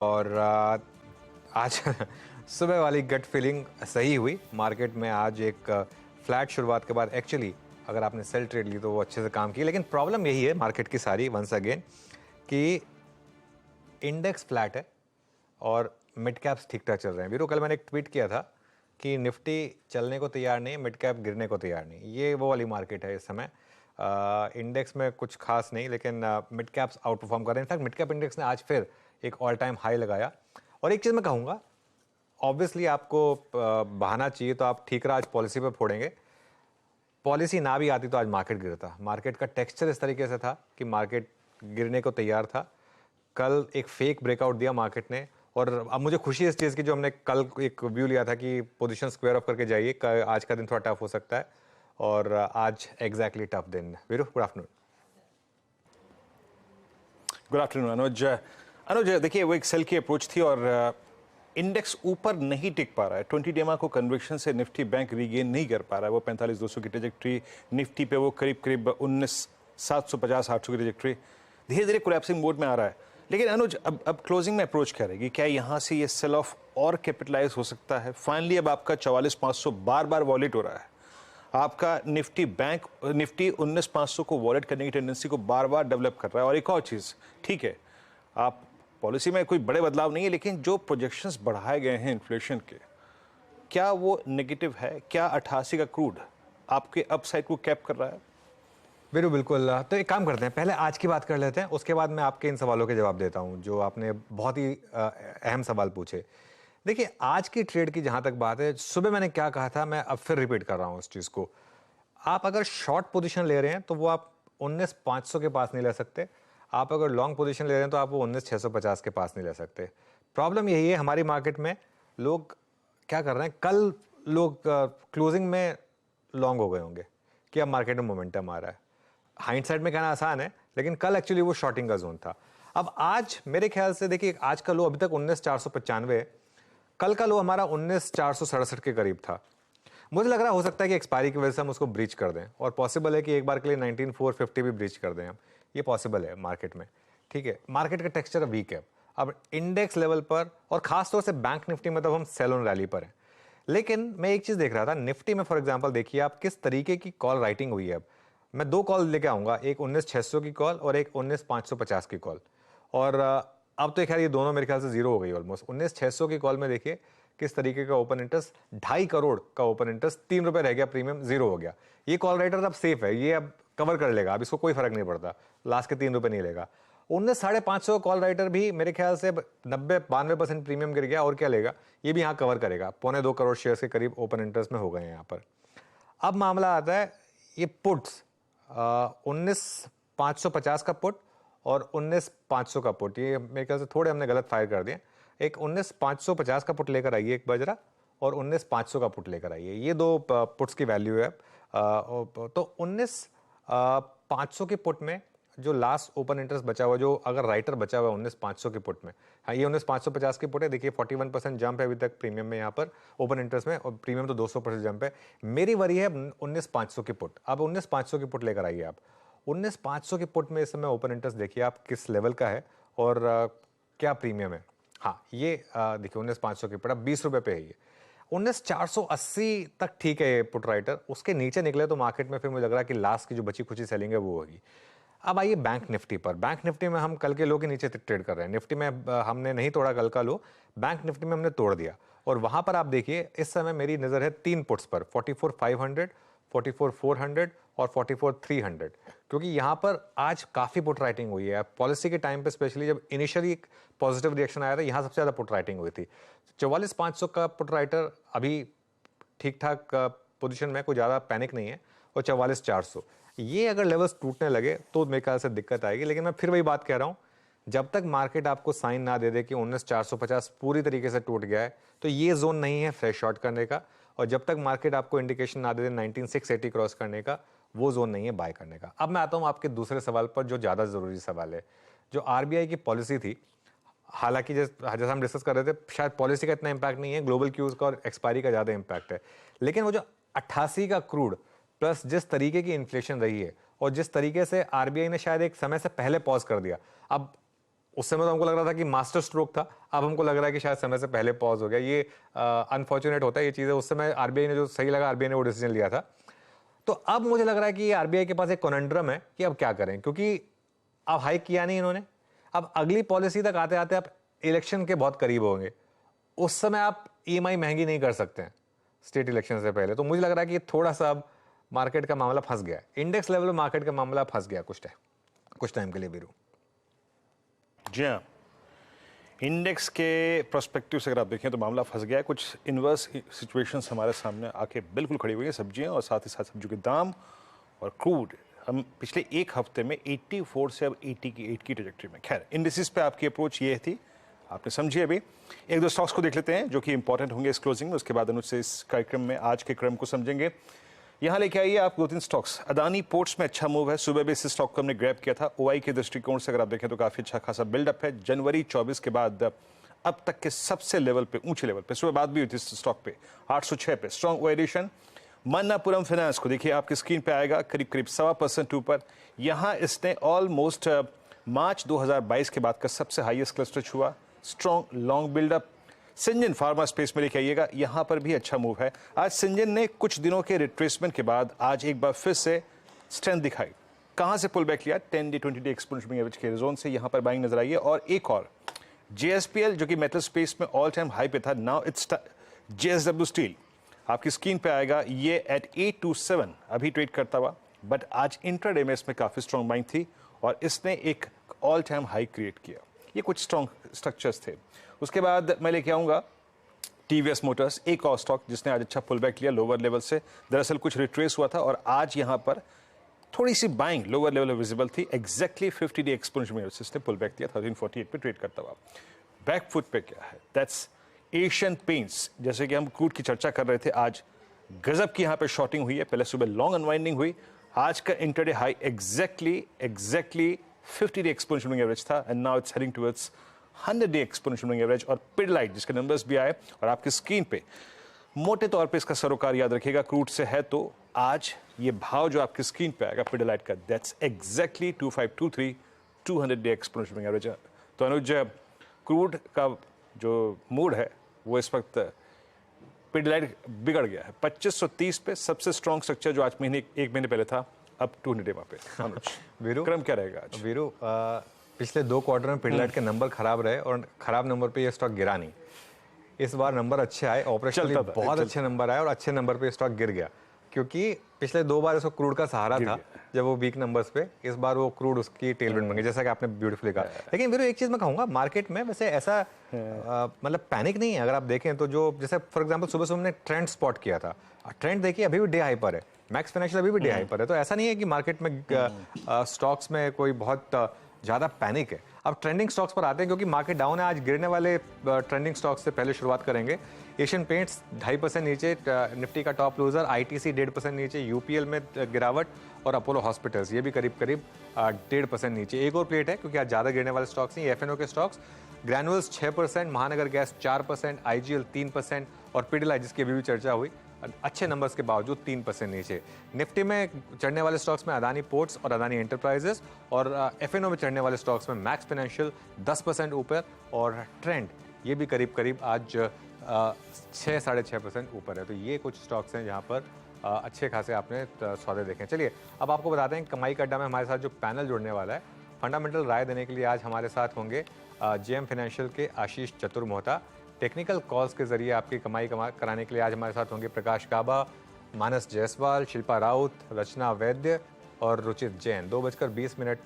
और आज सुबह वाली गट फीलिंग सही हुई। मार्केट में आज एक फ्लैट शुरुआत के बाद एक्चुअली अगर आपने सेल ट्रेड ली तो वो अच्छे से काम की, लेकिन प्रॉब्लम यही है मार्केट की सारी वंस अगेन कि इंडेक्स फ्लैट है और मिड कैप्स ठीक ठाक चल रहे हैं। वीरो, कल मैंने एक ट्वीट किया था कि निफ्टी चलने को तैयार नहीं, मिड कैप गिरने को तैयार नहीं। ये वो वाली मार्केट है इस समय। इंडेक्स में कुछ खास नहीं, लेकिन मिड कैप्स आउट परफॉर्म कर रहे हैं। इनफैक्ट मिड कैप इंडेक्स ने आज फिर एक ऑल टाइम हाई लगाया। और एक चीज़ मैं कहूँगा, ऑब्वियसली आपको बहाना चाहिए तो आप ठीक रहा आज पॉलिसी पे फोड़ेंगे। पॉलिसी ना भी आती तो आज मार्केट गिरता। मार्केट का टेक्सचर इस तरीके से था कि मार्केट गिरने को तैयार था। कल एक फेक ब्रेकआउट दिया मार्केट ने, और अब मुझे खुशी है इस चीज़ की जो हमने कल एक व्यू लिया था कि पोजीशन स्क्वायर ऑफ करके जाइए, आज का दिन थोड़ा टफ हो सकता है और आज एग्जैक्टली टफ दिन। Veeru, good afternoon. Good afternoon Anuj. Anuj, देखिए वो एक सेल की अप्रोच थी और इंडेक्स ऊपर नहीं टिक पा रहा है। 20 डेमा को कन्विक्शन से निफ्टी बैंक रीगेन नहीं कर पा रहा है। वो 45,200 की ट्रेजेक्ट्री, निफ्टी पे वो करीब करीब 19,750-800 की ट्रेजेक्ट्री धीरे धीरे कोलैप्सिंग मोड में आ रहा है। लेकिन अनुज, अब क्लोजिंग में अप्रोच क्या रहेगी? क्या यहाँ से ये सेल ऑफ और कैपिटलाइज हो सकता है? फाइनली अब आपका 44,500 बार बार वॉलेट हो रहा है। आपका निफ्टी 19,500 को वॉलेट करने की टेंडेंसी को बार बार डेवलप कर रहा है। और एक और चीज़, ठीक है आप पॉलिसी में कोई बड़े बदलाव नहीं है, लेकिन जो प्रोजेक्शंस बढ़ाए गए हैं इन्फ्लेशन के, क्या वो नेगेटिव है? क्या 88 का क्रूड आपके अपसाइड को कैप कर रहा है? वीरू, बिल्कुल। तो एक काम करते हैं, पहले आज की बात कर लेते हैं, उसके बाद मैं आपके इन सवालों के जवाब देता हूं जो आपने बहुत ही अहम सवाल पूछे। देखिए, आज की ट्रेड की जहां तक बात है, सुबह मैंने क्या कहा था, मैं अब फिर रिपीट कर रहा हूं इस चीज को। आप अगर शॉर्ट पोजीशन ले रहे हैं तो वो आप 19,500 के पास नहीं ले सकते। आप अगर लॉन्ग पोजीशन ले रहे हैं तो आप वो 19,650 के पास नहीं ले सकते। प्रॉब्लम यही है हमारी मार्केट में, लोग क्या कर रहे हैं, कल लोग क्लोजिंग में लॉन्ग हो गए होंगे कि अब मार्केट में मोमेंटम आ रहा है। हाइंडसाइड में कहना आसान है, लेकिन कल एक्चुअली वो शॉर्टिंग का जोन था। अब आज मेरे ख्याल से देखिए, आज का लो अभी तक 19,495 है। कल का लो हमारा 19,467 के करीब था। मुझे लग रहा हो सकता है कि एक्सपायरी की वजह से हम उसको ब्रीच कर दें, और पॉसिबल है कि एक बार के लिए 19,450 भी ब्रीच कर दें हम। ये पॉसिबल है मार्केट में। ठीक है, मार्केट का टेक्सचर वीक है अब इंडेक्स लेवल पर, और खासतौर से बैंक निफ्टी में तब हम सेल ऑन रैली पर हैं। लेकिन मैं एक चीज देख रहा था निफ्टी में, फॉर एग्जांपल देखिए आप किस तरीके की कॉल राइटिंग हुई है। अब मैं दो कॉल लेके आऊंगा, एक 19,600 की कॉल और एक 19,550 की कॉल। और अब तो खैर ये दोनों मेरे ख्याल से जीरो हो गई ऑलमोस्ट। 19,600 की कॉल में देखिए किस तरीके का ओपन इंटरेस्ट, 2.5 करोड़ का ओपन इंटरेस्ट, 3 रुपए रह गया, प्रीमियम जीरो हो गया। ये कॉल राइटर अब सेफ है, ये अब कवर कर लेगा, अब इसको कोई फर्क नहीं पड़ता, लास्ट के 3 रुपए नहीं लेगा। 19,550 कॉल राइटर भी मेरे ख्याल से 90-92% प्रीमियम गिर गया, और क्या लेगा, ये भी यहाँ कवर करेगा। 2.25 करोड़ शेयर्स के करीब ओपन इंटरेस्ट में हो गए हैं यहाँ पर। अब मामला आता है ये पुट्स, 19,550 का पुट और 19,500 का पुट, ये मेरे ख्याल से थोड़े हमने गलत फायर कर दिए। एक 19,550 का पुट लेकर आइए एक बजरा, और 19,500 का पुट लेकर आइए। ये दो पुट्स की वैल्यू है। तो 19,500 के पुट में जो लास्ट ओपन इंटरेस्ट बचा हुआ, जो अगर राइटर बचा हुआ है 19,500 के पुट में, हाँ ये 19,550 की पुट है। देखिए 41% जंप है अभी तक प्रीमियम में यहाँ पर ओपन इंटरेस्ट में, और प्रीमियम तो 200% जंप है। मेरी वरी है 19,500 की पुट। अब 19,500 की पुट लेकर आइए आप। 19,500 की पुट में इस समय ओपन इंटरेस्ट देखिए आप किस लेवल का है और क्या प्रीमियम है। हाँ ये देखिए 19,500 की पुट अब 20 रुपए पे है। ये 19,480 तक ठीक है ये पुट राइटर, उसके नीचे निकले तो मार्केट में फिर मुझे लग रहा है कि लास्ट की जो बची खुची सेलिंग है वो होगी। अब आइए बैंक निफ्टी पर। बैंक निफ्टी में हम कल के लो के नीचे ट्रेड कर रहे हैं। निफ्टी में हमने नहीं तोड़ा कल का लो, बैंक निफ्टी में हमने तोड़ दिया। और वहां पर आप देखिए इस समय मेरी नजर है 3 पुट्स पर, 44,500, 44,400 और 44,300, क्योंकि यहां पर आज काफी पुट राइटिंग हुई है। पॉलिसी के टाइम पे स्पेशली जब इनिशियली पॉजिटिव रिएक्शन आया था, यहां सबसे ज्यादा पुट राइटिंग हुई थी। 44,500 का पुट राइटर अभी ठीक ठाक पोजीशन में, कोई ज़्यादा पैनिक नहीं है। और 44,400 ये अगर लेवल्स टूटने लगे तो मेरे ख्याल से दिक्कत आएगी। लेकिन मैं फिर वही बात कह रहा हूं, जब तक मार्केट आपको साइन ना दे दे कि 19,450 पूरी तरीके से टूट गया है, तो ये जोन नहीं है फ्रेश शॉर्ट करने का। और जब तक मार्केट आपको इंडिकेशन ना दे दे 19,680 क्रॉस करने का, वो जोन नहीं है बाय करने का। अब मैं आता हूं आपके दूसरे सवाल पर, जो ज़्यादा ज़रूरी सवाल है। जो आरबीआई की पॉलिसी थी, हालांकि जैसा हम डिस्कस कर रहे थे, शायद पॉलिसी का इतना इंपैक्ट नहीं है, ग्लोबल क्यूज का और एक्सपायरी का ज़्यादा इंपैक्ट है। लेकिन वो जो 88 का क्रूड प्लस जिस तरीके की इन्फ्लेशन रही है, और जिस तरीके से आरबीआई ने शायद एक समय से पहले पॉज कर दिया, अब उस समय तो हमको लग रहा था कि मास्टर स्ट्रोक था, अब हमको लग रहा है कि शायद समय से पहले पॉज हो गया। ये अनफॉर्चुनेट होता है ये चीज़ें। उस समय आरबीआई ने जो सही लगा, आरबीआई ने वो डिसीजन लिया था। तो अब मुझे लग रहा है कि ये आरबीआई के पास एक कॉन्ड्रम है कि अब क्या करें, क्योंकि अब हाइक किया नहीं इन्होंने, अब अगली पॉलिसी तक आते आते आप इलेक्शन के बहुत करीब होंगे, उस समय आप ईएमआई महंगी नहीं कर सकते हैं स्टेट इलेक्शन से पहले। तो मुझे लग रहा है कि थोड़ा सा अब मार्केट का मामला फंस गया, इंडेक्स लेवल में मार्केट का मामला फंस गया कुछ टाइम के लिए वीरू। जी हाँ, इंडेक्स के प्रोस्पेक्टिव से अगर आप देखें तो मामला फंस गया है। कुछ इन्वर्स सिचुएशंस हमारे सामने आके बिल्कुल खड़ी हुई हैं, सब्जियां और साथ ही साथ सब्जियों के दाम और क्रूड। हम पिछले एक हफ्ते में 84 से अब 88 की ट्रेजेक्ट्री में। खैर, इंडिसेस पे आपकी अप्रोच ये थी, आपने समझी। अभी एक दो स्टॉक्स को देख लेते हैं जो कि इंपॉर्टेंट होंगे इस क्लोजिंग में, उसके बाद अनुज से इस कार्यक्रम में आज के क्रम को समझेंगे। यहाँ लेके आइए आप 2-3 स्टॉक्स। अदानी पोर्ट्स में अच्छा मूव है, सुबह भी इस स्टॉक को हमने ग्रैब किया था। ओआई के दृष्टिकोण से अगर आप देखें तो काफी अच्छा खासा बिल्डअप है। जनवरी 24 के बाद अब तक के सबसे लेवल पे, ऊंचे लेवल पे सुबह बात भी हुई थी इस स्टॉक पे 806 पे स्ट्रॉन्ग एडिशन। मन्नापुरम फाइनेंस को देखिए, आपकी स्क्रीन पे आएगा करीब करीब 1.25% ऊपर। यहाँ इसने ऑलमोस्ट मार्च 2022 के बाद का सबसे हाईएस्ट क्लस्टर छुआ। Strong long buildup. Syngene pharma space में लेके आइएगा, यहां पर भी अच्छा मूव है। आज सिंजन ने कुछ दिनों के रिट्रेसमेंट के बाद आज एक बार फिर से स्ट्रेंथ दिखाई। कहां से पुल बैक लिया? 10 डे 20 डे एक्सपोनेंशियल एवरेज के जोन से यहां पर बाइंग नजर आई है। और एक और जेएसपीएल जो कि मेटल स्पेस में ऑल टाइम हाई पे था, नाउ इट्स जेएसडब्ल्यू स्टील आपकी स्क्रीन पे आएगा। ये एट 827 अभी ट्रेड करता हुआ, बट आज इंट्राडे में इसमें काफी स्ट्रॉन्ग बाइंग थी और इसने एक ऑल टाइम हाई क्रिएट किया। ये कुछ स्ट्रॉन्ग स्ट्रक्चर्स थे। उसके बाद मैं लेके आऊंगा टीवीएस मोटर्स, एक और स्टॉक जिसने आज अच्छा पुल बैक लिया लोअर लेवल से। दरअसल कुछ रिट्रेस हुआ था और आज यहां पर थोड़ी सी बाइंग लोअर लेवल विजिबल थी। एग्जैक्टली 50 डे एक्सपोनेंशियल एवरेज ने पुल बैक दिया 1348 पे ट्रेड करता हुआ। बैक फुट पे क्या है? That's Asian paints. जैसे कि हम क्रूड की चर्चा कर रहे थे, आज गजब की यहां पे शॉर्टिंग हुई है। पहले सुबह लॉन्ग अनवाइंडिंग हुई, आज का intraday high exactly 50 day exponential average था and now it's heading towards 100 day exponential average. और पिडलाइट जिसके नंबर्स भी आए और आपकी स्क्रीन पे मोटे तौर पे इसका सरोकार याद रखिएगा क्रूड से है तो आज ये भाव जो आपकी स्क्रीन पे आएगा पिडलाइट का, that's exactly 2523 200 day exponential average. तो अनुज, क्रूड का जो मूड है वो इस वक्त पिडलाइट बिगड़ गया है। 2530 पे सबसे स्ट्रॉन्ग स्ट्रक्चर जो आज एक महीने पहले था, अब 200 डे पे। अनुज, वीरू, क्रम क्या रहेगा आज? वीरू, पिछले 2 क्वार्टर में पिडलाइट के नंबर खराब रहे और खराब नंबर पे ये स्टॉक गिरा नहीं। इस बार नंबर अच्छे आए, ऑपरेशनली बहुत अच्छे नंबर आए और अच्छे नंबर पे स्टॉक गिर गया, क्योंकि पिछले 2 बार इसको क्रूड का सहारा था जब वो वीक नंबर्स पे। इस बार वो क्रूड उसकी टेलविंड बन गई, जैसा कि आपने ब्यूटीफुली कहा। लेकिन वीरू, एक चीज मैं कहूंगा, मार्केट में वैसे ऐसा मतलब पैनिक नहीं है। अगर आप देखें तो जो जैसे फॉर एग्जांपल सुबह सुबह हमने ट्रेंड स्पॉट किया था, ट्रेंड देखिए अभी भी डे हाई पर है, मैक्स फाइनेंशियल अभी भी डे हाई पर है। तो ऐसा नहीं है कि मार्केट में स्टॉक्स में कोई बहुत ज़्यादा पैनिक है। अब ट्रेंडिंग स्टॉक्स पर आते हैं, क्योंकि मार्केट डाउन है। आज गिरने वाले ट्रेंडिंग स्टॉक्स से पहले शुरुआत करेंगे। एशियन पेंट्स 2.5% नीचे, निफ्टी का टॉप लूजर। आईटीसी 1.5% नीचे, यूपीएल में गिरावट और अपोलो हॉस्पिटल्स ये भी करीब करीब 1.5% नीचे। एक और प्लेट है, क्योंकि आज ज़्यादा गिरने वाले स्टॉक्स नहीं, एफएनओ के स्टॉक्स। ग्रैनुअल्स 6%, महानगर गैस 4%, आईजीएल 3% और पिडलाइट जिसकी अभी भी चर्चा हुई अच्छे नंबर्स के बावजूद 3% नीचे। निफ्टी में चढ़ने वाले स्टॉक्स में अदानी पोर्ट्स और अदानी एंटरप्राइजेस, और एफएनओ में चढ़ने वाले स्टॉक्स में मैक्स फाइनेंशियल 10% ऊपर और ट्रेंड ये भी करीब करीब आज 6-6.5% ऊपर है। तो ये कुछ स्टॉक्स हैं जहाँ पर अच्छे खासे आपने सौदे देखे। चलिए अब आपको बताते हैं कमाई का अड्डा में हमारे साथ जो पैनल जुड़ने वाला है, फंडामेंटल राय देने के लिए आज हमारे साथ होंगे जेएम फाइनेंशियल के आशीष चतुर मोहता। टेक्निकल कॉल्स के जरिए आपकी कमाई कराने के लिए आज हमारे साथ होंगे प्रकाश काबा, मानस जायसवाल, शिल्पा राउत, रचना वैद्य और रुचित जैन। 2:20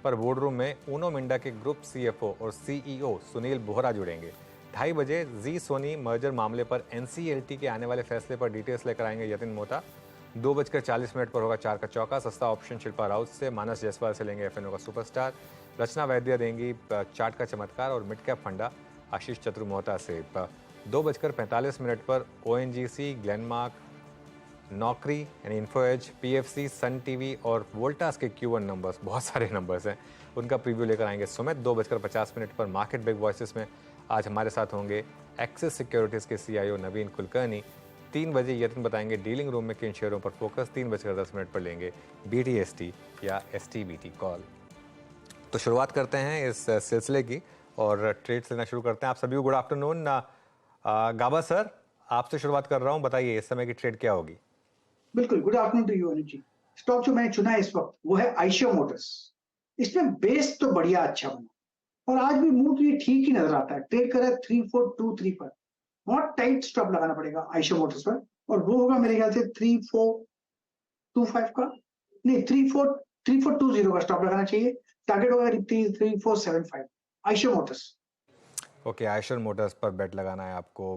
पर बोर्ड रूम में ऊनो मिंडा के ग्रुप सीएफओ और सीईओ सुनील बोहरा जुड़ेंगे। 2:30 बजे जी सोनी मर्जर मामले पर एनसीएलटी के आने वाले फैसले पर डिटेल्स लेकर आएंगे यतिन मोहता। 2:40 पर होगा 4 का चौका। सस्ता ऑप्शन शिल्पा राउत से, मानस जायसवाल से लेंगे एफएनओ का सुपरस्टार। रचना वैद्य देंगी चार्ट का चमत्कार और मिड कैप फंडा आशीष चतुर मोहता से। 2:45 पर ओएनजीसी, ग्लेनमार्क, नौकरी यानी इन्फोएज, पीएफसी, सन टीवी और वोल्टास के Q1 नंबर्स, बहुत सारे नंबर्स हैं, उनका प्रीव्यू लेकर आएंगे सुमित। 2:50 पर मार्केट बिग वॉइसेस में आज हमारे साथ होंगे एक्सिस सिक्योरिटीज़ के सीईओ नवीन कुलकर्णी। 3 बजे यतिन बताएंगे डीलिंग रूम में किन शेयरों पर फोकस। 3:10 पर लेंगे BTST या STBT कॉल। तो शुरुआत करते हैं इस सिलसिले की और ट्रेड्स लेना शुरू करते हैं। आप सभी को गुड आफ्टरनून। गाबा सर, आपसे शुरुआत कर रहा हूं, बताइए इस समय की ट्रेड क्या होगी? बिल्कुल, good afternoon to you Anil ji. Stock जो मैंने चुना है इस वक्त वो है आइशर मोटर्स। इसमें बेस तो बढ़िया अच्छा बना और आज भी मूव ये ठीक ही नजर आता है। ट्रेड कर रहा है 3423 पर। बहुत टाइट स्टॉप लगाना पड़ेगा आइशर मोटर्स पर और वो होगा मेरे ख्याल से 3425 का, नहीं 3420 का स्टॉप लगाना चाहिए। टारगेट होगा 3475 Eicher Motors. Okay, Eicher Motors पर बेट लगाना है आपको।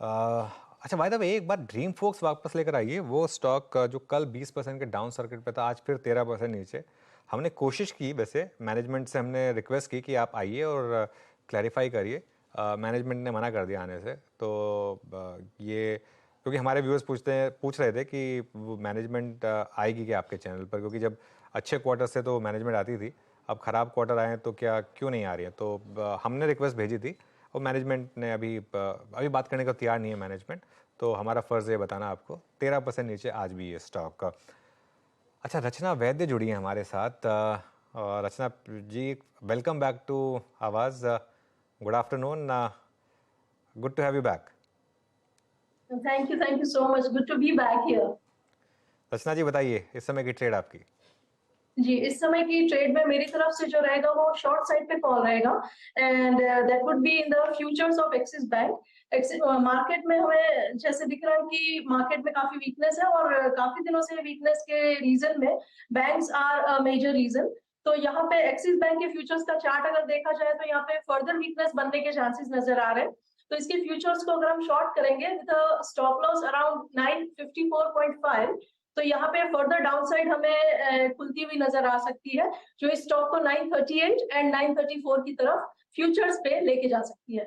अच्छा, बाय द वे एक बार ड्रीम फोक्स वापस लेकर आइए। वो स्टॉक जो कल 20% के डाउन सर्किट पे था, आज फिर 13% नीचे। हमने कोशिश की, वैसे मैनेजमेंट से हमने रिक्वेस्ट की कि आप आइए और क्लैरिफाई करिए। मैनेजमेंट ने मना कर दिया आने से। तो ये क्योंकि हमारे व्यूअर्स पूछ रहे थे कि वो मैनेजमेंट आएगी क्या आपके चैनल पर, क्योंकि जब अच्छे क्वार्टर से तो मैनेजमेंट आती थी, अब ख़राब क्वार्टर आए हैं तो क्या क्यों नहीं आ रही है। तो हमने रिक्वेस्ट भेजी थी और मैनेजमेंट ने अभी बात करने को तैयार नहीं है मैनेजमेंट। तो हमारा फ़र्ज़ ये बताना आपको, 13% नीचे आज भी ये स्टॉक का। अच्छा, रचना वैद्य जुड़ी है हमारे साथ। Rachna ji, welcome back to Awaaz. Good afternoon, good to have you back. Thank you so much. Good to be back here. Rachna ji बताइए इस समय की ट्रेड आपकी। जी, इस समय की ट्रेड में मेरी तरफ से जो रहेगा वो शॉर्ट साइड पे कॉल रहेगा and that would be in the futures of axis bank. Market में हमें जैसे दिख रहा है कि मार्केट में काफी वीकनेस है और काफी दिनों से वीकनेस के रीजन में banks are a major reason. तो यहाँ पे एक्सिस बैंक के फ्यूचर्स का चार्ट अगर देखा जाए तो यहाँ पे फर्दर वीकनेस बनने के चांसेस नजर आ रहे हैं। तो इसके फ्यूचर्स को अगर हम शॉर्ट करेंगे विद स्टॉप लॉस अराउंड 954.5, तो यहाँ पे फर्दर डाउनसाइड हमें खुलती हुई नजर आ सकती है, जो इस स्टॉक को 938 एंड 934 की तरफ फ्यूचर्स पे लेके जा सकती है।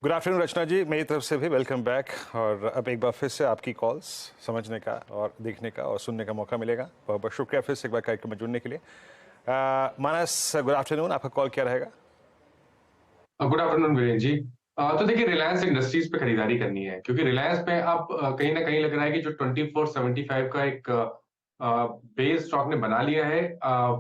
गुड आफ्टरनून रचना जी, मेरी तरफ से भी वेलकम बैक। और अब एक बार फिर से आपकी कॉल्स समझने का और देखने का और सुनने का मौका मिलेगा। बहुत बहुत शुक्रिया फिर से एक बार कार्यक्रम में जुड़ने के लिए। मानस, गुड आफ्टरनून, आपका कॉल क्या रहेगा? Good afternoon Virendra ji. तो देखिए, रिलायंस इंडस्ट्रीज पे खरीदारी करनी है क्योंकि रिलायंस पे अब कहीं ना कहीं लग रहा है कि जो 2475 का एक बेस स्टॉक ने बना लिया है,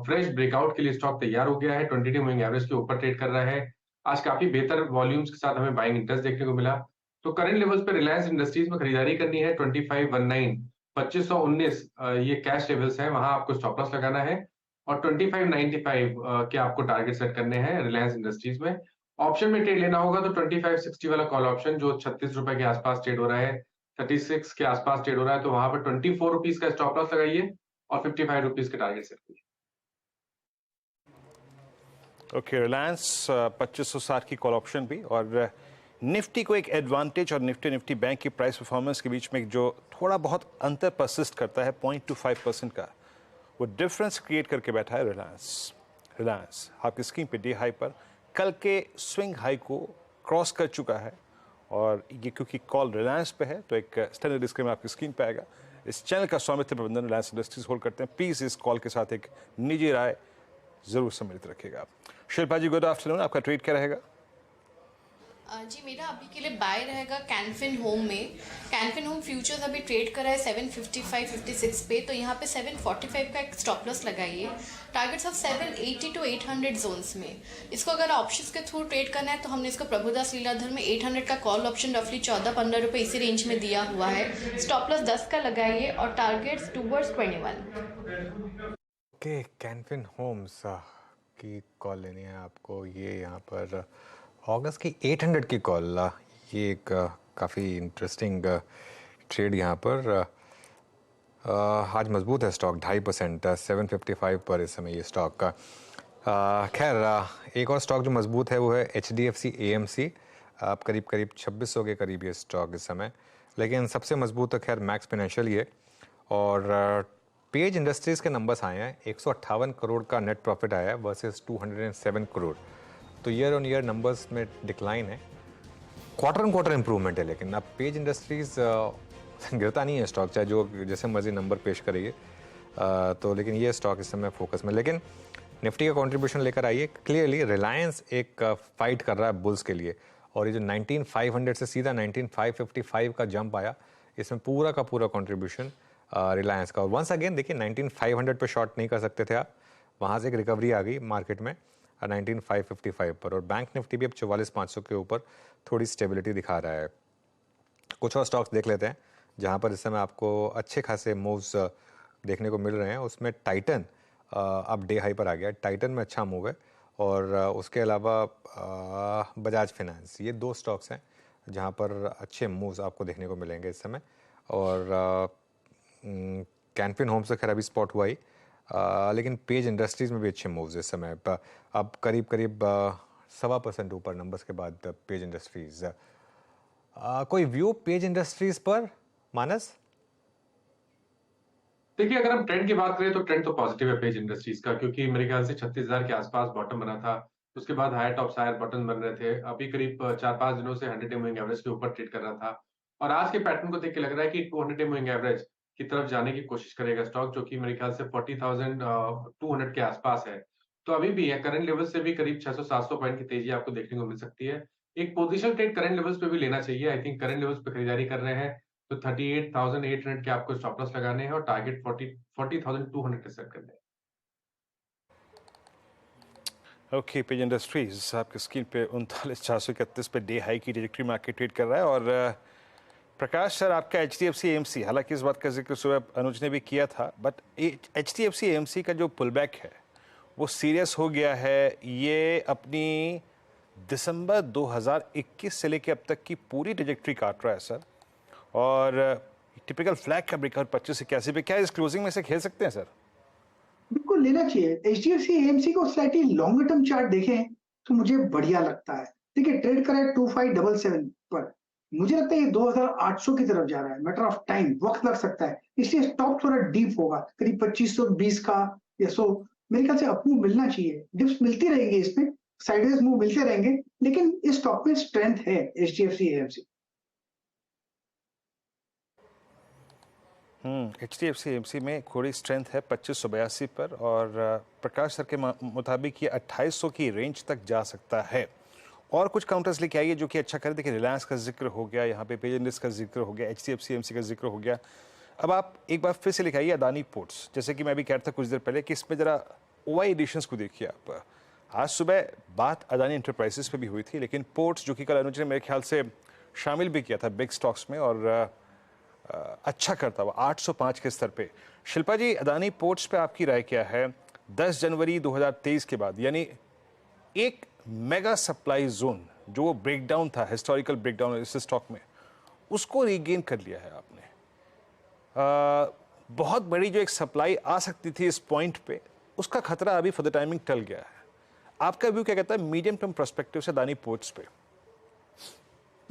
फ्रेश ब्रेकआउट के लिए स्टॉक तैयार हो गया है। 22 मूविंग एवरेज के ऊपर ट्रेड कर रहा है। आज काफी बेहतर वॉल्यूम्स के साथ हमें बाइंग इंटरेस्ट देखने को मिला। तो करंट लेवल्स पे रिलायंस इंडस्ट्रीज में खरीदारी करनी है। 2519 2519 ये कैश लेवल्स है, वहां आपको स्टॉप लॉस लगाना है और 2595 के आपको टारगेट सेट करने हैं रिलायंस इंडस्ट्रीज में। ऑप्शन में ट्रेड लेना होगा तो 2560 वाला कॉल ऑप्शन जो 36 रुपए के आसपास ट्रेड हो रहा है, 36 के आसपास ट्रेड हो रहा है, तो वहां पर 24 रुपीज का स्टॉप लॉस लगाइए और 55 रुपीज के टारगेट सेट करिए। ओके, रिलायंस 2560 की कॉल ऑप्शन भी। और निफ्टी को एक एडवांटेज और निफ्टी बैंक की प्राइस परफॉर्मेंस के बीच में जो थोड़ा बहुत अंतर परसिस्ट करता है 0.25% का, वो डिफरेंस क्रिएट करके बैठा है रिलायंस आपकी स्क्रीन पे डी हाई पर कल के स्विंग हाई को क्रॉस कर चुका है। और ये क्योंकि कॉल रिलायंस पे है तो एक स्टैंडर्ड डिस्क्लेमर आपकी स्क्रीन पे आएगा। इस चैनल का स्वामित्व प्रबंधन रिलायंस इंडस्ट्रीज होल्ड करते हैं। प्लीज़ इस कॉल के साथ एक निजी राय जरूर सम्मिलित रखिएगा। शिल्पा जी, गुड आफ्टरनून, आपका ट्रेड क्या रहेगा? जी, मेरा अभी के लिए बाय रहेगा कैनफिन होम में। कैनफिन होम फ्यूचर्स अभी ट्रेड कर रहा है 755-56 पे, तो यहाँ पे 745 का एक स्टॉप लॉस लगाइए। टारगेट्स ऑफ 780 to 800 जोन्स में। इसको अगर ऑप्शंस के थ्रू ट्रेड करना है तो हमने इसको प्रभुदास लीलाधर में 800 का कॉल ऑप्शन रफली 14-15 रुपये इसी रेंज में दिया हुआ है। स्टॉप लॉस 10 का लगाइए और targets towards 21। Okay, Canfin Homes की कॉल लेनी है आपको। ये यहाँ पर अगस्त की 800 की कॉल, ये एक काफ़ी इंटरेस्टिंग ट्रेड यहाँ पर। आज मजबूत है स्टॉक 2.5%, 755 पर इस समय ये स्टॉक का। खैर, एक और स्टॉक जो मजबूत है वो है HDFC AMC। आप करीब 2600 के करीब ये स्टॉक इस समय। लेकिन सबसे मजबूत तो खैर मैक्स फाइनेंशियल ही है। और पेज इंडस्ट्रीज़ के नंबर्स आए हैं, 158 करोड़ का नेट प्रॉफिट आया है वर्सेस 207 करोड़। तो ईयर ऑन ईयर नंबर्स में डिक्लाइन है, क्वार्टर ऑन क्वार्टर इंप्रूवमेंट है। लेकिन अब पेज इंडस्ट्रीज़ गिरता नहीं है स्टॉक, चाहे जो जैसे मर्जी नंबर पेश करिए। तो लेकिन ये स्टॉक इस समय फोकस में। लेकिन निफ्टी का कंट्रीब्यूशन लेकर आइए। क्लियरली रिलायंस एक फाइट कर रहा है बुल्स के लिए, और ये जो 19500 से सीधा 19555 का जंप आया, इसमें पूरा का पूरा कंट्रीब्यूशन रिलायंस का। और वंस अगेन देखिए 19500 पे शॉर्ट नहीं कर सकते थे आप, वहाँ से एक रिकवरी आ गई मार्केट में 19555 पर, और बैंक निफ्टी भी अब 44500 के ऊपर थोड़ी स्टेबिलिटी दिखा रहा है। कुछ और स्टॉक्स देख लेते हैं जहाँ पर इस समय आपको अच्छे खासे मूव्स देखने को मिल रहे हैं। उसमें टाइटन अब डे हाई पर आ गया, टाइटन में अच्छा मूव है, और उसके अलावा बजाज फाइनेंस, ये दो स्टॉक्स हैं जहाँ पर अच्छे मूव्स आपको देखने को मिलेंगे इस समय। और कैनफिन होम्स से खैर अभी स्पॉट हुआ ही, लेकिन पेज इंडस्ट्रीज़ में भी अच्छे मूव्स इस समय। अब करीब 1.25% ऊपर नंबर्स के बाद पेज इंडस्ट्रीज़। कोई व्यू पेज इंडस्ट्रीज़ पर, मानस? देखिए, अगर हम ट्रेंड की बात करें तो ट्रेंड तो पॉजिटिव है पेज इंडस्ट्रीज का, क्योंकि मेरे ख्याल से 36,000 के आसपास बॉटम बना था, उसके बाद हायर टॉप्स हायर बॉटम बन रहे थे। अभी करीब 4-5 दिनों से 100 डे मूविंग एवरेज के ऊपर ट्रेड कर रहा था, और आज के पैटर्न को देख के लग रहा है कि 200 डे मूविंग एवरेज की तरफ जाने की कोशिश करेगा स्टॉक, जो कि मेरे ख्याल से 40,200 के आसपास है। तो अभी भी है, करंट लेवल से भी करीब 600-700 पॉइंट की तेजी आपको देखने को मिल सकती है। एक पोजिशन ट्रेड करंट लेवल्स पे भी लेना चाहिए। आई थिंक करंट लेवल्स पे खरीदारी कर रहे हैं तो 38,800 के आपको स्टॉप लॉस लगाने हैं, और टारगेट 40,200 के सेट करने हैं। ओके, पेज इंडस्ट्रीज आपके स्क्रीन पे 39,431 पे डे हाई की ट्रेजेक्टरी मार्केट ट्रेड कर रहा है। और प्रकाश सर, आपका HDFC AMC, हालांकि इस बात का जिक्र सुबह अनुज ने भी किया था, बट HDFC AMC का जो पुल बैक है वो सीरियस हो गया है। ये अपनी दिसंबर 2021 से लेकर अब तक की पूरी ट्रेजेक्टरी काट रहा है सर, और टिपिकल फ्लैग का ब्रेकआउट 2581 पे, क्या इस क्लोजिंग में से खेल सकते हैं सर? बिल्कुल लेना चाहिए। HDFC AMC को स्लाइटली लॉन्गर टर्म चार्ट देखें तो मुझे बढ़िया लगता है। देखिए, ट्रेड करा है 2577 पर, मुझे लगता है ये 2800 की तरफ जा रहा है। मैटर ऑफ टाइम, वक्त लग सकता है, इसलिए स्टॉक थोड़ा डीप होगा, करीब 2520 का या सो। मेरे ख्याल से अप मूव मिलना चाहिए, डिप्स मिलती रहेंगी, इसमें साइडवेज मूव मिलते रहेंगे, लेकिन इस स्टॉक में स्ट्रेंथ है HDFC AMC। HDFC AMC में थोड़ी स्ट्रेंथ है 2582 पर, और प्रकाश सर के मुताबिक ये 2800 की रेंज तक जा सकता है। और कुछ काउंटर्स लेके आइए जो कि अच्छा करे। देखिए, रिलायंस का जिक्र हो गया, यहाँ पे पेज इंडस्ट्रीज का जिक्र हो गया, HDFC AMC का जिक्र हो गया। अब आप एक बार फिर से लेके आइए अदानी पोर्ट्स, जैसे कि मैं भी कह रहा था कुछ देर पहले कि इसमें जरा OI एडिशंस को देखिए आप। आज सुबह बात अदानी इंटरप्राइजेस पे भी हुई थी, लेकिन पोर्ट्स, जो कि कल अनुज ने मेरे ख्याल से शामिल भी किया था बिग स्टॉक्स में, और अच्छा करता हुआ 805 के स्तर पे। शिल्पा जी, अदानी पोर्ट्स पे आपकी राय क्या है? 10 जनवरी 2023 के बाद, यानी एक मेगा सप्लाई जोन जो वो ब्रेकडाउन था, हिस्टोरिकल ब्रेकडाउन इस स्टॉक में, उसको रीगेन कर लिया है आपने। बहुत बड़ी जो एक सप्लाई आ सकती थी इस पॉइंट पे, उसका खतरा अभी फॉर द टाइमिंग टल गया है। आपका व्यू क्या कहता है मीडियम टर्म पर्सपेक्टिव से अदानी पोर्ट्स पे?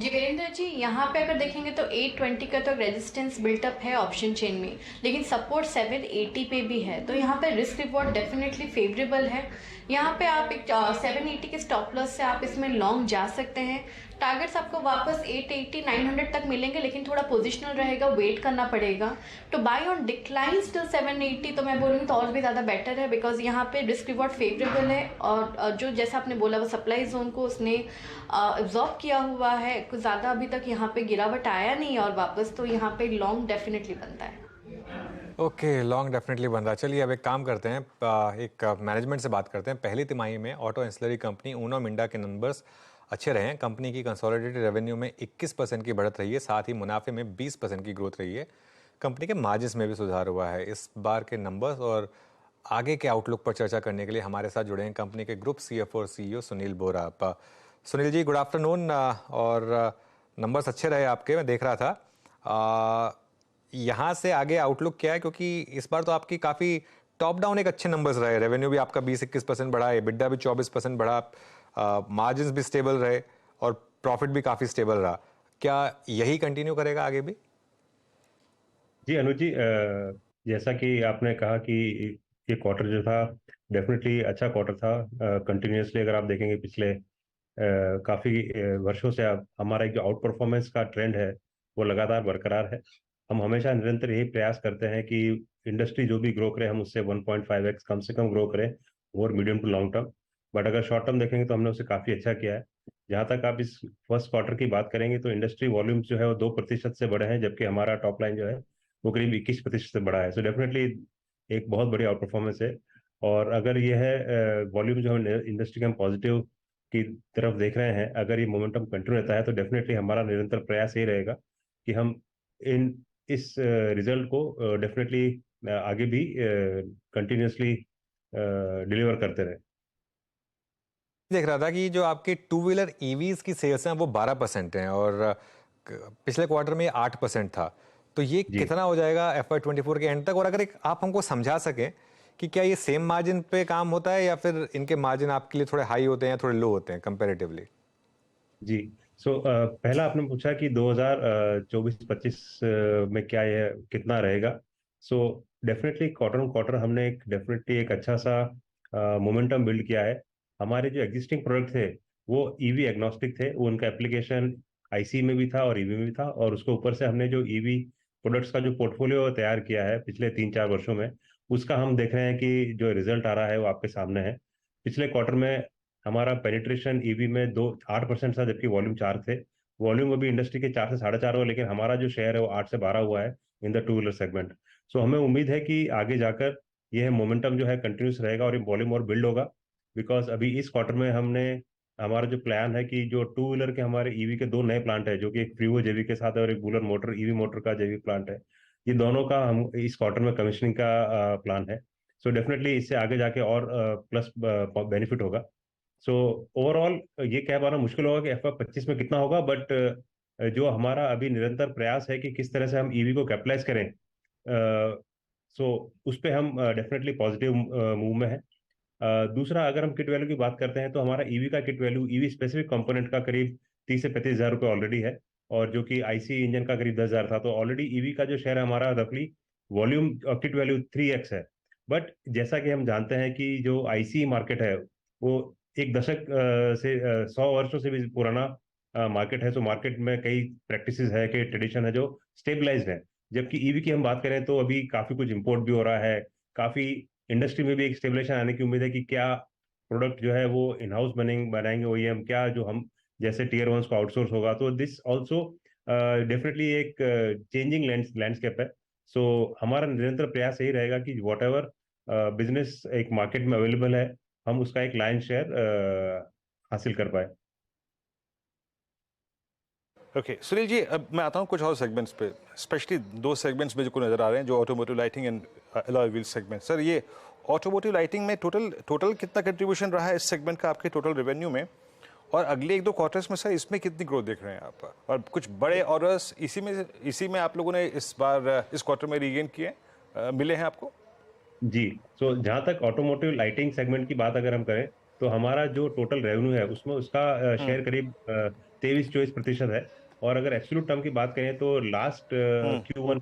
जी वीरेंद्र जी, यहाँ पे अगर देखेंगे तो 820 का तो रेजिस्टेंस बिल्टअप है ऑप्शन चेन में, लेकिन सपोर्ट 780 पे भी है, तो यहाँ पे रिस्क रिवॉर्ड डेफिनेटली फेवरेबल है। यहाँ पे आप एक 780 के स्टॉप लॉस से आप इसमें लॉन्ग जा सकते हैं। टारगेट्स आपको वापस 880 900 तक मिलेंगे, लेकिन थोड़ा पोजिशनल रहेगा, वेट करना पड़ेगा। तो बाय ऑन डिक्लाइन टिल 780 तो मैं बोलूँगी तो और भी ज़्यादा बेटर है, बिकॉज यहाँ पे रिस्क रिवॉर्ड फेवरेबल है, और जो जैसा आपने बोला वो सप्लाई जोन को उसने एब्जॉर्ब किया हुआ है, कुछ ज़्यादा अभी तक यहाँ पे गिरावट आया नहीं और वापस, तो यहाँ पे लॉन्ग डेफिनेटली बनता है। ओके, लॉन्ग डेफिनेटली बन रहा। चलिए अब एक काम करते हैं, एक मैनेजमेंट से बात करते हैं। पहली तिमाही में auto ancillary company Uno Minda के नंबर्स अच्छे रहे हैं। कंपनी की कंसोलिडेटेड रेवेन्यू में 21% की बढ़त रही है, साथ ही मुनाफे में 20% की ग्रोथ रही है। कंपनी के मार्जिन्स में भी सुधार हुआ है। इस बार के नंबर्स और आगे के आउटलुक पर चर्चा करने के लिए हमारे साथ जुड़े हैं कंपनी के ग्रुप CFO और CEO सुनील बोरा। Sunil ji, good afternoon. और नंबर्स अच्छे रहे आपके, मैं देख रहा था। यहाँ से आगे आउटलुक क्या है, क्योंकि इस बार तो आपकी काफ़ी टॉप डाउन एक अच्छे नंबर्स रहे। रेवेन्यू भी आपका 20-21% बढ़ा, EBITDA भी 24% बढ़ा, मार्जिन्स भी स्टेबल रहे और प्रॉफिट भी काफ़ी स्टेबल रहा। क्या यही कंटिन्यू करेगा आगे भी? जी अनुज जी, जैसा कि आपने कहा कि ये क्वार्टर जो था डेफिनेटली अच्छा क्वार्टर था। कंटिन्यूसली अगर आप देखेंगे पिछले काफ़ी वर्षों से हमारा एक जो आउट परफॉर्मेंस का ट्रेंड है वो लगातार बरकरार है। हम हमेशा निरंतर यही प्रयास करते हैं कि इंडस्ट्री जो भी ग्रो करे हम उससे 1.5x कम से कम ग्रो करें, और medium to long term. But अगर शॉर्ट टर्म देखेंगे तो हमने उससे काफ़ी अच्छा किया है। जहाँ तक आप इस फर्स्ट क्वार्टर की बात करेंगे तो इंडस्ट्री वॉल्यूम्स जो है वो 2% से बढ़े हैं, जबकि हमारा टॉप लाइन जो है वो करीब 21% से बढ़ा है। सो डेफिनेटली एक बहुत बड़ी आउट परफॉर्मेंस है। और अगर ये है वॉल्यूम जो हम इंडस्ट्री के हम पॉजिटिव की तरफ देख रहे हैं, अगर ये मोमेंटम कंटिन्यू रहता है तो डेफिनेटली हमारा निरंतर प्रयास ये रहेगा कि हम इस रिजल्ट को डेफिनेटली आगे भी कंटिन्यूसली डिलीवर करते रहे। देख रहा था कि जो आपके टू व्हीलर ईवीज की सेल्स हैं वो 12% हैं और पिछले क्वार्टर में 8% था। तो ये जी। कितना हो जाएगा FY24 के एंड तक? और अगर एक आप हमको समझा सकें कि क्या ये सेम मार्जिन पे काम होता है या फिर इनके मार्जिन आपके लिए थोड़े हाई होते हैं या थोड़े लो होते हैं कंपैरेटिवली? जी। सो पहला आपने पूछा कि 2024-25 में क्या ये कितना रहेगा। So definitely quarter on quarter हमने डेफिनेटली एक अच्छा सा मोमेंटम बिल्ड किया है। हमारे जो एग्जिस्टिंग प्रोडक्ट थे वो ईवी एग्नोस्टिक थे, वो उनका एप्लीकेशन आईसी में भी था और ईवी में भी था। और उसके ऊपर से हमने जो ईवी प्रोडक्ट्स का जो पोर्टफोलियो तैयार किया है पिछले 3-4 वर्षों में, उसका हम देख रहे हैं कि जो रिजल्ट आ रहा है वो आपके सामने है। पिछले क्वार्टर में हमारा पेनिट्रेशन ईवी में 8% था, जबकि वॉल्यूम 4 थे। वॉल्यूम अभी इंडस्ट्री के 4 से 4.5 हुआ, लेकिन हमारा जो शेयर है वो 8 से 12 हुआ है in the two wheeler segment. So हमें उम्मीद है कि आगे जाकर यह मोमेंटम जो है कंटिन्यूस रहेगा और ये वॉल्यूम और बिल्ड होगा। बिकॉज अभी इस क्वार्टर में हमारा जो प्लान है कि जो टू व्हीलर के हमारे ईवी के 2 नए प्लांट है, जो कि एक फ्रीवो जेवी के साथ है और एक बुलर मोटर ईवी मोटर का जेवी प्लांट है, ये दोनों का हम इस क्वार्टर में कमीशनिंग का प्लान है। सो डेफिनेटली इससे आगे जाके और प्लस बेनिफिट होगा। सो ओवरऑल ये कह पाना मुश्किल होगा कि FY25 में कितना होगा, बट जो हमारा अभी निरंतर प्रयास है कि किस तरह से हम ईवी को कैपिटलाइज करें, सो उस पर हम डेफिनेटली पॉजिटिव मूव में है। दूसरा, अगर हम किट वैल्यू की बात करते हैं तो हमारा ईवी का kit value EV specific component का करीब 30 से 35 हज़ार रुपये ऑलरेडी है, और जो कि आईसी इंजन का करीब 10,000 था। तो ऑलरेडी ईवी का जो शेयर है हमारा रफली वॉल्यूम और किट वैल्यू 3x है। बट जैसा कि हम जानते हैं कि जो आईसी मार्केट है वो एक दशक से 100 वर्षों से भी पुराना मार्केट है। तो मार्केट में कई प्रैक्टिसेस है, कई ट्रेडिशन है जो स्टेबलाइज्ड है। जबकि ईवी की हम बात करें तो अभी काफी कुछ इंपोर्ट भी हो रहा है, काफी इंडस्ट्री में भी एक स्टेबलाइजेशन आने की उम्मीद है कि क्या प्रोडक्ट जो है वो इन हाउस बनाएंगे ओईएम, क्या जो हम जैसे टीयर वंस को आउटसोर्स होगा। तो दिस ऑल्सो डेफिनेटली एक चेंजिंग लैंडस्केप है। सो हमारा निरंतर प्रयास यही रहेगा कि वॉट एवर बिजनेस एक मार्केट में अवेलेबल है, हम उसका एक लाइन शेयर हासिल कर पाए। ओके सुनील जी, अब मैं आता हूँ कुछ और सेगमेंट्स पे, स्पेशली 2 सेगमेंट्स में जो नजर आ रहे हैं, जो automotive lighting and alloy wheel segment. Sir, ये ऑटोमोटिव लाइटिंग में टोटल कितना कंट्रीब्यूशन रहा है इस सेगमेंट का आपके टोटल रेवेन्यू में, और अगले 1-2 क्वार्टर्स में सर इसमें कितनी ग्रोथ देख रहे हैं आप? और कुछ बड़े ऑर्डर्स इसी में आप लोगों ने इस बार इस क्वार्टर में रीगेन किए मिले हैं आपको? जी। सो जहाँ तक ऑटोमोटिव लाइटिंग सेगमेंट की बात अगर हम करें तो हमारा जो टोटल रेवेन्यू है उसमें उसका शेयर करीब 23-24% है। और अगर एब्सोल्यूट टर्म की बात करें तो लास्ट Q1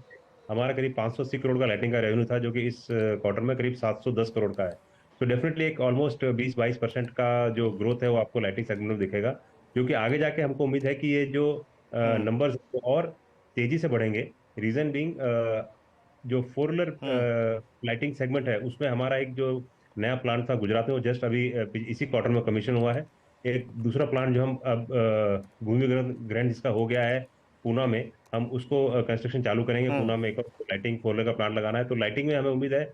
हमारा करीब 580 करोड़ का लाइटिंग का रेवेन्यू था, जो कि इस क्वार्टर में करीब 710 करोड़ का है। तो डेफिनेटली एक ऑलमोस्ट 20-22% का जो ग्रोथ है वो आपको लाइटिंग सेगमेंट में दिखेगा, जो कि आगे जाके हमको उम्मीद है कि ये जो नंबर्स और तेजी से बढ़ेंगे। रीजन बीइंग जो 4 व्हीलर लाइटिंग सेगमेंट है उसमें हमारा एक जो नया प्लांट था गुजरात में, वो जस्ट अभी इसी क्वार्टर में कमीशन हुआ है। एक दूसरा प्लांट जो हम अब भूमि ग्रहण जिसका हो गया है पूना में, हम उसको कंस्ट्रक्शन चालू करेंगे। पूना में एक और लाइटिंग 4 व्हीलर का प्लांट लगाना है। तो लाइटिंग में हमें उम्मीद है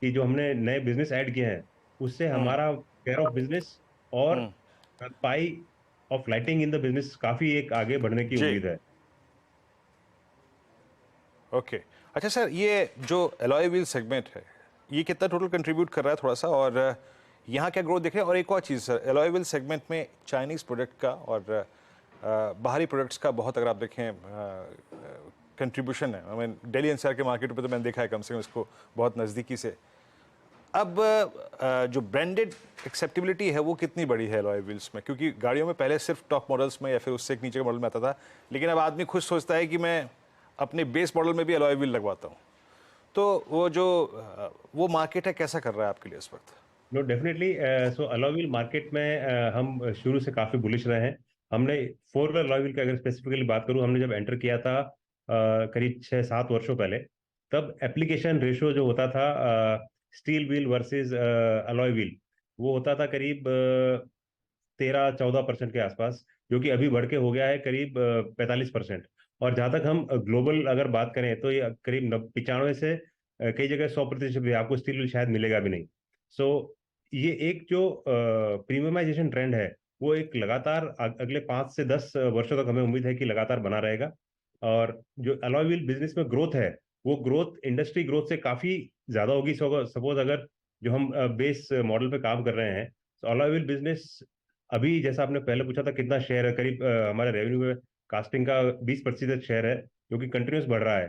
कि जो हमने नए बिजनेस ऐड किए हैं उससे हमारा शेयर ऑफ बिजनेस और पाई of lighting in the business काफी एक आगे बढ़ने की उम्मीद है। ओके अच्छा सर, ये जो अलॉय व्हील सेगमेंट है ये कितना टोटल कंट्रीब्यूट कर रहा है थोड़ा सा, और यहाँ क्या ग्रोथ दिख रहा है? और एक और चीज़ सर, अलॉय व्हील सेगमेंट में चाइनीज़ प्रोडक्ट का और बाहरी प्रोडक्ट्स का बहुत, अगर आप देखें, कंट्रीब्यूशन है। मैं दिल्ली एनसीआर के मार्केट पे तो मैंने देखा है कम से कम इसको बहुत नज़दीकी से। अब जो ब्रांडेड एक्सेप्टेबिलिटी है वो कितनी बड़ी है अलॉय व्हील्स में? क्योंकि गाड़ियों में पहले सिर्फ टॉप मॉडल्स में या फिर उससे एक नीचे के मॉडल में आता था, लेकिन अब आदमी खुद सोचता है कि मैं अपने बेस मॉडल में भी अलॉय व्हील लगवाता हूँ। तो वो मार्केट है कैसा कर रहा है आपके लिए इस वक्त? No definitely. So alloy wheel market में हम शुरू से काफी बुलिश रहे हैं। हमने 4 व्हीलर अलॉय व्हील की अगर स्पेसिफिकली बात करूं, हमने जब एंटर किया था करीब 6-7 वर्षों पहले, तब एप्लीकेशन रेशियो जो होता था steel wheel versus alloy wheel, वो होता था करीब 13-14% के आसपास, जो कि अभी बढ़ के हो गया है करीब 45%। और जहां तक हम ग्लोबल अगर बात करें तो ये करीब 95 से कई जगह 100% भी आपको स्टील शायद मिलेगा भी नहीं। सो ये एक जो प्रीमियमाइजेशन ट्रेंड है वो एक लगातार अगले 5 से 10 वर्षों तक हमें उम्मीद है कि लगातार बना रहेगा। और जो अलॉय व्हील बिजनेस में ग्रोथ है वो ग्रोथ इंडस्ट्री ग्रोथ से काफी ज्यादा होगी। सपोज अगर जो हम बेस मॉडल पे काम कर रहे हैं तो अलॉय व्हील बिजनेस अभी जैसा आपने पहले पूछा था कितना शेयर है, करीब हमारे रेवेन्यू में कास्टिंग का 20% शेयर है जो कि कंटिन्यूस बढ़ रहा है।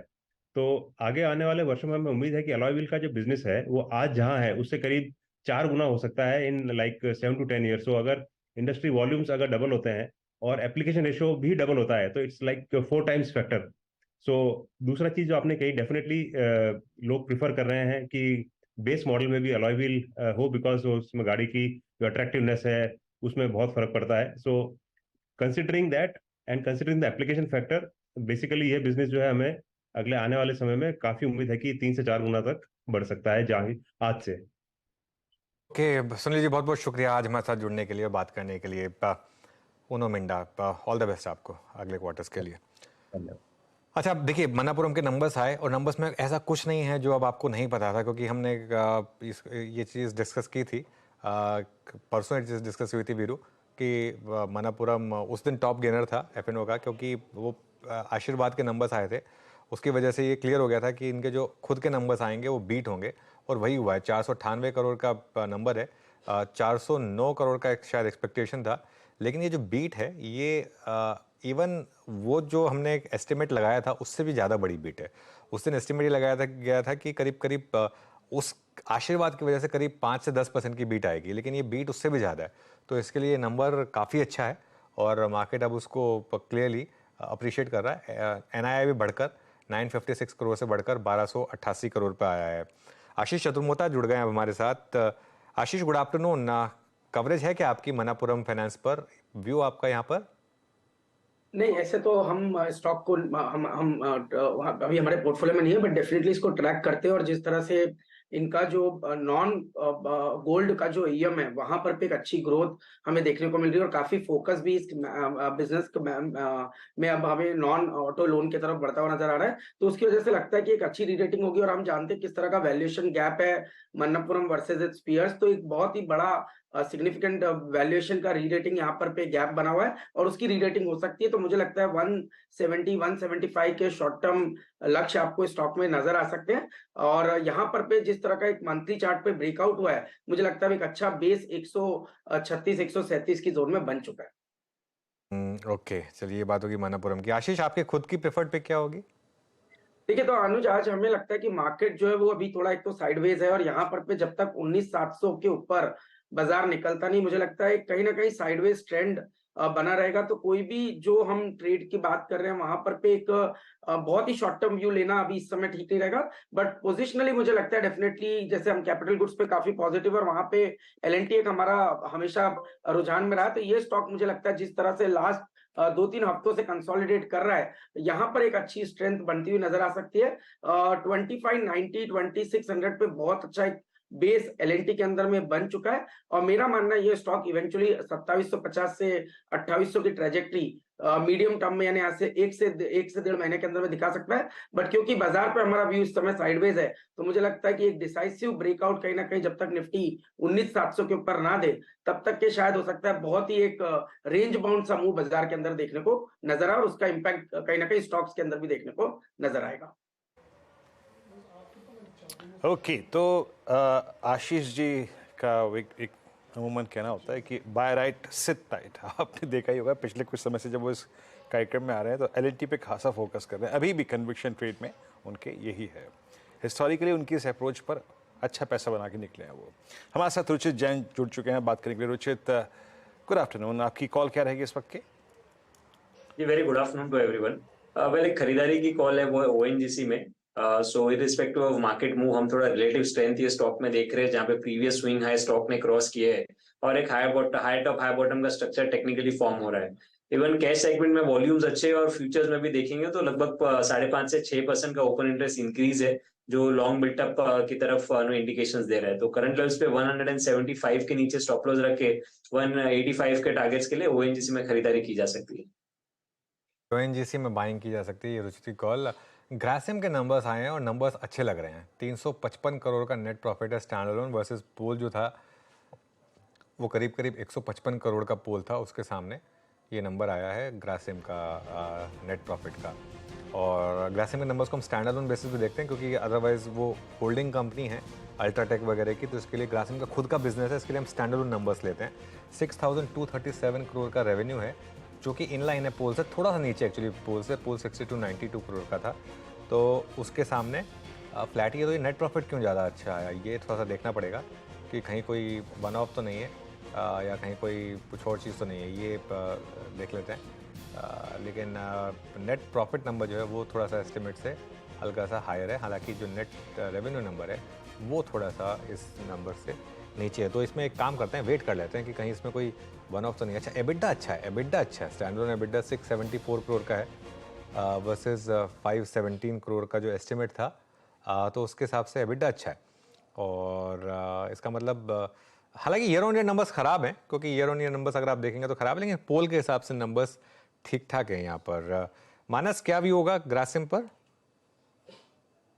तो आगे आने वाले वर्षों में हमें उम्मीद है कि अलॉय व्हील का जो बिजनेस है वो आज जहां है उससे करीब 4 गुना हो सकता है इन लाइक 7 to 10 ईयर्स। तो अगर इंडस्ट्री वॉल्यूम्स अगर डबल होते हैं और एप्लीकेशन रेशियो भी डबल होता है तो इट्स लाइक 4 times फैक्टर। सो दूसरा चीज जो आपने कही डेफिनेटली लोग प्रिफर कर रहे हैं कि बेस मॉडल में भी अलॉय व्हील हो, बिकॉज उसमें गाड़ी की जो अट्रैक्टिवनेस है उसमें बहुत फर्क पड़ता है। So considering that and considering the application factor, basically ये बिजनेस जो है हमें अगले आने वाले समय में काफी उम्मीद है कि 3 से 4 गुना तक बढ़ सकता है जहां आज से। ओके सुनील जी, बहुत बहुत शुक्रिया आज हमारे साथ जुड़ने के लिए, बात करने के लिए। Uno Minda, all the best आपको अगले क्वार्टर्स के लिए। धन्यवाद। अच्छा, अब देखिए मनापुरम के नंबर्स आए और नंबर्स में ऐसा कुछ नहीं है जो अब आपको नहीं पता था, क्योंकि हमने ये चीज़ डिस्कस की थी परसों, ये चीज़ डिस्कस हुई थी वीरू कि मनापुरम उस दिन टॉप गेनर था F&O का, क्योंकि वो आशीर्वाद के नंबर्स आए थे। उसकी वजह से ये क्लियर हो गया था कि इनके जो खुद के नंबर्स आएंगे वो बीट होंगे, और वही हुआ है। 498 करोड़ का नंबर है, 409 करोड़ का एक शायद एक्सपेक्टेशन था, लेकिन ये जो बीट है ये इवन वो जो हमने एक एस्टिमेट लगाया था उससे भी ज़्यादा बड़ी बीट है। उस दिन एस्टिमेट ये लगाया था गया था कि करीब करीब उस आशीर्वाद की वजह से करीब 5 से 10% की बीट आएगी, लेकिन ये बीट उससे भी ज़्यादा है। तो इसके लिए नंबर काफ़ी अच्छा है और मार्केट अब उसको क्लियरली अप्रिशिएट कर रहा है। NII भी बढ़कर 956 करोड़ से बढ़कर 1288 करोड़ पर आया है। आशीष चतुर्मोता जुड़ गए हैं अब हमारे साथ। आशीष, गुड आफ्टरनून। कवरेज है क्या आपकी मनापुरम फाइनेंस पर? व्यू आपका यहाँ पर? नहीं, ऐसे तो हम स्टॉक को हम अभी हमारे पोर्टफोलियो में नहीं है, बट डेफिनेटली इसको ट्रैक करते हैं। और जिस तरह से इनका जो नॉन गोल्ड का जो EM है वहां पर भी एक अच्छी ग्रोथ हमें देखने को मिल रही है, और काफी फोकस भी इस बिजनेस में अब हमें नॉन ऑटो लोन की तरफ बढ़ता हुआ नजर आ रहा है। तो उसकी वजह से लगता है कि एक अच्छी रीरेटिंग होगी। और हम जानते हैं किस तरह का वैल्यूएशन गैप है मन्नपुरम वर्सेज इट्स पीयर्स, तो एक बहुत ही बड़ा सिग्निफिकेंट वैल्यूएशन का रीरेटिंग यहाँ पर पे गैप बना हुआ है और उसकी रीरेटिंग हो सकती है। तो मुझे लगता है 170-175 के शॉर्ट टर्म लक्ष्य आपको स्टॉक में नजर आ सकते हैं। और यहाँ पर पे जिस तरह का एक मंथली चार्ट पे ब्रेकआउट हुआ है, मुझे लगता है एक अच्छा बेस 136-137 की जोन में बन चुका है। ओके, चलिए ये बात होगी मनापुरम की। आशीष, आपके खुद की प्रेफर्ड पिक क्या होगी? देखिए, तो अनुज आज हमें लगता है कि मार्केट जो है वो अभी थोड़ा एक तो साइडवेज है, और यहाँ पर पे जब तक 19,700 के ऊपर बाजार निकलता नहीं, मुझे लगता है कहीं ना कहीं साइडवेज ट्रेंड बना रहेगा। तो कोई भी जो हम ट्रेड की बात कर रहे हैं वहां पर पे एक बहुत ही शॉर्ट टर्म व्यू लेना अभी इस समय ठीक नहीं रहेगा। बट पोजिशनली मुझे लगता है डेफिनेटली, जैसे हम कैपिटल गुड्स पे काफी पॉजिटिव और वहां पे L&T एक हमारा हमेशा रुझान में रहा है। तो ये स्टॉक मुझे लगता है जिस तरह से लास्ट 2-3 हफ्तों से कंसोलिडेट कर रहा है, यहाँ पर एक अच्छी स्ट्रेंथ बनती हुई नजर आ सकती है। 2590 2600 पे बहुत अच्छा एक बेस L&T के अंदर में बन चुका है, और मेरा मानना है ये स्टॉक इवेंचुअली 2750 से 2800 की ट्रेजेक्टरी मीडियम टर्म में यानी आज से 1 से 1.5 महीने के अंदर में दिखा सकता है। बट क्योंकि बाजार पे हमारा व्यू इस समय साइडवेज है, तो मुझे लगता है कि एक डिसाइसिव ब्रेकआउट कहीं ना कहीं जब तक निफ्टी 19,700 के ऊपर ना दे तब तक के शायद हो सकता है बहुत ही एक रेंज बाउंड सा मूव बाजार के अंदर देखने को नजर आए, और उसका इंपैक्ट कहीं ना कहीं स्टॉक्स के अंदर भी देखने को नजर आएगा। ओके, तो आशीष जी का एक अमूमन कहना होता है कि बाय राइट सिट टाइट। आपने देखा ही होगा पिछले कुछ समय से जब वो इस कार्यक्रम में आ रहे हैं तो L&T पे खासा फोकस कर रहे हैं। अभी भी कन्विक्शन ट्रेड में उनके यही है। हिस्टोरिकली उनकी इस अप्रोच पर अच्छा पैसा बना के निकले हैं वो। हमारे साथ रुचित जैन जुड़ चुके हैं बात करने के लिए। Ruchit, good afternoon. आपकी कॉल क्या रहेगी इस वक्त की? जी, very good afternoon to everyone. Well, एक खरीदारी की कॉल है वो ONGC में। So irrespective of market move, हम थोड़ा रिलेटिव स्ट्रेंथ ये स्टॉक में देख रहे हैं, जहाँ पे प्रीवियस स्विंग हाई स्टॉक ने क्रॉस किए है और एक हाई टॉप हाई बॉटम का स्ट्रक्चर टेक्निकली फॉर्म हो रहा है। इवन कैश सेगमेंट में वॉल्यूम्स अच्छे और फ्यूचर्स में भी देखेंगे तो लगभग 5.5 से 6% का ओपन इंटरेस्ट इंक्रीज है, जो लॉन्ग बिल्टअप की तरफ इंडिकेशंस दे रहा है। तो करंट लेवल्स पे 175 के नीचे स्टॉप लॉस रख के 185 के टारगेट्स के लिए ONGC में खरीदारी की जा सकती है। ONGC में बाइंग की जा सकती है, ये रुचि कॉल। ग्रासिम के नंबर्स आए हैं और नंबर्स अच्छे लग रहे हैं। 355 करोड़ का नेट प्रॉफिट है स्टैंड अलोन, वर्सेस पोल जो था वो करीब करीब 155 करोड़ का पोल था, उसके सामने ये नंबर आया है ग्रासिम का नेट प्रॉफिट का। और ग्रासिम के नंबर्स को हम स्टैंड अलोन बेसिस पे देखते हैं, क्योंकि अदरवाइज वो होल्डिंग कंपनी है अल्ट्राटेक वगैरह की, तो इसके लिए ग्रासिम का खुद का बिजनेस है, इसके लिए हम स्टैंड अलोन नंबर्स लेते हैं। 6237 करोड़ का रेवेन्यू है, जो कि इन लाइन है पोल से, थोड़ा सा नीचे एक्चुअली पोल से। पोल 6292 करोड़ का था, तो उसके सामने फ्लैट ही है। तो ये नेट प्रॉफिट क्यों ज़्यादा अच्छा आया, ये थोड़ा सा देखना पड़ेगा कि कहीं कोई वन ऑफ तो नहीं है या कहीं कोई कुछ और चीज़ तो नहीं है, ये देख लेते हैं। लेकिन नेट प्रॉफिट नंबर जो है वो थोड़ा सा एस्टिमेट से हल्का सा हायर है, हालांकि जो नेट रेवेन्यू नंबर है वो थोड़ा सा इस नंबर से नीचे है। तो इसमें एक काम करते हैं, वेट कर लेते हैं कि कहीं इसमें कोई वन ऑफ तो नहीं है। अच्छा, एबिडा अच्छा है, एबिडा अच्छा है। स्टैंड अलोन एबिडा 674 करोड़ का है वर्सेस 517 करोड़ का जो एस्टिमेट था, तो उसके हिसाब से एबिडा अच्छा है। और इसका मतलब हालांकि ईयर ऑन ईयर नंबर्स ख़राब हैं, क्योंकि ईयर ऑन ईयर नंबर्स अगर आप देखेंगे तो ख़राब है, लेकिन पोल के हिसाब से नंबर्स ठीक ठाक है यहाँ पर। मानस, क्या भी होगा ग्रासिम पर?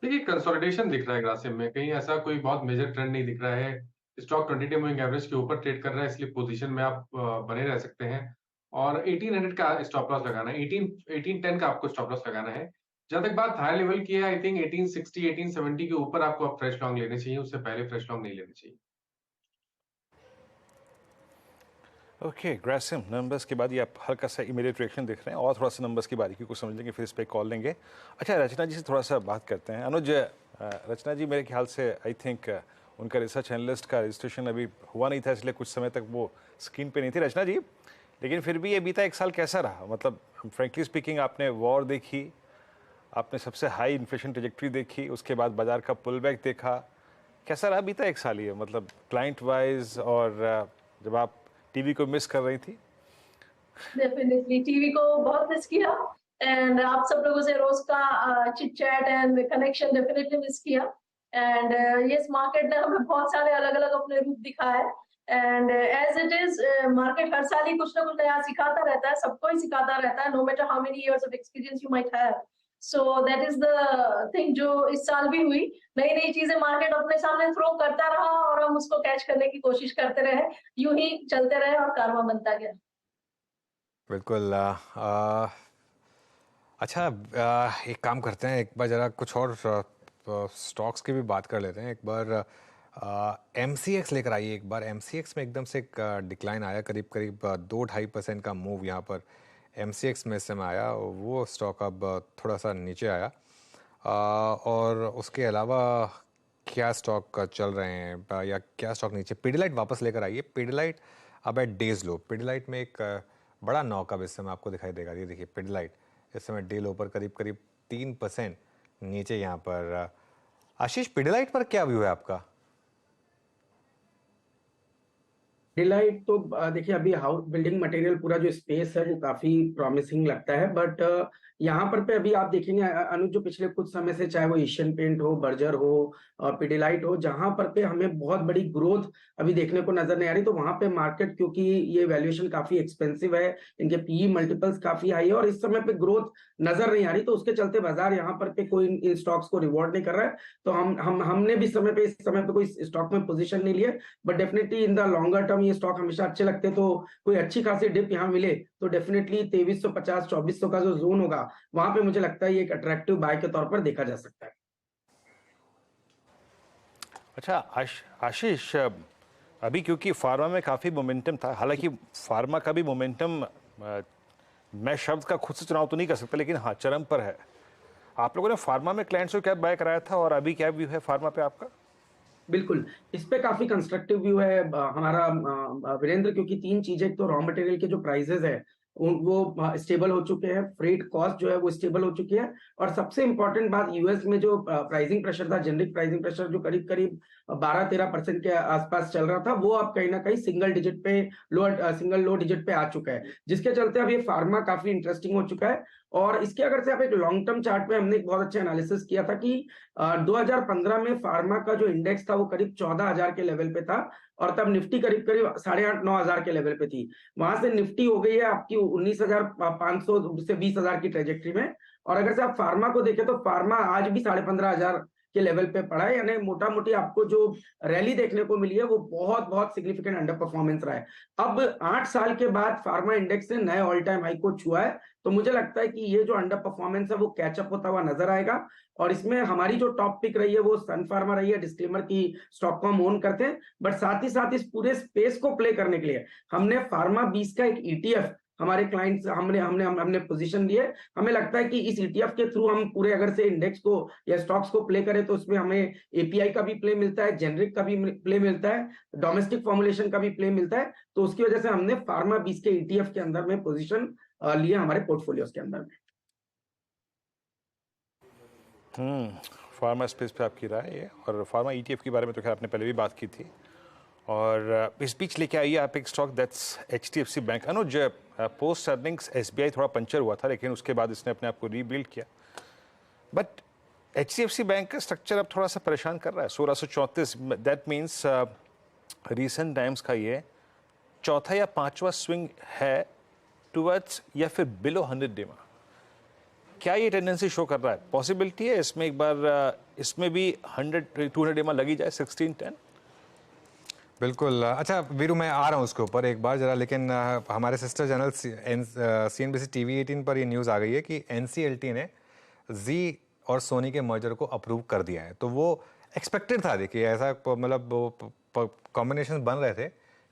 देखिए, कंसोलिडेशन दिख रहा है ग्रासिम में, कहीं ऐसा कोई बहुत मेजर ट्रेंड नहीं दिख रहा है। स्टॉक 20-डे मूविंग एवरेज के ऊपर ट्रेड कर रहा है, इसलिए पोजीशन में आप बने रह सकते हैं। और 1800 का स्टॉप लॉस लगाना है, 1810 का आपको स्टॉप लॉस लगाना है। जहां तक बात हाई लेवल की है, आई थिंक 1860 1870 के ऊपर आपको अब फ्रेश लॉन्ग लेने चाहिए, उससे पहले फ्रेश लॉन्ग नहीं लेने चाहिए। ओके, ग्रासिम नंबर्स के बाद ये आप हल्का सा इमीडिएट रिएक्शन देख रहे हैं, और थोड़ा सा नंबर्स की बारीकी को समझ लेंगे, फिर इस पर कॉल लेंगे। अच्छा, रचना जी से थोड़ा सा बात करते हैं। अनुज, रचना जी मेरे ख्याल से आई थिंक उनका रिसर्च एनालिस्ट का रजिस्ट्रेशन अभी हुआ नहीं था, इसलिए कुछ समय तक वो स्क्रीन पे नहीं थी रचना जी। लेकिन फिर भी ये बीता एक साल कैसा रहा? मतलब फ्रेंकली स्पीकिंग, आपने वॉर देखी, आपने सबसे हाई इन्फ्लेशन ट्रेजेक्ट्री देखी, उसके बाद बाजार का पुल बैक देखा, कैसा रहा बीता एक साल ये, मतलब क्लाइंट वाइज, और जब आप टीवी को मिस कर रही थी? डेफिनेटली टीवी को बहुत मिस किया, एंड आप सब लोगों से रोज का chit chat and connection definitely miss किया। एंड यस, मार्केट ने हमें बहुत सारे अलग अलग अपने रूप दिखाए, and as it is market हर साल ही कुछ ना कुछ नया सिखाता रहता है, सबको ही सिखाता रहता है, no matter how many years of experience you might have. So that is the thing जो इस साल भी हुई। नई नई चीजें मार्केट अपने सामने थ्रो करता रहा और हम उसको कैच करने की कोशिश करते रहे, यूं ही चलते रहे और कारवां बनता गया। बिल्कुल। अच्छा, एक काम करते हैं, एक बार ज़रा कुछ और स्टॉक्स की भी बात कर लेते हैं। एक बार MCX लेकर आइए। एक बार MCX में एकदम से एक डिक्लाइन आया, करीब करीब 2-2.5% का मूव यहाँ पर MCX में इस समय आया। वो स्टॉक अब थोड़ा सा नीचे आया। और उसके अलावा क्या स्टॉक चल रहे हैं या क्या स्टॉक नीचे? पीडिलाइट वापस लेकर आइए। पीडिलाइट अब एट डेज लो। पीडिलाइट में एक बड़ा नॉक अब इस समय आपको दिखाई देगा। ये देखिए, पीडिलाइट इस समय डे लो पर करीब करीब 3% नीचे यहाँ पर। आशीष, पीडिलाइट पर क्या व्यू है आपका? डिलाइट तो देखिए, अभी हाउस बिल्डिंग मटेरियल पूरा जो स्पेस है वो काफी प्रॉमिसिंग लगता है, बट यहाँ पर पे अभी आप देखेंगे अनुज, जो पिछले कुछ समय से, चाहे वो एशियन पेंट हो, बर्जर हो, पिडिलाइट हो, जहां पर पे हमें बहुत बड़ी ग्रोथ अभी देखने को नजर नहीं आ रही। तो वहां पे मार्केट, क्योंकि ये वैल्यूएशन काफी एक्सपेंसिव है, इनके पीई मल्टीपल्स काफी हाई है और इस समय पे ग्रोथ नजर नहीं आ रही, तो उसके चलते बाजार यहाँ पर पे कोई इन स्टॉक्स को रिवॉर्ड नहीं कर रहा है। तो हमने भी इस समय पे कोई स्टॉक में पोजीशन नहीं लिया, but definitely in the longer term ये स्टॉक हमेशा अच्छे लगते हैं। तो कोई अच्छी खासी डिप यहाँ मिले तो डेफिनेटली 2350 2400 का जो जोन होगा, वहां पे मुझे लगता है ये एक अट्रैक्टिव बाय के तौर पर देखा जा सकता है। अच्छा आशीष, अभी क्योंकि फार्मा में काफ़ी मोमेंटम था, हालांकि फार्मा का भी मोमेंटम मैं शब्द का खुद से चुनाव तो नहीं कर सकता, लेकिन हाँ चरम पर है। आप लोगों ने फार्मा में क्लाइंट्स को क्या बाय कराया था और अभी क्या व्यू है फार्मा पे आपका? बिल्कुल, इस पे काफी कंस्ट्रक्टिव व्यू है हमारा वीरेंद्र, क्योंकि तीन चीजें, एक तो रॉ मटेरियल के जो प्राइसेस है वो स्टेबल हो चुके हैं, फ्रेट कॉस्ट जो है वो स्टेबल हो चुकी है, और सबसे इंपॉर्टेंट बात, यूएस में जो प्राइसिंग प्रेशर था, जेनरिक प्राइसिंग प्रेशर जो करीब करीब 12-13% के आसपास चल रहा था, वो अब कहीं ना कहीं सिंगल लो डिजिट पे आ चुका है, जिसके चलते अब ये फार्मा काफी इंटरेस्टिंग हो चुका है। और इसके अगर से आप एक लॉन्ग टर्म चार्ट पे, हमने एक बहुत अच्छा एनालिसिस किया था कि 2015 में फार्मा का जो इंडेक्स था वो करीब 14,000 के लेवल पे था, और तब निफ्टी करीब 8,500-9,000 के लेवल पे थी। वहां से निफ्टी हो गई है आपकी 19,500 से 20,000 की ट्रेजेक्ट्री में। और अगर से आप फार्मा को देखें तो फार्मा आज भी 15,500 के लेवल पे पड़ा है, यानी मोटा मोटी आपको जो रैली देखने को मिली है वो बहुत बहुत सिग्निफिकेंट अंडर परफॉर्मेंस रहा है। अब 8 साल के बाद फार्मा इंडेक्स ने नए ऑल टाइम हाई को छुआ है, तो मुझे लगता है कि ये जो अंडर परफॉर्मेंस है वो कैचअप होता हुआ नजर आएगा। और इसमें हमारी जो टॉप पिक रही है वो सन फार्मा रही है, डिस्क्लेमर की स्टॉक को हम ओन करते हैं, बट साथ ही साथ इस पूरे स्पेस को प्ले करने के लिए हमने फार्मा 20 का एक ईटीएफ हमारे क्लाइंट्स हमने पोजीशन लिए। हमें लगता है कि इस ईटीएफ के थ्रू हम पूरे अगर से इंडेक्स को या स्टॉक्स को प्ले करें तो उसमें हमें एपीआई का भी प्ले मिलता है, जेनरिक का भी प्ले मिलता है, डोमेस्टिक फॉर्मुलेशन का भी प्ले मिलता है। तो उसकी वजह से हमने फार्मा 20 के ईटीएफ के अंदर में पोजीशन लिए हमारे पोर्टफोलियोज के अंदर में। फार्मा स्पेस पे आपकी राय है, और फार्मा ईटीएफ के बारे में तो खैर आपने पहले भी बात की थी। और इस बीच लेके आइए आप एक stock, that's HDFC bank. Anuj, post earnings SBI थोड़ा पंचर हुआ था, लेकिन उसके बाद इसने अपने आप को रीबिल्ड किया, बट एचडीएफसी बैंक का स्ट्रक्चर अब थोड़ा सा परेशान कर रहा है। 1634, दैट मीन्स रीसेंट टाइम्स का ये चौथा या पांचवा स्विंग है टुवर्ड्स या फिर बिलो 100 डेमा। क्या ये टेंडेंसी शो कर रहा है? पॉसिबिलिटी है इसमें एक बार इसमें भी 100-200 डेमा लगी जाए 1610? बिल्कुल। अच्छा वीरू, मैं आ रहा हूँ उसके ऊपर एक बार जरा, लेकिन हमारे सिस्टर चैनल CNBC TV 18 पर ये न्यूज़ आ गई है कि NCLT ने जी और सोनी के मर्जर को अप्रूव कर दिया है। तो वो एक्सपेक्टेड था, देखिए ऐसा मतलब कॉम्बिनेशन बन रहे थे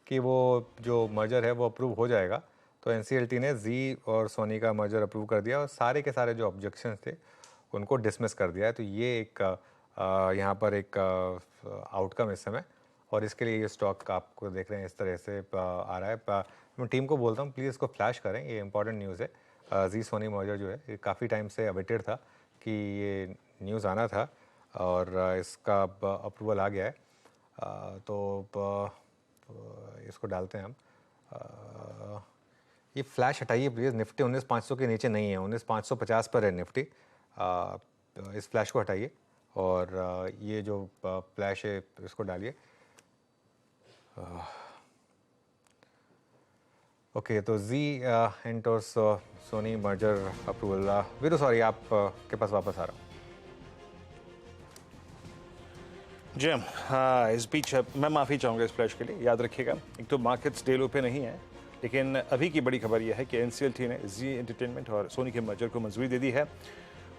कि वो जो मर्जर है वो अप्रूव हो जाएगा। तो NCLT ने जी और सोनी का मर्जर अप्रूव कर दिया और सारे के सारे जो ऑब्जेक्शंस थे उनको डिसमिस कर दिया है। तो ये एक यहाँ पर एक आउटकम इस समय, और इसके लिए ये स्टॉक आपको देख रहे हैं इस तरह से आ रहा है। मैं टीम को बोलता हूँ प्लीज़ इसको फ्लैश करें, ये इंपॉर्टेंट न्यूज़ है। जी सोनी मर्जर जो है ये काफ़ी टाइम से अवेटेड था कि ये न्यूज़ आना था, और इसका अप्रूवल आ गया है। तो इसको डालते हैं हम। ये फ्लैश हटाइए प्लीज़, निफ्टी 19,500 के नीचे नहीं है, 19,550 पर है निफ्टी। इस फ्लैश को हटाइए और ये जो फ्लैश है इसको डालिए। ओके, तो Zee and Sony merger approval. Veeru sorry, आप के पास वापस आ रहा हूँ। जी हाँ, इस बीच मैं माफ़ी चाहूँगा इस फ्लैश के लिए। याद रखिएगा, एक तो मार्केट्स डे लो पे नहीं है, लेकिन अभी की बड़ी खबर यह है कि NCLT ने जी एंटरटेनमेंट और सोनी के मर्जर को मंजूरी दे दी है।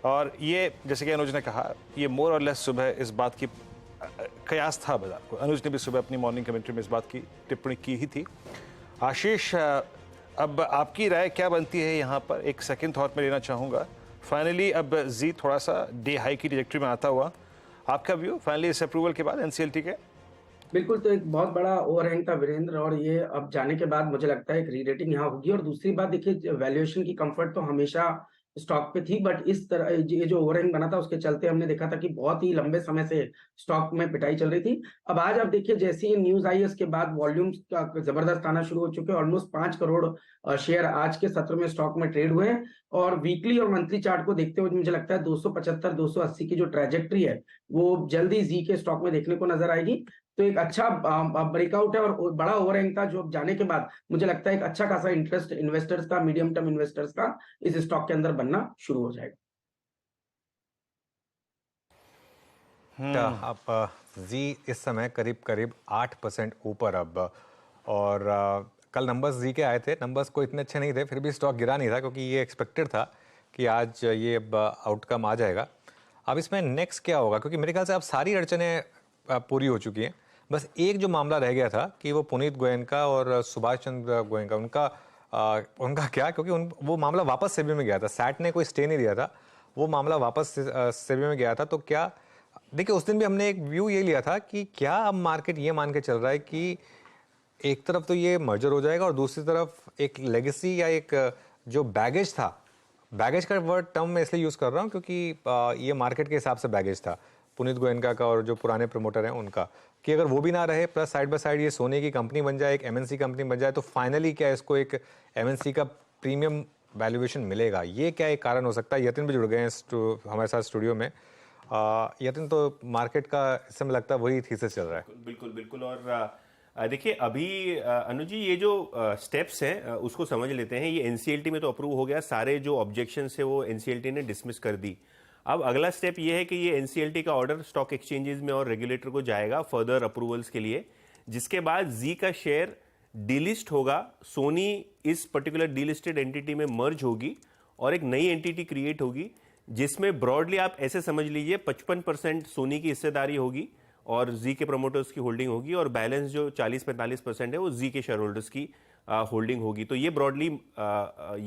और ये जैसे कि अनुज ने कहा, ये मोर और लेस सुबह इस बात की कयास था बाजार को। अनुज ने भी सुबह अपनी मॉर्निंग कमेंट्री में इस बात की टिप्पणी की ही थी। आशीष, अब आपकी राय क्या बनती है यहाँ पर? एक सेकंड थॉट में लेना चाहूँगा। फाइनली अब जी थोड़ा सा डे हाई की ट्रैजेक्टरी में आता हुआ, आपका व्यू फाइनली इस अप्रूवल के बाद NCLT के? बिल्कुल, तो एक बहुत बड़ा ओवरहैंग था वीरेंद्र, और ये अब जाने के बाद मुझे लगता है एक री रेटिंग यहाँ होगी। और दूसरी बात देखिए, वैल्यूएशन की कंफर्ट तो हमेशा स्टॉक पे थी, बट इस तरह ये जो ओवरहैंग बना था उसके चलते हमने देखा था कि बहुत ही लंबे समय से स्टॉक में पिटाई चल रही थी। अब आज आप देखिए, जैसे ही न्यूज आई उसके बाद वॉल्यूम्स का जबरदस्त आना शुरू हो चुके हैं। ऑलमोस्ट 5 करोड़ शेयर आज के सत्र में स्टॉक में ट्रेड हुए हैं। और वीकली और मंथली चार्ट को देखते हुए मुझे लगता है 275-280 की जो ट्रैजेक्टरी है वो जल्दी जी के स्टॉक में देखने को नजर आएगी। तो एक अच्छा ब्रेकआउट है और बड़ा ओवरहैंग था, जो जाने के बाद मुझे लगता है एक अच्छा खासा इंटरेस्ट इन्वेस्टर्स का, मीडियम टर्म इन्वेस्टर्स का इस स्टॉक के अंदर बनना शुरू हो जाएगा। अब जी इस समय करीब करीब 8% ऊपर अब, और कल नंबर्स जी के आए थे, नंबर्स को इतने अच्छे नहीं थे, फिर भी स्टॉक गिरा नहीं था क्योंकि ये एक्सपेक्टेड था कि आज ये आउटकम आ जाएगा। अब इसमें नेक्स्ट क्या होगा, क्योंकि मेरे ख्याल से अब सारी अड़चनें पूरी हो चुकी हैं। बस एक जो मामला रह गया था कि वो पुनीत गोयनका और सुभाष चंद्र गोयनका उनका क्या, क्योंकि वो मामला वापस सेबी में गया था, सैट ने कोई स्टे नहीं दिया था, वो मामला वापस सेबी में गया था। तो क्या देखिए, उस दिन भी हमने एक व्यू ये लिया था कि क्या अब मार्केट ये मान के चल रहा है कि एक तरफ तो ये मर्जर हो जाएगा और दूसरी तरफ एक लेगेसी या एक जो बैगेज था, बैगेज का वर्ड टर्म मैं इसलिए यूज़ कर रहा हूँ क्योंकि ये मार्केट के हिसाब से बैगेज था। पुनीत गोयनका का और जो पुराने प्रमोटर हैं उनका, कि अगर वो भी ना रहे प्लस साइड बाय साइड ये सोने की कंपनी बन जाए, एक एमएनसी कंपनी बन जाए, तो फाइनली क्या इसको एक एमएनसी का प्रीमियम वैल्यूएशन मिलेगा? ये क्या एक कारण हो सकता है? यतिन भी जुड़ गए हैं हमारे साथ स्टूडियो में। यतिन, तो मार्केट का इस समय लगता है वही थीसिस चल रहा है। बिल्कुल बिल्कुल। और देखिए अभी अनुज जी ये जो स्टेप्स हैं उसको समझ लेते हैं। ये एनसीएलटी में तो अप्रूव हो गया, सारे जो ऑब्जेक्शन है वो एनसीएलटी ने डिसमिस कर दी। अब अगला स्टेप ये है कि ये एनसीएलटी का ऑर्डर स्टॉक एक्सचेंजेस में और रेगुलेटर को जाएगा फर्दर अप्रूवल्स के लिए, जिसके बाद जी का शेयर डीलिस्ट होगा, सोनी इस पर्टिकुलर डीलिस्टेड एंटिटी में मर्ज होगी और एक नई एंटिटी क्रिएट होगी जिसमें ब्रॉडली आप ऐसे समझ लीजिए 55% सोनी की हिस्सेदारी होगी और जी के प्रमोटर्स की होल्डिंग होगी और बैलेंस जो 40-45% है वो जी के शेयर होल्डर्स की होल्डिंग होगी। तो ये ब्रॉडली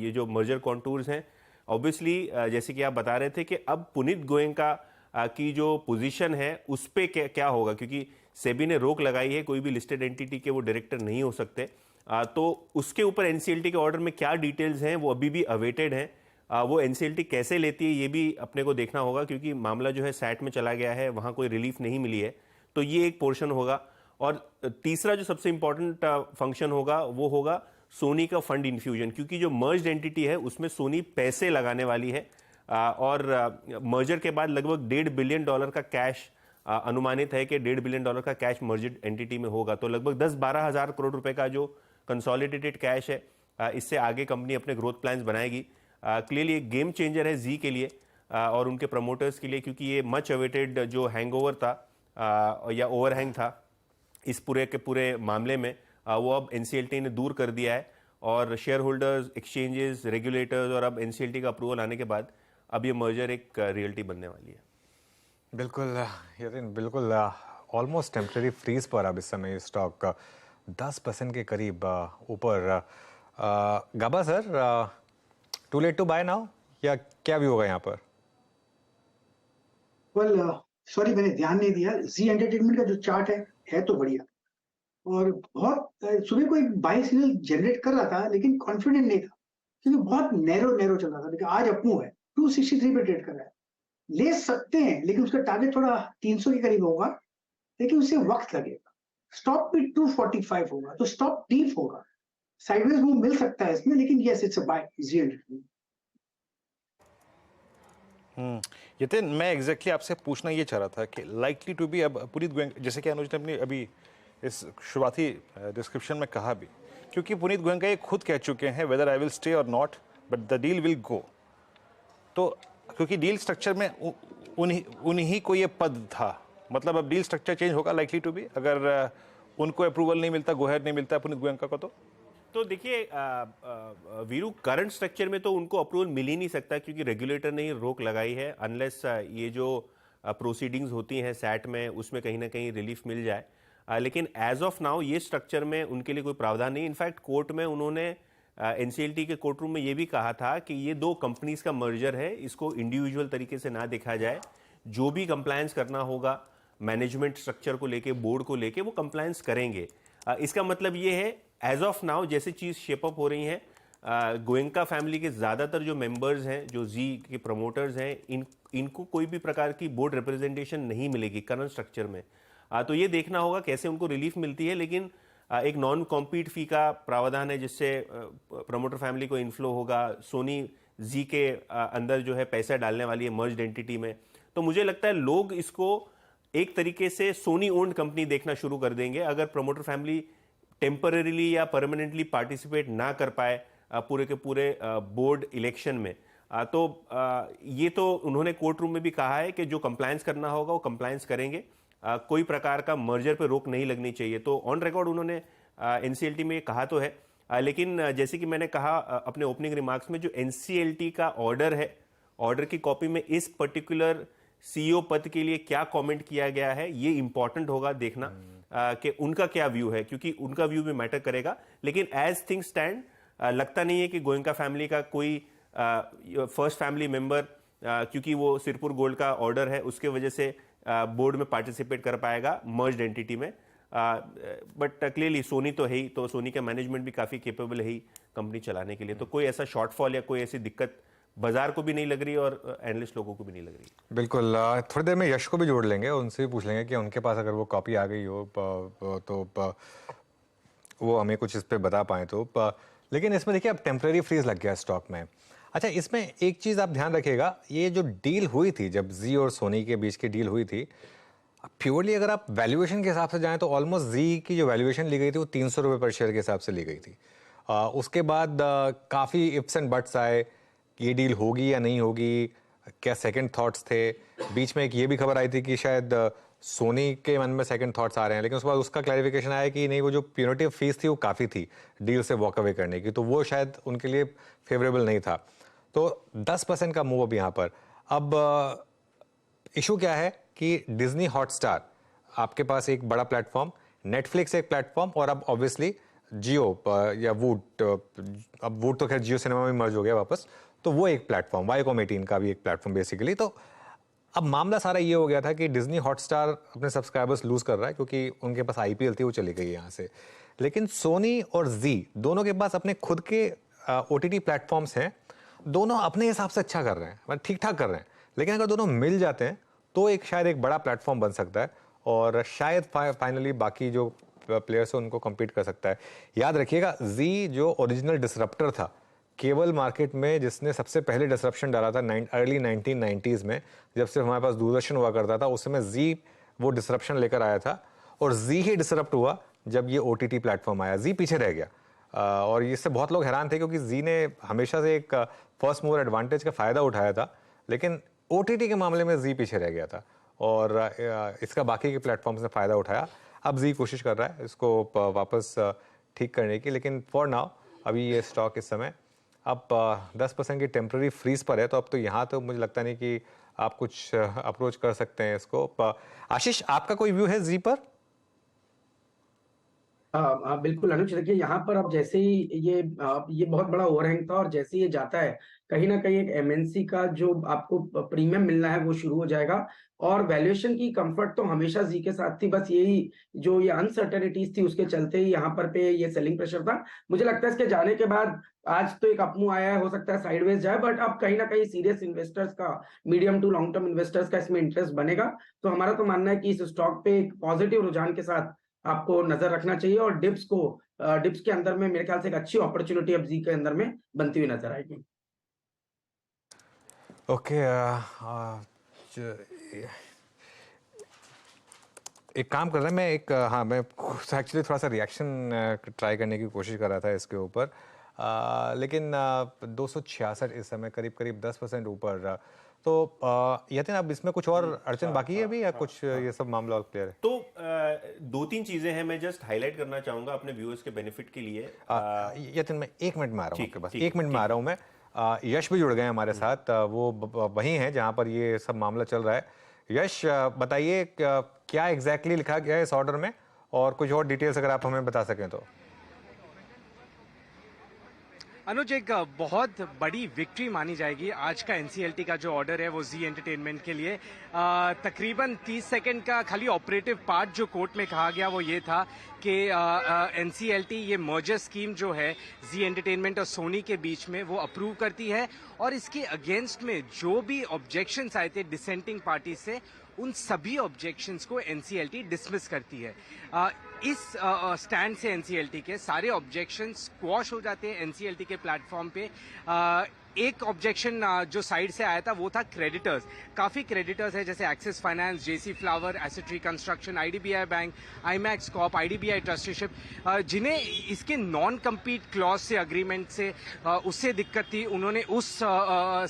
ये जो मर्जर कॉन्टूर्स हैं। ऑब्वियसली जैसे कि आप बता रहे थे कि अब पुनीत गोयनका की जो पोजीशन है उस पे क्या होगा, क्योंकि सेबी ने रोक लगाई है, कोई भी लिस्टेड एंटिटी के वो डायरेक्टर नहीं हो सकते। तो उसके ऊपर एनसीएलटी के ऑर्डर में क्या डिटेल्स हैं वो अभी भी अवेटेड हैं। वो एनसीएलटी कैसे लेती है ये भी अपने को देखना होगा, क्योंकि मामला जो है सैट में चला गया है, वहां कोई रिलीफ नहीं मिली है। तो ये एक पोर्शन होगा। और तीसरा जो सबसे इंपॉर्टेंट फंक्शन होगा वो होगा सोनी का फंड इन्फ्यूजन, क्योंकि जो मर्ज्ड एंटिटी है उसमें सोनी पैसे लगाने वाली है और मर्जर के बाद लगभग $1.5 बिलियन का कैश अनुमानित है कि $1.5 बिलियन का कैश मर्ज्ड एंटिटी में होगा। तो लगभग 10-12 हज़ार करोड़ रुपए का जो कंसोलिडेटेड कैश है, इससे आगे कंपनी अपने ग्रोथ प्लान्स बनाएगी। क्लियरली एक गेम चेंजर है जी के लिए और उनके प्रमोटर्स के लिए, क्योंकि ये मच अवेटेड जो हैंगओवर था या ओवरहैंग था इस पूरे के पूरे मामले में, वो अब एनसीएलटी ने दूर कर दिया है और शेयर होल्डर्स, एक्सचेंजेस, रेगुलेटर्स और अब एनसीएलटी का अप्रूवल आने के बाद अब ये मर्जर एक रियलिटी बनने वाली है। बिल्कुल यतिन, बिल्कुल ऑलमोस्ट टेम्परेरी फ्रीज पर अब इस समय स्टॉक 10% के करीब ऊपर। Gaba sir, too late to buy now या क्या भी होगा यहाँ पर? वेल सॉरी, मैंने ध्यान नहीं दिया। जी एंटरटेनमेंट का जो चार्ट है तो बढ़िया, और बहुत सुबह को एक बाय सिग्नल जनरेट कर रहा था, लेकिन कॉन्फिडेंट नहीं था क्योंकि बहुत नैरो चल रहा था। लेकिन आज अपमूव है, 263 पे ट्रेड कर रहा है। ले सकते हैं, लेकिन उसका टारगेट थोड़ा 300 के करीब होगा, लेकिन उससे वक्त लगेगा। स्टॉप भी 245 होगा, तो स्टॉप डीप होगा, साइडवेज मूव मिल सकता है इसमें, लेकिन yes it's a buy Zee entertainment. Yatin, मैं एग्जैक्टली आपसे पूछना ये चाह रहा था कि लाइकली टू बी, अब पुनीत गोयनका, जैसे कि अनुज ने अपनी अभी इस शुरुआती डिस्क्रिप्शन में कहा भी, क्योंकि पुनीत गोयनका ये खुद कह चुके हैं वेदर आई विल स्टे और not but the deal will go. तो क्योंकि डील स्ट्रक्चर में उन्हीं को ये पद था, मतलब अब डील स्ट्रक्चर चेंज होगा लाइकली टू बी, अगर उनको अप्रूवल नहीं मिलता, गोहर नहीं मिलता पुनीत गोयनका को। तो देखिए वीरू, करंट स्ट्रक्चर में तो उनको अप्रूवल मिल ही नहीं सकता, क्योंकि रेगुलेटर ने ही रोक लगाई है। अनलेस ये जो प्रोसीडिंग्स होती हैं सैट में उसमें कहीं ना कहीं रिलीफ मिल जाए, लेकिन एज ऑफ नाउ ये स्ट्रक्चर में उनके लिए कोई प्रावधान नहीं। इनफैक्ट कोर्ट में उन्होंने एनसीएलटी के कोर्ट रूम में ये भी कहा था कि ये दो कंपनीज का मर्जर है, इसको इंडिविजुअल तरीके से ना देखा जाए। जो भी कंप्लायंस करना होगा मैनेजमेंट स्ट्रक्चर को लेके, बोर्ड को लेके, वो कंप्लायंस करेंगे। इसका मतलब ये है एज ऑफ नाउ जैसे चीज शेप अप हो रही हैं, गोयनका फैमिली के ज्यादातर जो मेंबर्स हैं, जो जी के प्रमोटर्स हैं, इनको कोई भी प्रकार की बोर्ड रिप्रेजेंटेशन नहीं मिलेगी करंट स्ट्रक्चर में। तो ये देखना होगा कैसे उनको रिलीफ मिलती है। लेकिन एक नॉन कॉम्पीट फी का प्रावधान है जिससे प्रमोटर फैमिली को इन्फ्लो होगा। सोनी जी के अंदर जो है पैसा डालने वाली है मर्ज्ड एंटिटी में। तो मुझे लगता है लोग इसको एक तरीके से सोनी ओन्ड कंपनी देखना शुरू कर देंगे अगर प्रमोटर फैमिली टेम्पररीली या परमानेंटली पार्टिसिपेट ना कर पाए पूरे के पूरे बोर्ड इलेक्शन में। तो ये तो उन्होंने कोर्ट रूम में भी कहा है कि जो कंप्लायंस करना होगा वो कंप्लायंस करेंगे, कोई प्रकार का मर्जर पे रोक नहीं लगनी चाहिए। तो ऑन रिकॉर्ड उन्होंने एनसीएलटी में कहा तो है, लेकिन जैसे कि मैंने कहा अपने ओपनिंग रिमार्क्स में, जो एनसीएलटी का ऑर्डर है, ऑर्डर की कॉपी में इस पर्टिकुलर सीईओ पद के लिए क्या कमेंट किया गया है, ये इंपॉर्टेंट होगा देखना कि उनका क्या व्यू है, क्योंकि उनका व्यू भी मैटर करेगा। लेकिन एज थिंग्स स्टैंड लगता नहीं है कि गोयनका फैमिली का कोई फर्स्ट फैमिली मेंबर, क्योंकि वो सिरपुर गोल्ड का ऑर्डर है उसके वजह से बोर्ड में पार्टिसिपेट कर पाएगा मर्ज्ड एंटिटी में। बट क्लियरली सोनी तो है ही, तो सोनी का मैनेजमेंट भी काफ़ी केपेबल है ही कंपनी चलाने के लिए। तो कोई ऐसा शॉर्टफॉल या कोई ऐसी दिक्कत बाजार को भी नहीं लग रही और एनालिस्ट लोगों को भी नहीं लग रही। बिल्कुल, थोड़ी देर में यश को भी जोड़ लेंगे, उनसे भी पूछ लेंगे कि उनके पास अगर वो कॉपी आ गई हो तो वो हमें कुछ इस पे बता पाएँ तो। लेकिन इसमें देखिए अब टेम्परेरी फ्रीज लग गया स्टॉक में। अच्छा, इसमें एक चीज़ आप ध्यान रखिएगा, ये जो डील हुई थी, जब जी और सोनी के बीच की डील हुई थी, प्योरली अगर आप वैल्यूएशन के हिसाब से जाएं तो ऑलमोस्ट जी की जो वैल्यूएशन ली गई थी वो 300 रुपये पर शेयर के हिसाब से ली गई थी। उसके बाद काफ़ी इफ्स एंड बट्स आए, ये डील होगी या नहीं होगी, क्या सेकंड थॉट्स थे। बीच में एक ये भी खबर आई थी कि शायद सोनी के मन में सेकंड थॉट्स आ रहे हैं, लेकिन उसके बाद उसका क्लैरिफिकेशन आया कि नहीं, वो जो प्यूनिटिव फीस थी वो काफ़ी थी डील से वॉक अवे करने की, तो वो शायद उनके लिए फेवरेबल नहीं था। तो 10% का मूव अब यहाँ पर। अब इशू क्या है कि डिज्नी हॉटस्टार आपके पास एक बड़ा प्लेटफॉर्म, नेटफ्लिक्स एक प्लेटफॉर्म, और अब ऑब्वियसली जियो या वूट, अब वूट तो खैर जियो सिनेमा में मर्ज हो गया वापस, तो वो एक प्लेटफॉर्म, वाईकॉम 18 का भी एक प्लेटफॉर्म बेसिकली। तो अब मामला सारा ये हो गया था कि डिज्नी हॉटस्टार अपने सब्सक्राइबर्स लूज कर रहा है क्योंकि उनके पास आईपीएल थी, वो चली गई यहाँ से। लेकिन सोनी और जी दोनों के पास अपने खुद के ओटीटी प्लेटफॉर्म्स हैं, दोनों अपने हिसाब से अच्छा कर रहे हैं, मतलब ठीक ठाक कर रहे हैं। लेकिन अगर दोनों मिल जाते हैं तो एक शायद एक बड़ा प्लेटफॉर्म बन सकता है और शायद फाइनली बाकी जो प्लेयर्स हैं उनको कम्पीट कर सकता है। याद रखिएगा, जी जो ओरिजिनल डिसरप्टर था केबल मार्केट में, जिसने सबसे पहले डिसरप्शन डाला था अर्ली 1990s में, जब से हमारे पास दूरदर्शन हुआ करता था, उस समय जी वो डिसरप्शन लेकर आया था और जी ही डिसरप्ट हुआ जब ये ओटीटी प्लेटफॉर्म आया। जी पीछे रह गया और इससे बहुत लोग हैरान थे क्योंकि जी ने हमेशा से एक फर्स्ट मूवर एडवांटेज का फ़ायदा उठाया था, लेकिन ओटीटी के मामले में जी पीछे रह गया था और इसका बाकी के प्लेटफॉर्म्स ने फ़ायदा उठाया। अब जी कोशिश कर रहा है इसको वापस ठीक करने की, लेकिन फॉर नाउ अभी ये स्टॉक इस समय अब 10% की टेम्प्रेरी फ्रीज पर है, तो अब तो यहाँ तो मुझे लगता नहीं कि आप कुछ अप्रोच कर सकते हैं इसको। आशीष, आपका कोई व्यू है जी पर? बिल्कुल अनुज, देखिए यहाँ पर अब जैसे ही ये बहुत बड़ा ओवरहैंग था और जैसे ही ये जाता है कहीं ना कहीं एक एमएनसी का जो आपको प्रीमियम मिलना है वो शुरू हो जाएगा और वैल्यूएशन की कंफर्ट तो हमेशा जी के साथ थी, बस यही जो ये अनसर्टेनिटीज थी उसके चलते ही यहाँ पर पे ये सेलिंग प्रेशर था। मुझे लगता है इसके जाने के बाद आज तो एक अपमूव आया है, हो सकता है साइडवेज जाए, बट अब कहीं ना कहीं सीरियस इन्वेस्टर्स का, medium to long term investors का इसमें इंटरेस्ट बनेगा। तो हमारा तो मानना है कि इस स्टॉक पे एक पॉजिटिव रुझान के साथ आपको नजर रखना चाहिए और डिप्स के अंदर में मेरे ख्याल से एक अच्छी अपॉर्चुनिटी अब जी के अंदर में बनती हुई नजर आएगी। ओके, एक काम कर रहे हैं, मैं एक्चुअली थोड़ा सा रिएक्शन ट्राई करने की कोशिश कर रहा था इसके ऊपर, लेकिन 266 इस समय करीब 10% ऊपर। तो यतिन, अब इसमें कुछ और अड़चन बाकी है अभी या कुछ ये सब मामला और क्लियर है? तो 2-3 चीजें हैं, मैं जस्ट हाईलाइट करना चाहूंगा अपने व्यूअर्स के बेनिफिट के लिए। यतिन, मैं 1 मिनट में आ रहा हूँ आपके पास, 1 मिनट में आ रहा हूँ मैं। यश भी जुड़ गए हमारे साथ, वो वहीं हैं जहाँ पर ये सब मामला चल रहा है। यश, बताइए क्या एग्जैक्टली लिखा गया है इस ऑर्डर में और कुछ और डिटेल्स अगर आप हमें बता सकें तो। अनुज, एक बहुत बड़ी विक्ट्री मानी जाएगी आज का एनसीएलटी का जो ऑर्डर है वो जी एंटरटेनमेंट के लिए। तकरीबन 30 सेकंड का खाली ऑपरेटिव पार्ट जो कोर्ट में कहा गया वो ये था कि एनसीएलटी ये मर्जर स्कीम जो है जी एंटरटेनमेंट और सोनी के बीच में वो अप्रूव करती है और इसके अगेंस्ट में जो भी ऑब्जेक्शंस आए थे डिसेंटिंग पार्टी से, उन सभी ऑब्जेक्शंस को एनसीएलटी डिसमिस करती है। इस स्टैंड से एनसीएलटी के सारे ऑब्जेक्शंस क्वॉश हो जाते हैं एनसीएलटी के प्लेटफॉर्म पे। एक ऑब्जेक्शन जो साइड से आया था वो था क्रेडिटर्स। काफी क्रेडिटर्स है जैसे Axis Finance, JC Flower, asset reconstruction, IDBI Bank, IMAX corp, IDBI trusteeship, जिन्हें इसके नॉन कम्पीट क्लॉज से अग्रीमेंट से उससे दिक्कत थी, उन्होंने उस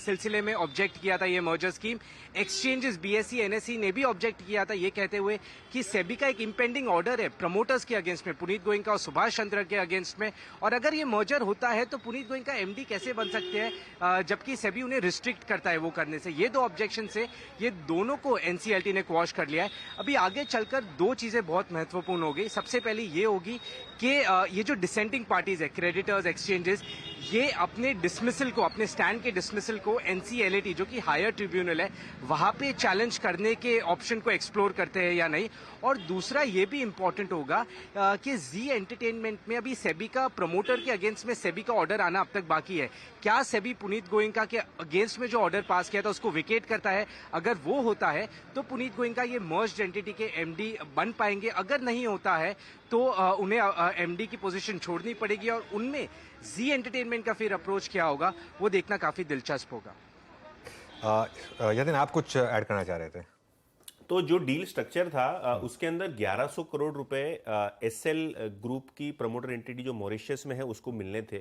सिलसिले में ऑब्जेक्ट किया था ये merger scheme. Exchanges BSE NSE ने भी ऑब्जेक्ट किया था ये कहते हुए कि सेबी का एक इंपेंडिंग ऑर्डर है प्रमोटर्स के अगेंस्ट में, पुनीत गोयनका और सुभाष चंद्र के अगेंस्ट में, और अगर ये मर्जर होता है तो पुनीत गोयनका एमडी कैसे बन सकते हैं जबकि सेबी उन्हें रिस्ट्रिक्ट करता है वो करने से। ये दो ऑब्जेक्शन से ये दोनों को एनसीएलटी ने क्वॉश कर लिया है। अभी आगे चलकर दो चीजें बहुत महत्वपूर्ण हो गई। सबसे पहले ये होगी कि ये जो डिसेंटिंग पार्टीज है, क्रेडिटर्स, एक्सचेंजेस, ये अपने डिसमिसल को, अपने स्टैंड के डिसमिसल को NCLAT जो कि हायर ट्रिब्यूनल है वहां पे चैलेंज करने के ऑप्शन को एक्सप्लोर करते हैं या नहीं। और दूसरा ये भी इंपॉर्टेंट होगा कि जी एंटरटेनमेंट में अभी सेबी का प्रमोटर के अगेंस्ट में सेबी का ऑर्डर आना अब तक बाकी है। क्या सेबी पुनीत गोयनका के अगेंस्ट में जो ऑर्डर पास किया था उसको विकेट करता है? अगर वो होता है तो पुनीत गोयनका ये मर्ज्ड एंटिटी के MD बन पाएंगे। अगर नहीं होता है तो उन्हें MD की पोजीशन छोड़नी पड़ेगी और उनमें जी एंटरटेनमेंट का फिर अप्रोच क्या होगा वो देखना काफी दिलचस्प होगा। यतिन, आप कुछ ऐड करना चाह रहे थे? तो जो डील स्ट्रक्चर था उसके अंदर 1100 करोड़ रुपए SL ग्रुप की प्रमोटर एंटिटी जो मॉरिशस में है उसको मिलने थे।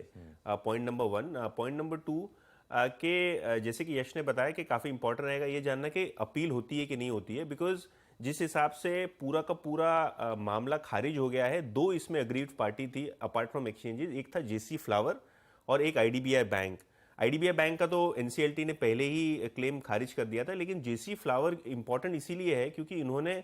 Point number 1। पॉइंट नंबर 2 के जैसे कि यश ने बताया कि काफ़ी इंपॉर्टेंट रहेगा ये जानना कि अपील होती है कि नहीं होती है, बिकॉज जिस हिसाब से पूरा का पूरा मामला खारिज हो गया है, 2 इसमें अग्रीड पार्टी थी अपार्ट फ्रॉम एक्सचेंजेस। एक था JC फ्लावर और एक IDBI बैंक। IDBI बैंक का तो NCLT ने पहले ही क्लेम खारिज कर दिया था, लेकिन JC फ्लावर इंपॉर्टेंट इसीलिए है क्योंकि इन्होंने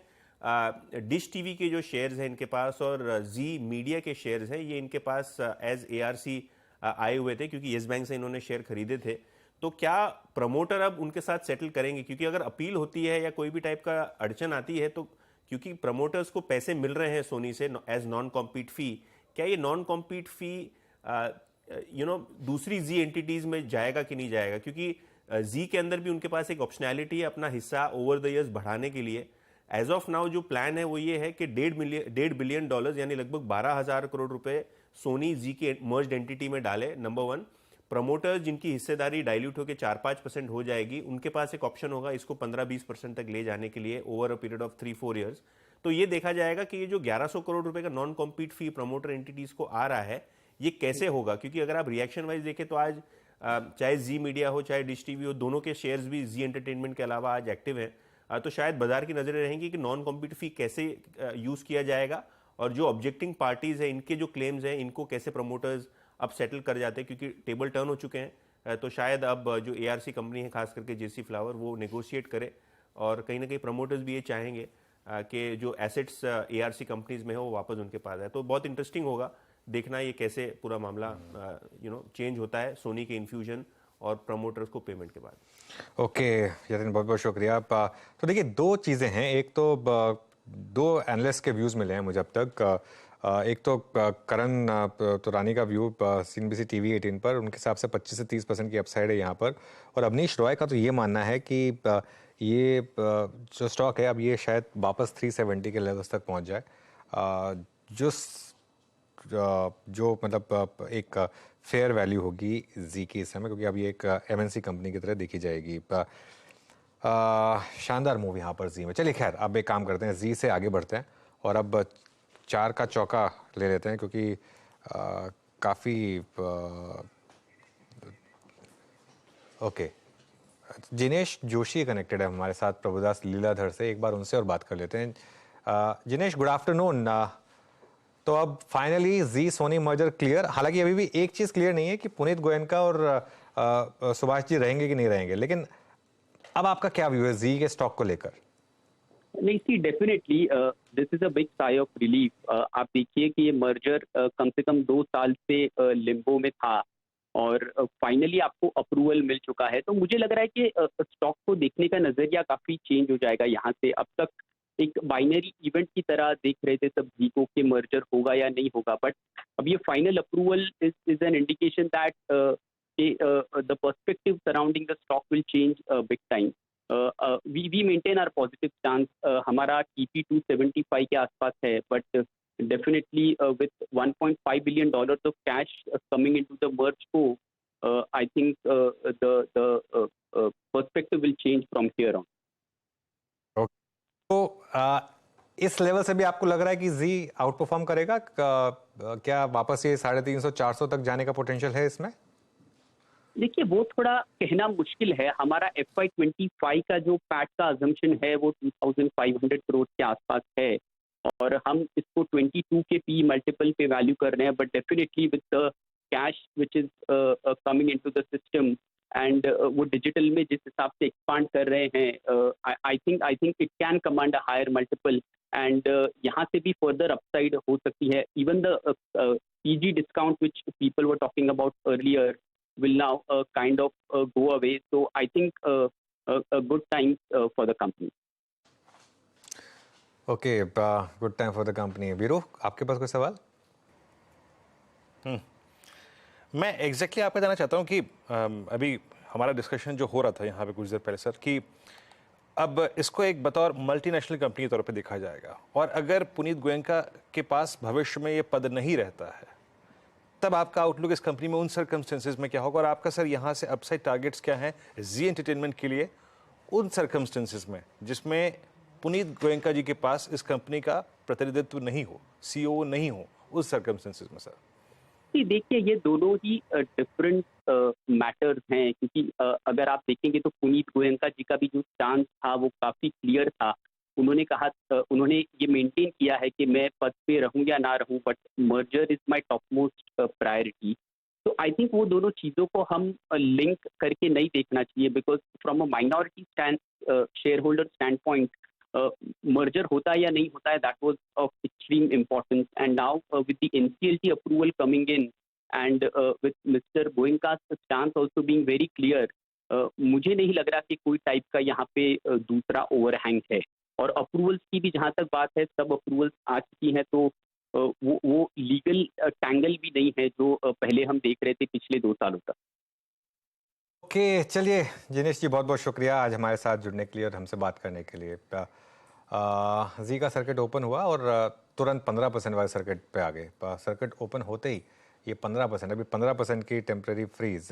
डिश टीवी के जो शेयर्स हैं इनके पास और जी मीडिया के शेयर्स हैं ये इनके पास एज ARC आए हुए थे क्योंकि येस बैंक से इन्होंने शेयर खरीदे थे। तो क्या प्रमोटर अब उनके साथ सेटल करेंगे? क्योंकि अगर अपील होती है या कोई भी टाइप का अड़चन आती है तो क्योंकि प्रमोटर्स को पैसे मिल रहे हैं सोनी से एज नॉन कॉम्पीट फी, क्या ये नॉन कॉम्पीट फी दूसरी जी एंटिटीज में जाएगा कि नहीं जाएगा? क्योंकि जी के अंदर भी उनके पास एक ऑप्शनैलिटी है अपना हिस्सा ओवर द इयर्स बढ़ाने के लिए। एज ऑफ नाउ जो प्लान है वो ये है कि $1.5 बिलियन यानी लगभग 12,000 करोड़ रुपए सोनी जी के मर्ज्ड एंटिटी में डाले। नंबर 1, प्रमोटर्स जिनकी हिस्सेदारी डाइल्यूट होकर 4-5% हो जाएगी उनके पास एक ऑप्शन होगा इसको 15-20% तक ले जाने के लिए over a period of 3-4 years. तो ये देखा जाएगा कि ये जो 1100 करोड़ रुपए का नॉन कॉम्पीट फी प्रमोटर एंटिटीज को आ रहा है ये कैसे होगा, क्योंकि अगर आप रिएक्शन वाइज देखें तो आज चाहे जी मीडिया हो चाहे डिश टीवी हो, दोनों के शेयर्स भी जी एंटरटेनमेंट के अलावा आज एक्टिव हैं। तो शायद बाजार की नजरें रहेंगी कि नॉन कॉम्पीट फी कैसे यूज किया जाएगा और जो ऑब्जेक्टिंग पार्टीज हैं इनके जो क्लेम्स हैं इनको कैसे प्रमोटर्स अब सेटल कर जाते हैं, क्योंकि टेबल टर्न हो चुके हैं। तो शायद अब जो ARC कंपनी है खास करके JC फ्लावर वो नेगोशिएट करे और कहीं ना कहीं प्रमोटर्स भी ये चाहेंगे कि जो एसेट्स ARC कंपनीज में है वो वापस उनके पास है। तो बहुत इंटरेस्टिंग होगा देखना ये कैसे पूरा मामला चेंज होता है सोनी के इन्फ्यूजन और प्रमोटर्स को पेमेंट के बाद। ओके यतिन, बहुत बहुत शुक्रिया। तो देखिए 2 चीज़ें हैं, एक तो 2 एनालिस्ट के व्यूज़ मिले हैं मुझे अब तक। एक तो करण तुरानी का व्यू CNBC TV 18 पर, उनके हिसाब से 25 से 30% की अपसाइड है यहाँ पर। और अवनीश रॉय का तो ये मानना है कि ये जो स्टॉक है अब ये शायद वापस 370 के लेवल्स तक पहुँच जाए, जो मतलब एक फेयर वैल्यू होगी जी की इस समय, क्योंकि अब ये एक MNC कंपनी की तरह देखी जाएगी। शानदार मूव यहाँ पर जी में। चलिए खैर अब एक काम करते हैं, जी से आगे बढ़ते हैं और अब 4 का चौका ले लेते हैं क्योंकि काफ़ी ओके जिनेश जोशी कनेक्टेड है हमारे साथ प्रभुदास लीलाधर से, एक बार उनसे और बात कर लेते हैं। Jinesh, good afternoon. तो अब फाइनली जी सोनी मर्जर क्लियर, हालांकि अभी भी एक चीज़ क्लियर नहीं है कि पुनीत गोयनका और सुभाष जी रहेंगे कि नहीं रहेंगे, लेकिन अब आपका क्या व्यू है जी के स्टॉक को लेकर? नहीं, see definitely this is a big sigh of relief. आप देखिए कि ये मर्जर कम से कम 2 साल से लिम्बो में था और फाइनली आपको अप्रूवल मिल चुका है। तो मुझे लग रहा है कि स्टॉक को देखने का नजरिया काफी चेंज हो जाएगा यहाँ से। अब तक एक बाइनरी इवेंट की तरह देख रहे थे सब जी को कि मर्जर होगा या नहीं होगा, बट अब ये final approval is an indication that the perspective surrounding the stock will change big time. we maintain our positive stance. हमारा TP 275 के आसपास है, but definitely with $1.5 billion of cash coming into the merge co, I think the perspective will change from here on. तो इस level से भी आपको लग रहा है कि जी आउट परफॉर्म करेगा? क्या वापस ये 350-400 तक जाने का पोटेंशियल है इसमें? देखिए, वो थोड़ा कहना मुश्किल है। हमारा FY25 का जो पैट का अजम्पशन है वो 2500 करोड़ के आसपास है और हम इसको 22 के पी मल्टीपल पे वैल्यू कर रहे हैं, but definitely with the cash which is coming into the system and वो डिजिटल में जिस हिसाब से एक्सपांड कर रहे हैं, I think it can command a higher multiple and यहाँ से भी फर्दर अपसाइड हो सकती है। Even the PG discount, which people were talking about earlier, will now kind of go away. So I think a good time for the company. Okay, good time for the company. Veeru, आपके पास कोई सवाल? मैं exactly आपको जानना चाहता हूँ कि अभी हमारा डिस्कशन जो हो रहा था यहाँ पे कुछ देर पहले सर, कि अब इसको एक बतौर मल्टीनेशनल कंपनी के तौर पे देखा जाएगा, और अगर पुनीत गोयनका के पास भविष्य में ये पद नहीं रहता है, तब आपका आउटलुक इस कंपनी में उन सर्कमस्टेंसेज में क्या होगा, और आपका सर यहाँ से अपसाइड टारगेट्स क्या हैं जी एंटरटेनमेंट के लिए उन सर्कमस्टेंसेज में जिसमें पुनीत गोयनका जी के पास इस कंपनी का प्रतिनिधित्व नहीं हो, सीईओ नहीं हो, उस सर्कमस्टेंसेज में सर? देखिए, ये दोनों ही डिफरेंट मैटर्स हैं, क्योंकि अगर आप देखेंगे तो पुनीत गोयनका जी का भी जो स्टांस था वो काफी क्लियर था। उन्होंने ये मेंटेन किया है कि मैं पद पे रहूं या ना रहूं, but merger is my top most priority. तो आई थिंक वो दोनों चीजों को हम लिंक करके नहीं देखना चाहिए, because from a minority share holder stand point, merger होता है या नहीं होता है, that was of extreme importance. And now with the NCLT approval coming in and with Mr. Goenka's stance also being very clear, मुझे नहीं लग रहा कि कोई टाइप का यहाँ पे दूसरा ओवरहैंग है। और अप्रूवल्स की भी जहाँ तक बात है, सब अप्रूवल्स आ चुकी हैं, तो वो लीगल टैंगल भी नहीं है जो पहले हम देख रहे थे पिछले 2 सालों तक। ओके, चलिए जिनेश जी, बहुत बहुत शुक्रिया आज हमारे साथ जुड़ने के लिए और हमसे बात करने के लिए। जी का सर्किट ओपन हुआ और तुरंत 15% वाले सर्किट पे आ गए। सर्किट ओपन होते ही ये 15%, अभी 15% की टेम्परेरी फ्रीज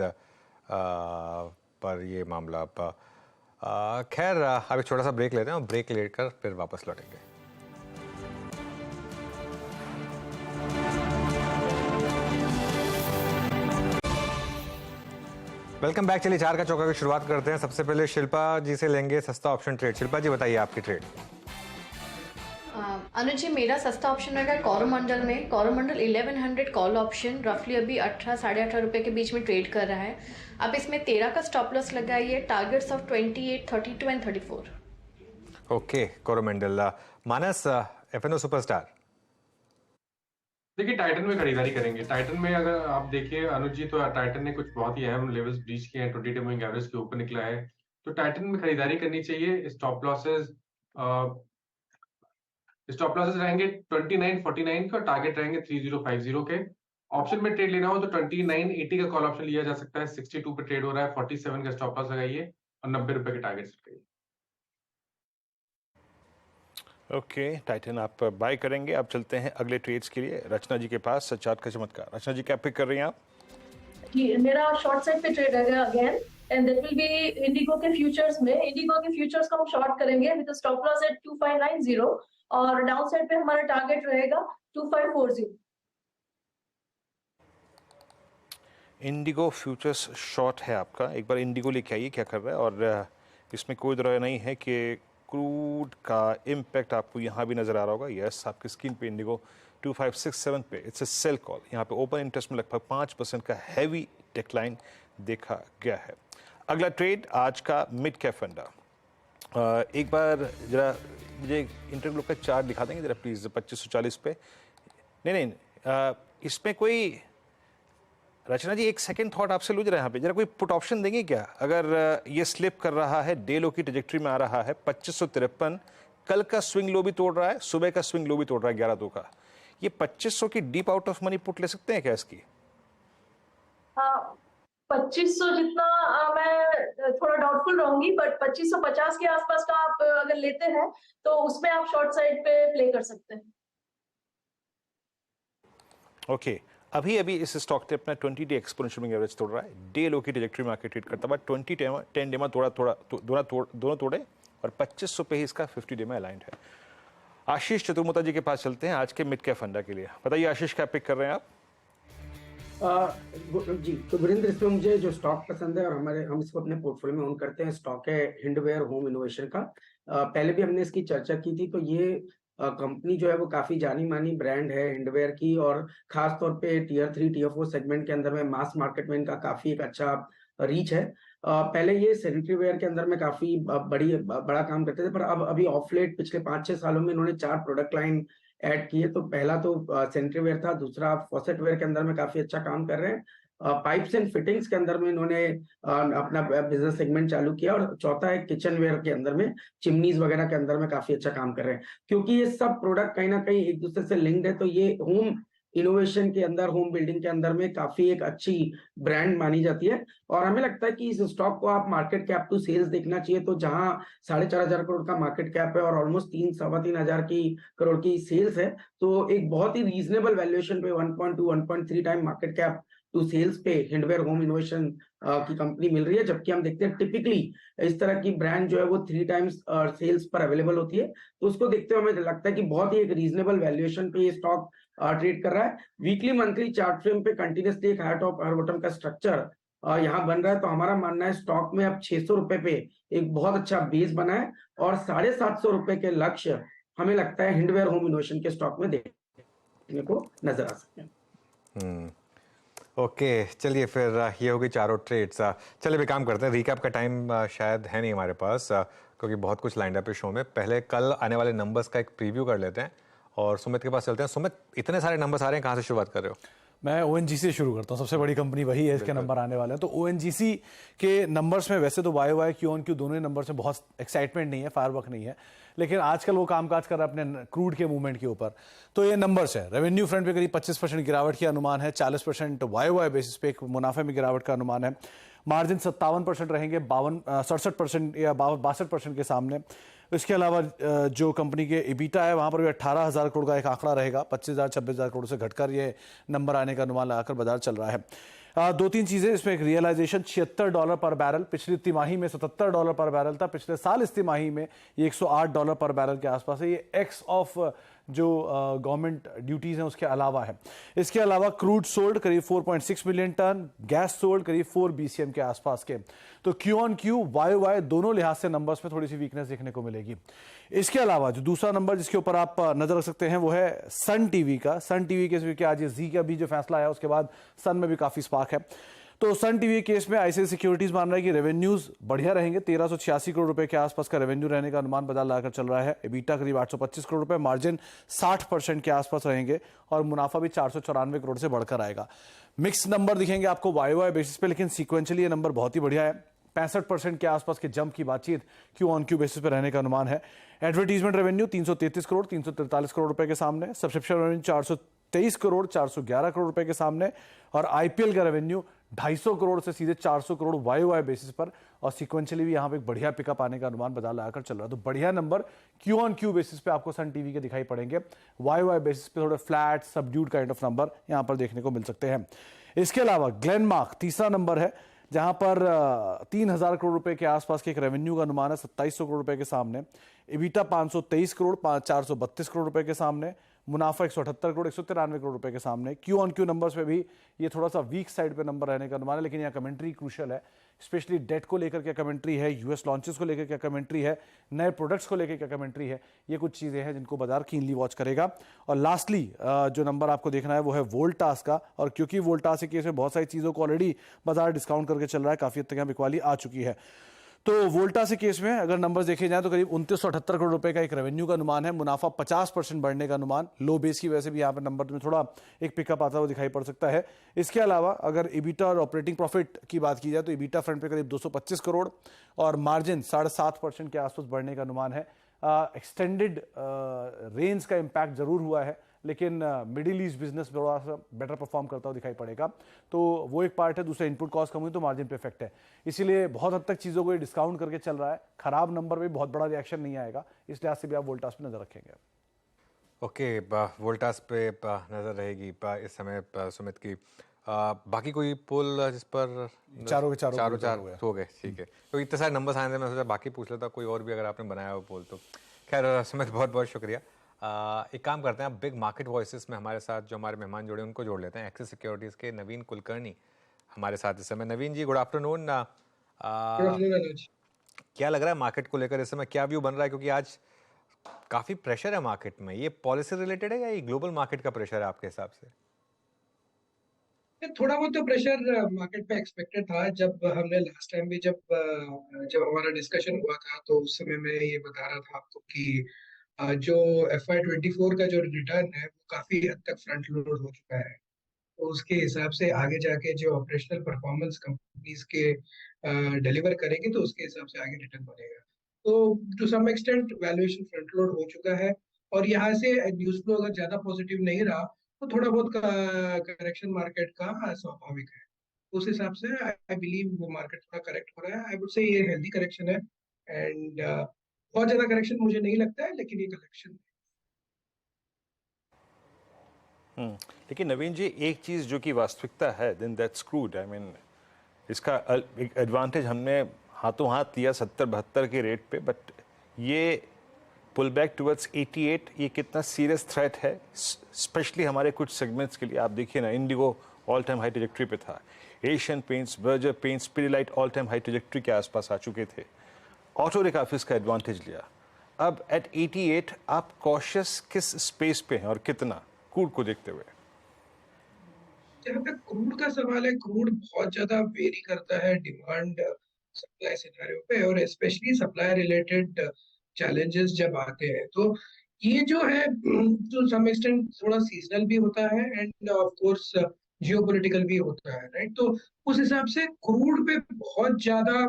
पर ये मामला। खैर, अब एक छोटा सा ब्रेक लेते हैं और ब्रेक लेकर फिर वापस लौटेंगे। Welcome back. चलिए 4 का चौका की शुरुआत करते हैं। सबसे पहले शिल्पा जी से लेंगे सस्ता ऑप्शन ट्रेड। शिल्पा जी, बताइए आपकी ट्रेड। अनुज जी, मेरा सस्ता ऑप्शन रहेगा कोरोमंडल में। कोरोमंडल 1100 कॉल ऑप्शन रफली अभी 18 साढ़े 18 रुपये के बीच में ट्रेड कर रहा है। अब इसमें 13 का स्टॉप लॉस लगाइए, targets of 28, 32 and 34। Okay, Coromandel. Manas, FNO superstar. देखिए, टाइटन में खरीदारी करेंगे। टाइटन में अगर आप देखिए अनुज जी, तो टाइटन ने कुछ बहुत ही अहम लेवल्स ब्रीच किए हैं, 20 डे मूविंग एवरेज के ऊपर निकला है, तो टाइटन में खरीदारी करनी चाहिए। स्टॉप लॉसेस रहेंगे 29.49 के और टारगेट रहेंगे 3050 के। ऑप्शन में ट्रेड लेना हो तो 2980 का कॉल ऑप्शन लिया जा सकता है, 62 पे ट्रेड हो रहा है, 47 का स्टॉप लॉस लगाइए और 90 रुपए के टारगेट लगाइए। ओके, टाइटन आप बाय करेंगे। अब चलते हैं अगले ट्रेड्स के लिए रचना जी के पास। सच्चात का चमत्कार। रचना जी, क्या पिक कर रही हैं आप? जी, मेरा शॉर्ट साइड पे ट्रेड रहेगा again, and that will be Indigo के फ्यूचर्स में। इंडिगो के फ्यूचर्स को हम शॉर्ट करेंगे विद स्टॉप लॉस एट 2590 और डाउन साइड पे हमारा टारगेट रहेगा 2540। इंडिगो फ्यूचर्स शॉर्ट है आपका। एक बार इंडिगो लेके आइए क्या कर रहा है, और इसमें कोई दौरा नहीं है कि क्रूड का इम्पैक्ट आपको यहाँ भी नजर आ रहा होगा। यस, आपकी स्क्रीन पे इंडिगो 2567 पे इट्स अ सेल कॉल। यहाँ पे ओपन इंटरेस्ट में लगभग 5% का हैवी डिक्लाइन देखा गया है। अगला ट्रेड आज का मिड कैप फंडा। एक बार जरा मुझे इंटरग्लोब का चार्ट दिखा देंगे जरा प्लीज, 2540 पे। नहीं, इसमें कोई रचना जी एक सेकंड थॉट आपसे लूँ जरा, यहाँ पे जरा कोई पुट ऑप्शन देंगे क्या? अगर ये स्लिप कर रहा है, डे लो की ट्रेजेक्टरी में आ रहा है 2553, कल का स्विंग लो भी तोड़ रहा है, सुबह का स्विंग लो भी तोड़ रहा है 11/2 का, ये 2500 की deep out of money put ले सकते हैं क्या इसकी? 2500 जितना मैं थोड़ा डाउटफुल रहूंगी, बट 2550 के आसपास का आप अगर लेते हैं तो उसमें आप शॉर्ट साइड पे प्ले कर सकते हैं। ओके, अभी इस स्टॉक ने अपना 20 डे एक्सपोनेंशियल मूविंग एवरेज तोड़ रहा है, डे लो की ट्रेजेक्टरी में आके ट्रेड करता है, 10 डे में दोनों तोड़े और 2500 पे ही इसका 50 डे में अलाइंड है। आशीष चतुर्मुता जी के पास चलते हैं आज के मिड कैप फंडा के लिए। बताइए आशीष, क्या पिक कर रहे हैं आप? जी, तो वीरेंद्र, इसमें मुझे जो स्टॉक पसंद है और हम इसको अपने पोर्टफोलियो में ओन करते हैं, स्टॉक है हिंडवेयर होम इनोवेशन का। पहले भी हमने इसकी चर्चा की थी, तो ये कंपनी जो है वो काफी जानी मानी ब्रांड है हिंडवेयर की, और खास तौर पे टियर 3 टियर 4 सेगमेंट के अंदर में मास मार्केट में इनका काफी एक अच्छा रीच है। पहले ये सैनिटरी वेयर के अंदर में काफी बड़ा काम करते थे, पर अब अभी ऑफ लेट पिछले 5-6 सालों में इन्होंने 4 प्रोडक्ट लाइन ऐड किए। तो पहला तो सैनिटरी वेयर था, दूसरा फॉसेट वेयर के अंदर में काफी अच्छा काम कर रहे हैं, पाइप्स एंड फिटिंग्स के अंदर में इन्होंने अपना बिजनेस सेगमेंट चालू किया, और चौथा है किचन वेयर के अंदर में, चिमनीज वगैरह के अंदर में काफी अच्छा काम कर रहे हैं। क्योंकि ये सब प्रोडक्ट कहीं ना कहीं एक दूसरे से लिंक्ड है, तो ये होम इनोवेशन के अंदर, होम बिल्डिंग के अंदर में काफी एक अच्छी ब्रांड मानी जाती है। और हमें लगता है कि इस स्टॉक को आप मार्केट कैप टू सेल्स देखना चाहिए, तो जहां 4,500 करोड़ का मार्केट कैप है और ऑलमोस्ट 3-3.25 करोड़ की सेल्स है, तो एक बहुत ही रीजनेबल वैल्यूएशन पे 1.2-1.3 time market cap to sales पे हिंडवेयर होम इनोवेशन की कंपनी मिल रही है। जबकि हम देखते हैं टिपिकली इस तरह की ब्रांड जो है वो 3 टाइम्स सेल्स पर अवेलेबल होती है, तो उसको देखते हुए हमें लगता है कि बहुत ही एक रीजनेबल वैल्यूएशन पे ये स्टॉक ट्रेड कर रहा है। वीकली मंथली चार्ट फ्रेम पे कंटिन्यूसली एक हायर टॉप हायर बॉटम का स्ट्रक्चर यहाँ बन रहा है। तो हमारा मानना है स्टॉक में अब 600 रुपए पे एक बहुत अच्छा बेस बना है, और 750 रुपए के लक्ष्य हमें लगता है हिंडवेयर होम इनोवेशन के स्टॉक में देखने को नजर आ सकते हैं। ओके, चलिए फिर ये होगी चारों ट्रेड्स। चलिए भी काम करते हैं, रिकैप का टाइम शायद है नहीं हमारे पास, क्योंकि बहुत कुछ लाइंड अप है शो में। पहले कल आने वाले नंबर्स का एक प्रीव्यू कर लेते हैं और सुमित के पास चलते हैं। सुमित, इतने सारे नंबर्स आ रहे हैं, कहाँ से शुरुआत कर रहे हो? मैं ONGC से शुरू करता हूँ, सबसे बड़ी कंपनी वही है, इसके नंबर आने वाले हैं। तो ONGC के नंबर्स में वैसे तो YOY Q-on-Q दोनों ही नंबर्स में बहुत एक्साइटमेंट नहीं है, फायरवर्क नहीं है, लेकिन आजकल वो कामकाज कर रहा है अपने क्रूड के मूवमेंट के ऊपर। तो ये नंबर्स है, रेवेन्यू फ्रंट पे करीब 25% गिरावट की अनुमान है, 40% YOY बेसिस पे मुनाफे में गिरावट का अनुमान है, मार्जिन 57% रहेंगे 67% या 62% के सामने। इसके अलावा जो कंपनी के EBITDA है वहाँ पर भी 18,000 करोड़ का एक आंकड़ा रहेगा, 25,000-26,000 करोड़ से घटकर ये नंबर आने का अनुमान लगाकर बाजार चल रहा है। दो तीन चीज़ें इसमें, एक रियलाइजेशन $76 पर बैरल, पिछली तिमाही में $77 पर बैरल था, पिछले साल इस तिमाही में ये $108 पर बैरल के आसपास है। ये एक्स ऑफ जो गवर्नमेंट ड्यूटीज़ हैं उसके अलावा है। इसके अलावा क्रूड सोल्ड करीब 4.6 मिलियन टन, गैस सोल्ड करीब 4 BCM के आसपास के। तो Q-on-Q YOY दोनों लिहाज से नंबर्स में थोड़ी सी वीकनेस देखने को मिलेगी। इसके अलावा जो दूसरा नंबर जिसके ऊपर आप नजर रख सकते हैं वो है सन टीवी का। सन टीवी के आज ये जी का भी जो फैसला आया उसके बाद सन में भी काफी स्पार्क है। तो सन टीवी केस में ICICI सिक्योरिटीज मान रहा है कि रेवेन्यूज बढ़िया रहेंगे, 1386 करोड़ रुपए के आसपास का रेवेन्यू रहने का अनुमान बाजार लगाकर चल रहा है। EBITDA करीब 825 करोड़ रुपए, मार्जिन 60% के आसपास रहेंगे, और मुनाफा भी 494 करोड़ से बढ़कर आएगा। मिक्स नंबर दिखेंगे आपको YOY बेसिस पे, लेकिन सीक्वेंशियली ये नंबर बहुत ही बढ़िया है। 65% के आसपास के जंप की बातचीत Q-on-Q बेसिस पे रहने का अनुमान है। एडवर्टीजमेंट रेवेन्यू 333 करोड़ 343 करोड़ रुपए के सामने, सब्सक्रिप्शन रेवेन्यू 423 करोड़ 411 करोड़ रुपए के सामने, और IPL का रेवेन्यू 250 करोड़ से सीधे 400 करोड़ YOY बेसिस पर, और सीक्वेंशियली भी यहाँ पे एक बढ़िया पिकअप आने का अनुमान बाजार लगाकर चल रहा है। तो बढ़िया नंबर Q-on-Q बेसिस पे आपको सन टीवी के दिखाई पड़ेंगे, YOY बेसिस पे थोड़े flat subdued kind of number यहाँ पर देखने को मिल सकते हैं। इसके अलावा ग्लेनमार्क तीसरा नंबर है, जहां पर 3,000 करोड़ रुपए के आसपास के एक रेवेन्यू का अनुमान है 2,700 करोड़ रुपए के सामने, EBITDA 523 करोड़ 432 करोड़ रुपए के सामने, मुनाफा 178 करोड़ 193 करोड़ रुपए के सामने। Q-on-Q नंबर्स पे भी ये थोड़ा सा वीक साइड पे नंबर रहने का अनुमान है, लेकिन यहाँ कमेंट्री क्रूशियल है, स्पेशली डेट को लेकर क्या कमेंट्री है, US लॉन्चेस को लेकर क्या कमेंट्री है, नए प्रोडक्ट्स को लेकर क्या कमेंट्री है, ये कुछ चीज़ें हैं जिनको बाजार कीनली वॉच करेगा। और लास्टली जो नंबर आपको देखना है वो है वोल्टास का, और क्योंकि वोल्टास के केस में बहुत सारी चीज़ों को ऑलरेडी बाजार डिस्काउंट करके चल रहा है, काफ़ी हद तक यहाँ बिकवाली आ चुकी है। तो वोल्टास के केस में अगर नंबर्स देखे जाएं तो करीब 2978 करोड़ रुपए का एक रेवेन्यू का अनुमान है, मुनाफा 50% बढ़ने का अनुमान, लो बेस की वजह से भी यहाँ पर नंबर में थोड़ा एक पिकअप आता हुआ दिखाई पड़ सकता है। इसके अलावा अगर EBITDA और ऑपरेटिंग प्रॉफिट की बात की जाए तो EBITDA फ्रंट पे करीब 225 करोड़ और मार्जिन 7.5% के आसपास बढ़ने का अनुमान है। एक्सटेंडेड रेंज का इम्पैक्ट जरूर हुआ है, लेकिन मिडिल ईस्ट बिजनेस थोड़ा सा बेटर परफॉर्म करता हुआ दिखाई पड़ेगा, तो वो एक पार्ट है। दूसरा इनपुट कॉस्ट कम हुई तो मार्जिन पे इफेक्ट है, इसीलिए बहुत हद तक चीज़ों को ये डिस्काउंट करके चल रहा है। खराब नंबर में बहुत बड़ा रिएक्शन नहीं आएगा, इस लिहाज से भी आप वोल्टास पे नजर रखेंगे। ओके, वोल्टास पे नजर रहेगी इस समय सुमित की। बाकी कोई पोल जिस पर चारों हो गए, ठीक है। तो इतने सारे नंबर्स आए थे, मैं सोचा बाकी पूछ लेता, कोई और भी अगर आपने बनाया हो पोल तो। खैर सुमित, बहुत बहुत शुक्रिया। एक काम करते हैं, बिग मार्केट वॉइसेस में हमारे साथ जो हमारे मेहमान जुड़े उनको जोड़ लेते हैं। एक्सिस सिक्योरिटीज़ के नवीन कुलकर्णी हमारे साथ इस समय। नवीन जी, गुड आफ्टरनून। क्या लग रहा है मार्केट को लेकर इस समय, क्या व्यू बन रहा है? क्योंकि आज काफ़ी प्रेशर है मार्केट में, ये पॉलिसी रिलेटेड है या ये ग्लोबल मार्केट का प्रेशर है आपके हिसाब से? थोड़ा बहुत तो प्रेशर मार्केट पे एक्सपेक्टेड था। जब हमने लास्ट टाइम भी जब हमारा डिस्कशन हुआ था तो उस समय मैं ये बता रहा था आपको कि जो FY24 का जो रिटर्न है वो काफी हद तक फ्रंट लोड हो चुका है, तो उसके हिसाब से आगे जाके जो ऑपरेशनल परफॉर्मेंस कंपनीज के डिलीवर करेंगे तो उसके हिसाब से आगे रिटर्न बनेगा। तो to some extent valuation front load हो चुका है, और यहाँ से न्यूज फ्लो अगर ज्यादा पॉजिटिव नहीं रहा तो थोड़ा बहुत करेक्शन मार्केट का स्वाभाविक है। उस हिसाब से आई बिलीव वो मार्केट थोड़ा करेक्ट हो रहा है। आई वुड से ये हेल्दी करेक्शन है, एंड बहुत ज्यादा करेक्शन मुझे नहीं लगता है, लेकिन ये करेक्शन। लेकिन नवीन जी, एक चीज जो कि वास्तविकता है, then that's crude. I mean इसका एक एडवांटेज हमने हाथों हाथ लिया 70-72 के रेट पे, बट ये पुल बैक टुवर्ड्स 88 ये कितना सीरियस थ्रेट है, स्पेशली हमारे कुछ सेगमेंट्स के लिए। आप देखिए ना, Indigo all time high trajectory पे था, Asian paints, Berger paints, Pidilite all time high trajectory के आसपास आ चुके थे। ऑटो ने काफी इसका एडवांटेज लिया। अब एट 88 आप कॉशियस किस स्पेस पे हैं और कितना क्रूड को देखते हुए? जहाँ तक क्रूड का सवाल है, क्रूड बहुत ज्यादा वेरी करता है डिमांड सप्लाई सिनेरियो पे, और स्पेशली सप्लाई रिलेटेड चैलेंजेस जब आते हैं तो ये जो है टू सम एक्सटेंट थोड़ा सीजनल भी होता है, एंड ऑफ कोर्स जियोपॉलिटिकल भी होता है, राइट। तो उस हिसाब से क्रूड पे बहुत ज्यादा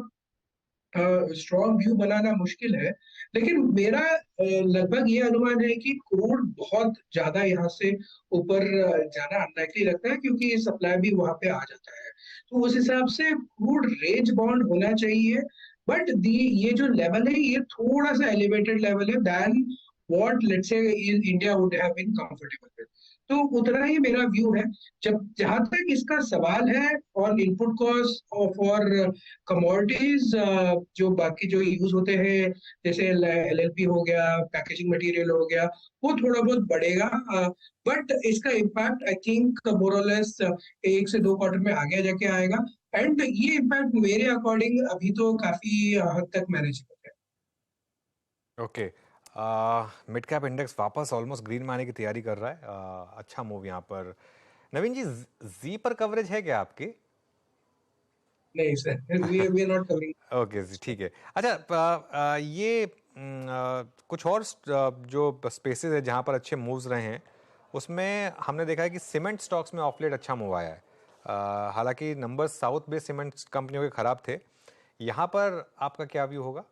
स्ट्रॉन्ग व्यू बनाना मुश्किल है, लेकिन मेरा लगभग ये अनुमान है कि क्रूड बहुत ज्यादा यहाँ से ऊपर जाना अनलाइकली लगता है, क्योंकि सप्लाई भी वहां पे आ जाता है। तो उस हिसाब से क्रूड रेंज बाउंड होना चाहिए, बट ये जो लेवल है ये थोड़ा सा एलिवेटेड लेवल है then what let's say India would have been comfortable with. तो उतना ही मेरा व्यू है। जहां तक इसका सवाल है और इनपुट कॉस्ट फॉर कमोडिटीज जो बाकी जो यूज होते हैं, जैसे LLP हो गया, पैकेजिंग मटेरियल हो गया, वो थोड़ा बहुत बढ़ेगा, बट इसका इम्पैक्ट आई थिंक मोर और लेस 1 से 2 क्वार्टर में आगे जाके आएगा, एंड ये इम्पैक्ट मेरे अकॉर्डिंग अभी तो काफी हद तक मैनेजेबल है। ओके, मिड कैप इंडेक्स वापस ऑलमोस्ट ग्रीन में आने की तैयारी कर रहा है। अच्छा मूव यहाँ पर। नवीन जी, जी पर कवरेज है क्या आपकी? नहीं sir, we are not covering. Okay जी, ठीक है। अच्छा, ये कुछ और जो स्पेसेस है जहाँ पर अच्छे मूव्स रहे हैं, उसमें हमने देखा है कि सीमेंट स्टॉक्स में ऑफ लेट अच्छा मूव आया है। हालांकि नंबर्स साउथ बेस्ड सीमेंट कंपनियों के खराब थे। यहाँ पर आपका क्या व्यू होगा?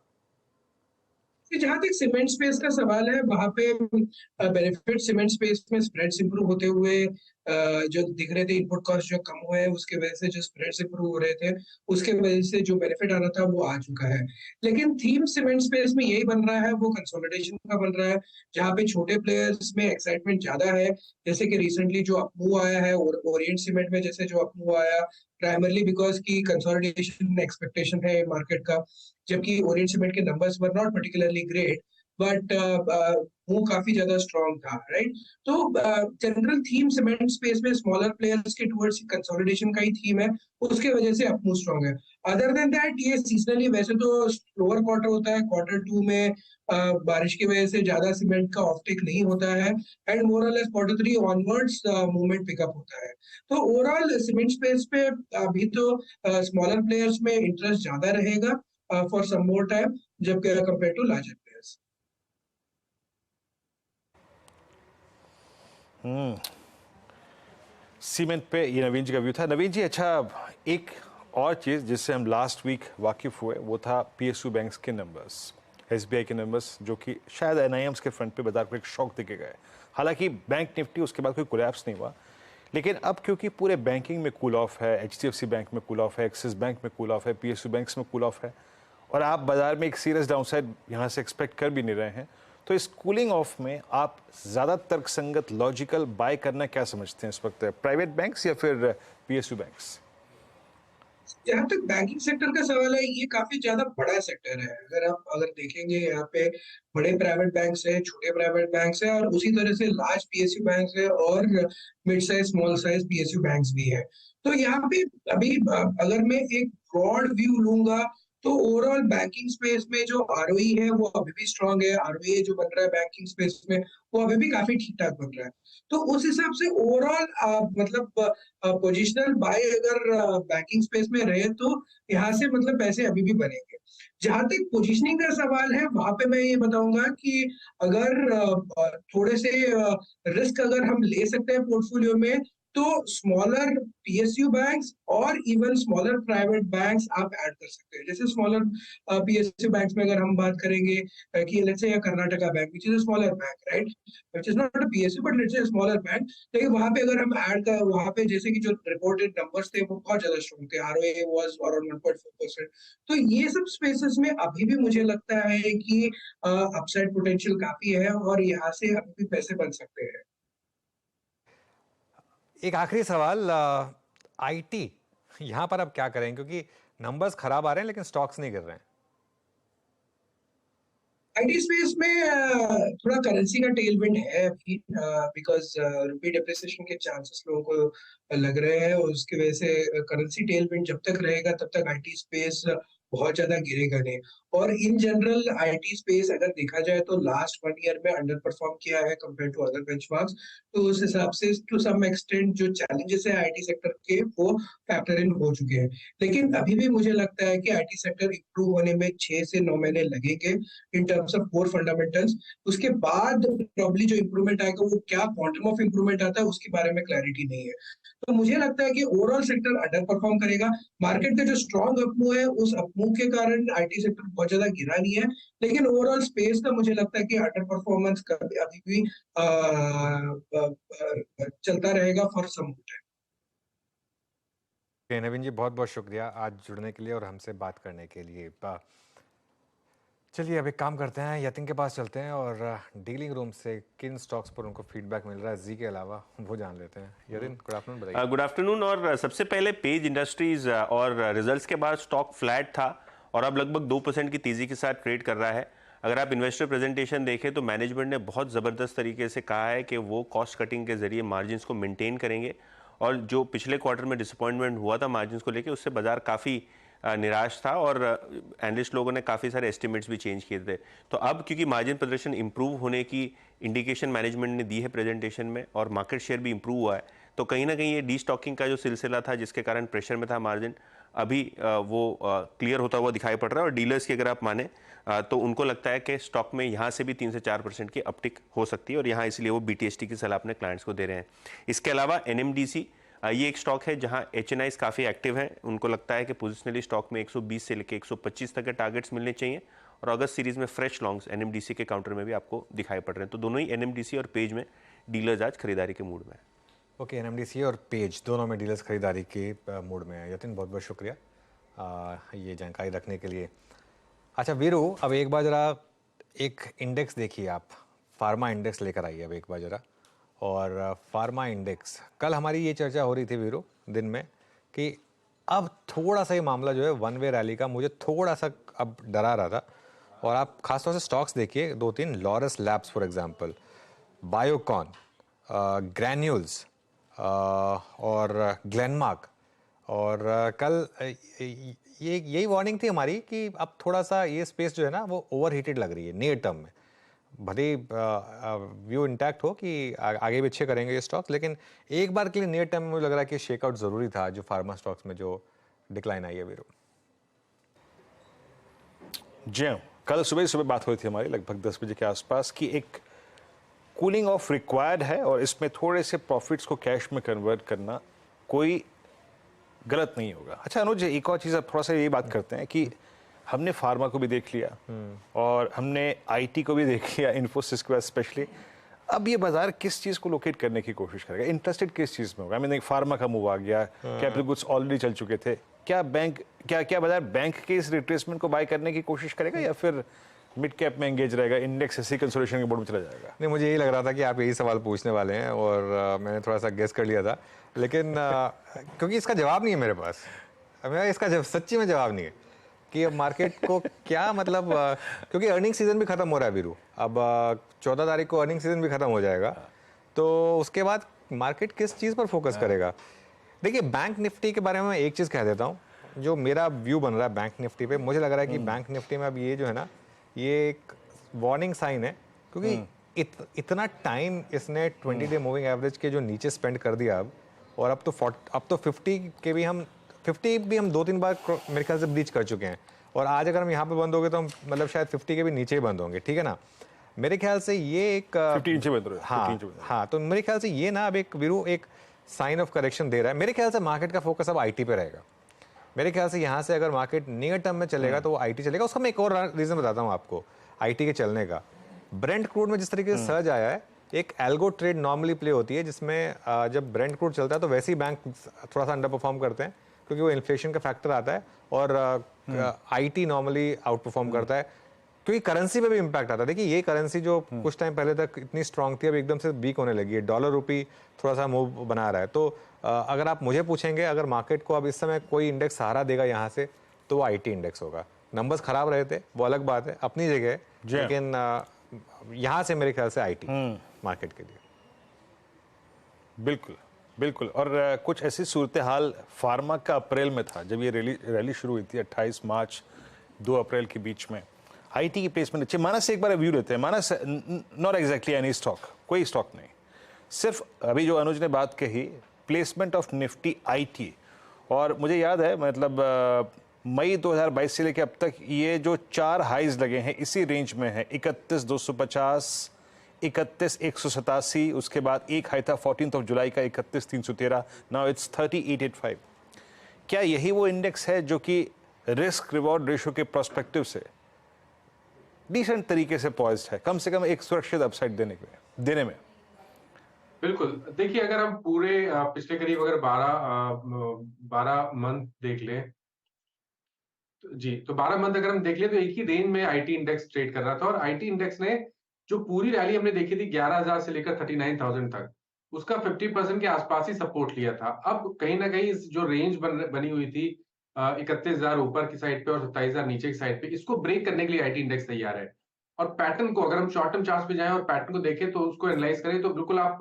जहां तक सीमेंट स्पेस का सवाल है, वहां पे बेनिफिट सीमेंट स्पेस में स्प्रेड्स इंप्रूव होते हुए जो दिख रहे थे, इनपुट कॉस्ट जो कम हुए उसके वजह से जो स्प्रेड्स इंप्रूव हो रहे थे, उसके वजह से जो बेनिफिट आना था वो आ चुका है। लेकिन थीम सीमेंट स्पेस में यही बन रहा है, वो कंसोलिडेशन का बन रहा है, जहाँ पे छोटे प्लेयर्स में एक्साइटमेंट ज्यादा है। जैसे कि रिसेंटली जो अपमूव आया है ओरिएंट सीमेंट में, जैसे जो अपमूव आया प्राइमरली बिकॉज की कंसोलिडेशन एक्सपेक्टेशन है मार्केट का, जबकि ओरिएंट सीमेंट के numbers were not particularly great, but वो काफी ज्यादा स्ट्रॉन्ग था, राइट। तो जनरल थीम सीमेंट स्पेस में स्मॉलर प्लेयर्स के टुवर्ड्स कंसोलिडेशन का ही थीम है, उसके वजह से अपमूव स्ट्रॉन्ग है। अदर देन दैट, ये सीजनली वैसे तो स्लोअर क्वार्टर होता है, Q2 में बारिश की वजह से ज्यादा सीमेंट का ऑफटेक नहीं होता है, एंड मोर और less Q3 onwards movement pickup होता है। तो ओवरऑल सीमेंट स्पेस पे अभी तो स्मॉलर प्लेयर्स में इंटरेस्ट ज्यादा रहेगा फॉर सम मोर टाइम, जब compare to larger players. Cement पे ये नवीन जी का व्यू था। नवीन जी, अच्छा, एक और चीज़ जिससे हम लास्ट वीक वाकिफ हुए वो था PSU बैंक्स के नंबर्स, SBI के नंबर्स, जो कि शायद NIMs के फ्रंट पे बाजार को एक शॉक देके गए। हालांकि बैंक निफ्टी उसके बाद कोई कोलैप्स नहीं हुआ, लेकिन अब क्योंकि पूरे बैंकिंग में कूल ऑफ है, HDFC बैंक में कूल ऑफ है, एक्सिस बैंक में कूल ऑफ है, PSU बैंक्स में कूल ऑफ है, और आप बाजार में एक सीरियस डाउनसाइड यहाँ से एक्सपेक्ट कर भी नहीं रहे हैं, तो इस कूलिंग ऑफ में आप ज़्यादा तर्कसंगत लॉजिकल बाय करना क्या समझते हैं इस वक्त, प्राइवेट बैंक्स या फिर PSU बैंक्स? जहाँ तक बैंकिंग सेक्टर का सवाल है, ये काफी ज्यादा बड़ा सेक्टर है। अगर देखेंगे, यहाँ पे बड़े प्राइवेट बैंक्स है, छोटे प्राइवेट बैंक्स है, और उसी तरह से लार्ज PSU बैंक्स है, और mid size small size PSU banks भी है। तो यहाँ पे अभी अगर मैं एक ब्रॉड व्यू लूंगा तो ओवरऑल बैंकिंग स्पेस में जो आरओई है वो अभी भी स्ट्रांग है, आरओए जो बन रहा है बैंकिंग स्पेस में वो अभी भी काफी ठीक ठाक बन रहा है। तो उस हिसाब से ओवरऑल मतलब पोजिशनल बाय अगर बैंकिंग स्पेस में रहे तो यहाँ से मतलब पैसे अभी भी बनेंगे। जहां तक पोजिशनिंग का सवाल है वहां पे मैं ये बताऊंगा कि अगर थोड़े से रिस्क अगर हम ले सकते हैं पोर्टफोलियो में तो स्मॉलर पीएसयू बैंक्स और इवन स्मॉलर प्राइवेट बैंक्स आप ऐड कर सकते हैं। जैसे स्मॉलर पीएसयू बैंक्स में अगर हम बात करेंगे कि let's say Karnataka bank which is a smaller bank, right, which is not a PSU but let's say smaller bank, लेकिन वहां पे अगर हम ऐड कर वहां पे जैसे कि जो रिपोर्टेड नंबर्स थे वो बहुत ज्यादा स्ट्रॉन्ग थे, आरओए वाज अराउंड 1.4%। तो ये सब स्पेसेस में अभी भी मुझे लगता है कि अपसाइड पोटेंशियल काफी है और यहाँ से अभी भी पैसे बन सकते हैं। एक आखिरी सवाल, आईटी यहां पर अब क्या करें, क्योंकि नंबर्स खराब आ रहे हैं लेकिन स्टॉक्स नहीं गिर रहे हैं। आईटी स्पेस में थोड़ा करेंसी का टेलविंड है अभी बिकॉज रुपी डिप्रिसिएशन के चांसेस लोगों को लग रहे हैं और उसकी वजह से करेंसी टेलविंड जब तक रहेगा तब तक आईटी स्पेस बहुत ज्यादा गिरेगा नहीं। और इन जनरल आईटी स्पेस अगर देखा जाए तो लास्ट 1 ईयर में अंडर परफॉर्म किया है कंपेयर टू अदर बेंचमार्क्स। तो उस हिसाब से टू सम एक्सटेंट जो चैलेंजेस है आईटी सेक्टर के वो फैक्टर इन हो चुके हैं। लेकिन अभी भी मुझे लगता है कि आईटी सेक्टर इंप्रूव होने में 6 से 9 महीने लगेंगे in terms of core fundamentals. उसके बाद प्रॉब्ली जो इंप्रूवमेंट आएगा वो क्या क्वांटम ऑफ इंप्रूवमेंट आता है उसके बारे में क्लैरिटी नहीं है। तो मुझे लगता है कि ओवरऑल सेक्टर अंडर परफॉर्म करेगा। मार्केट का जो स्ट्रॉन्ग अपमूव है उस अपमूव के कारण आईटी सेक्टर बहुत ज्यादा गिरा नहीं है, लेकिन ओवरऑल स्पेस का मुझे लगता है कि अंडर परफॉर्मेंस अभी भी चलता रहेगा फॉर सम टाइम। नवीन जी बहुत बहुत शुक्रिया आज जुड़ने के लिए और हमसे बात करने के लिए। चलिए अब एक काम करते हैं, यतिन के पास चलते हैं और डीलिंग रूम से किन स्टॉक्स पर उनको फीडबैक मिल रहा है जी के अलावा वो जान लेते हैं। यतिन गुड आफ्टरनून बताइए। Good afternoon. और सबसे पहले पेज इंडस्ट्रीज और रिजल्ट्स के बाद स्टॉक फ्लैट था और अब लगभग 2% की तेजी के साथ ट्रेड कर रहा है। अगर आप इन्वेस्टर प्रेजेंटेशन देखें तो मैनेजमेंट ने बहुत ज़बरदस्त तरीके से कहा है कि वो कॉस्ट कटिंग के जरिए मार्जिन्स को मेंटेन करेंगे और जो पिछले क्वार्टर में डिसअपॉइंटमेंट हुआ था मार्जिन्स को लेकर उससे बाजार काफ़ी निराश था और एनालिस्ट लोगों ने काफ़ी सारे एस्टिमेट्स भी चेंज किए थे। तो अब क्योंकि मार्जिन प्रदर्शन इंप्रूव होने की इंडिकेशन मैनेजमेंट ने दी है प्रेजेंटेशन में और मार्केट शेयर भी इंप्रूव हुआ है, तो कहीं ना कहीं ये डी स्टॉकिंग का जो सिलसिला था जिसके कारण प्रेशर में था मार्जिन, अभी वो क्लियर होता हुआ दिखाई पड़ रहा है। और डीलर्स की अगर आप माने तो उनको लगता है कि स्टॉक में यहाँ से भी 3 से 4% की अपटिक हो सकती है और यहाँ इसलिए वो BTST की सलाह अपने क्लाइंट्स को दे रहे हैं। इसके अलावा NMDC ये एक स्टॉक है जहां HNIs काफ़ी एक्टिव हैं। उनको लगता है कि पोजिशनली स्टॉक में 120 से लेकर 125 तक के टारगेट्स मिलने चाहिए और अगस्त सीरीज में फ्रेश लॉन्ग्स NMDC के काउंटर में भी आपको दिखाई पड़ रहे हैं। तो दोनों ही NMDC और पेज में डीलर्स आज खरीदारी के मूड में है। ओके, NMDC और पेज दोनों में डीलर्स खरीदारी के मूड में है। यतिन बहुत बहुत शुक्रिया ये जानकारी रखने के लिए। अच्छा वीरू, अब एक बार ज़रा एक इंडेक्स देखिए आप, फार्मा इंडेक्स लेकर आइए अब एक बार ज़रा। और फार्मा इंडेक्स, कल हमारी ये चर्चा हो रही थी वीरू दिन में कि अब थोड़ा सा ये मामला जो है वन वे रैली का मुझे थोड़ा सा अब डरा रहा था। और आप खासतौर से स्टॉक्स देखिए 2-3, Laurus labs for example, Biocon, granules और ग्लेनमार्क। और कल ये यही वार्निंग थी हमारी कि अब थोड़ा सा ये स्पेस जो है ना वो ओवर हीटेड लग रही है नियर टर्म में। भले व्यू इंटैक्ट हो कि आगे भी अच्छे करेंगे ये स्टॉक्स, लेकिन एक बार के लिए नियर टर्म में मुझे लग रहा है कि शेकआउट जरूरी था जो फार्मा स्टॉक्स में जो डिक्लाइन आई है वीरू। जी कल सुबह बात हुई थी हमारी लगभग 10 बजे के आसपास कि एक कूलिंग ऑफ रिक्वायर्ड है और इसमें थोड़े से प्रॉफिट्स को कैश में कन्वर्ट करना कोई गलत नहीं होगा। अच्छा अनुज, एक और चीज़ अब थोड़ा सा ये बात करते हैं कि हमने फार्मा को भी देख लिया और हमने आईटी को भी देख लिया, इन्फोसिस को स्पेशली। अब ये बाजार किस चीज़ को लोकेट करने की कोशिश करेगा, इंटरेस्टेड किस चीज़ में होगा? आई मीन फार्मा का मूव आ गया, कैपिटल गुड्स ऑलरेडी चल चुके थे, क्या बाजार बैंक के इस रिट्रेसमेंट को बाय करने की कोशिश करेगा या फिर मिड कैप में एंगेज रहेगा, इंडेक्स ऐसी कंसोलिडेशन के बोर्ड में चला जाएगा? नहीं, मुझे यही लग रहा था कि आप यही सवाल पूछने वाले हैं और मैंने थोड़ा सा गेस कर लिया था, लेकिन क्योंकि इसका जवाब नहीं है मेरे पास, मेरा इसका सच्ची में जवाब नहीं है कि अब मार्केट को क्या मतलब, क्योंकि अर्निंग सीजन भी खत्म हो रहा है वीरू। अब 14 तारीख को अर्निंग सीजन भी खत्म हो जाएगा, तो उसके बाद मार्केट किस चीज़ पर फोकस करेगा? देखिए बैंक निफ्टी के बारे में मैं एक चीज़ कह देता हूँ जो मेरा व्यू बन रहा है बैंक निफ्टी पे, मुझे लग रहा है कि बैंक निफ्टी में अब ये जो है ना, ये एक वार्निंग साइन है, क्योंकि इतना टाइम इसने 20 डे मूविंग एवरेज के जो नीचे स्पेंड कर दिया और अब तो 50 के भी हम 2-3 बार मेरे ख्याल से ब्रीच कर चुके हैं, और आज अगर हम यहाँ पे बंद हो गए तो हम मतलब शायद 50 के भी नीचे ही बंद होंगे, ठीक है ना। मेरे ख्याल से ये एक 50 नीचे बंद रहे, हाँ, तो मेरे ख्याल से ये ना अब एक वीरू एक साइन ऑफ करेक्शन दे रहा है। मेरे ख्याल से मार्केट का फोकस अब आईटी पे रहेगा। मेरे ख्याल से यहाँ से अगर मार्केट नियर टर्म में चलेगा तो वो आईटी चलेगा। उसका मैं एक और रीजन बताता हूँ आपको आईटी के चलने का। ब्रेंट क्रूड में जिस तरीके से सर्ज आया है, एक एल्गो ट्रेड नॉर्मली प्ले होती है, जिसमें जब ब्रेंट क्रूड चलता है तो वैसे ही बैंक थोड़ा सा अंडर परफॉर्म करते हैं, क्योंकि वो इन्फ्लेशन का फैक्टर आता है, और आईटी नॉर्मली आउट परफॉर्म करता है, क्योंकि करेंसी पे भी इम्पैक्ट आता है। देखिए ये करेंसी जो कुछ टाइम पहले तक इतनी स्ट्रांग थी, अब एकदम से वीक होने लगी है। डॉलर रुपी थोड़ा सा मूव बना रहा है। तो अगर आप मुझे पूछेंगे, अगर मार्केट को अब इस समय कोई इंडेक्स सहारा देगा यहाँ से, तो वो आईटी इंडेक्स होगा। नंबर्स खराब रहे थे, वो अलग बात है, अपनी जगह है, लेकिन यहाँ से मेरे ख्याल से आईटी मार्केट के लिए। बिल्कुल बिल्कुल। और कुछ ऐसी सूरत हाल फार्मा का अप्रैल में था, जब ये रैली शुरू हुई थी 28 मार्च 2 अप्रैल के बीच में। आईटी की प्लेसमेंट अच्छी। मानस से एक बार व्यू लेते हैं। मानस, नॉट एग्जैक्टली एनी स्टॉक, कोई स्टॉक नहीं, सिर्फ अभी जो अनुज ने बात कही, प्लेसमेंट ऑफ निफ्टी आईटी। और मुझे याद है, मतलब मई 2022 से लेकर अब तक ये जो 4 हाइज लगे हैं इसी रेंज में है। 31,250, 31,187, उसके बाद एक हाई था 14 जुलाई का 31,313, नाउ इट्स 30,885। क्या यही वो इंडेक्स है जो कि रिस्क रिवॉर्ड रेशियो के प्रोस्पेक्टिव से डिसेंट तरीके से पॉइज्ड है, कम से कम एक सुरक्षित अपसाइड देने में? बिल्कुल। देखिए, अगर हम पूरे पिछले करीब अगर 12 मंथ देख लें तो 12 मंथ अगर हम देख लें तो एक ही रेंज में आईटी इंडेक्स ट्रेड कर रहा था, और आईटी इंडेक्स ने जो पूरी रैली हमने देखी थी 11,000 से लेकर 39,000 तक, उसका 50% के आसपास ही सपोर्ट लिया था। अब कहीं ना कहीं जो रेंज बनी हुई थी 31,000 ऊपर की साइड पे और 27,000 नीचे की साइड पे, इसको ब्रेक करने के लिए आईटी इंडेक्स तैयार है। और पैटर्न को अगर हम शॉर्ट टर्म चार्ट पे जाएं और पैटर्न को देखें तो उसको एनालाइज करें तो बिल्कुल आप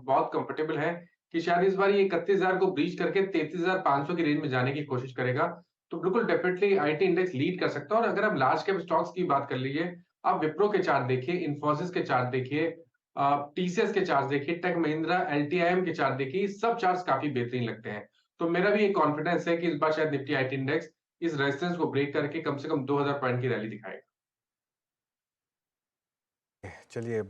बहुत कंफर्टेबल है कि शायद इस बार ये 31,000 को ब्रीच करके 33,500 की रेंज में जाने की कोशिश करेगा। तो बिल्कुल डेफिनेटली आईटी इंडेक्स लीड कर सकता है। और अगर आप लार्ज कैप स्टॉक्स की बात कर लीजिए, आप विप्रो के चार्ट देखिए, इन्फोसिस के चार्ट देखिए, टीसीएस के चार्ट देखिए, टेक महिंद्रा, एलटीआईएम के चार्ट देखिए, सब चार्ट्स काफी बेहतरीन लगते हैं। तो मेरा भी एक कॉन्फिडेंस है कि इस बार शायद निफ्टी आईटी इंडेक्स इस रेजिस्टेंस को ब्रेक करके कम से कम 2000 पॉइंट की रैली दिखाएगा। चलिए,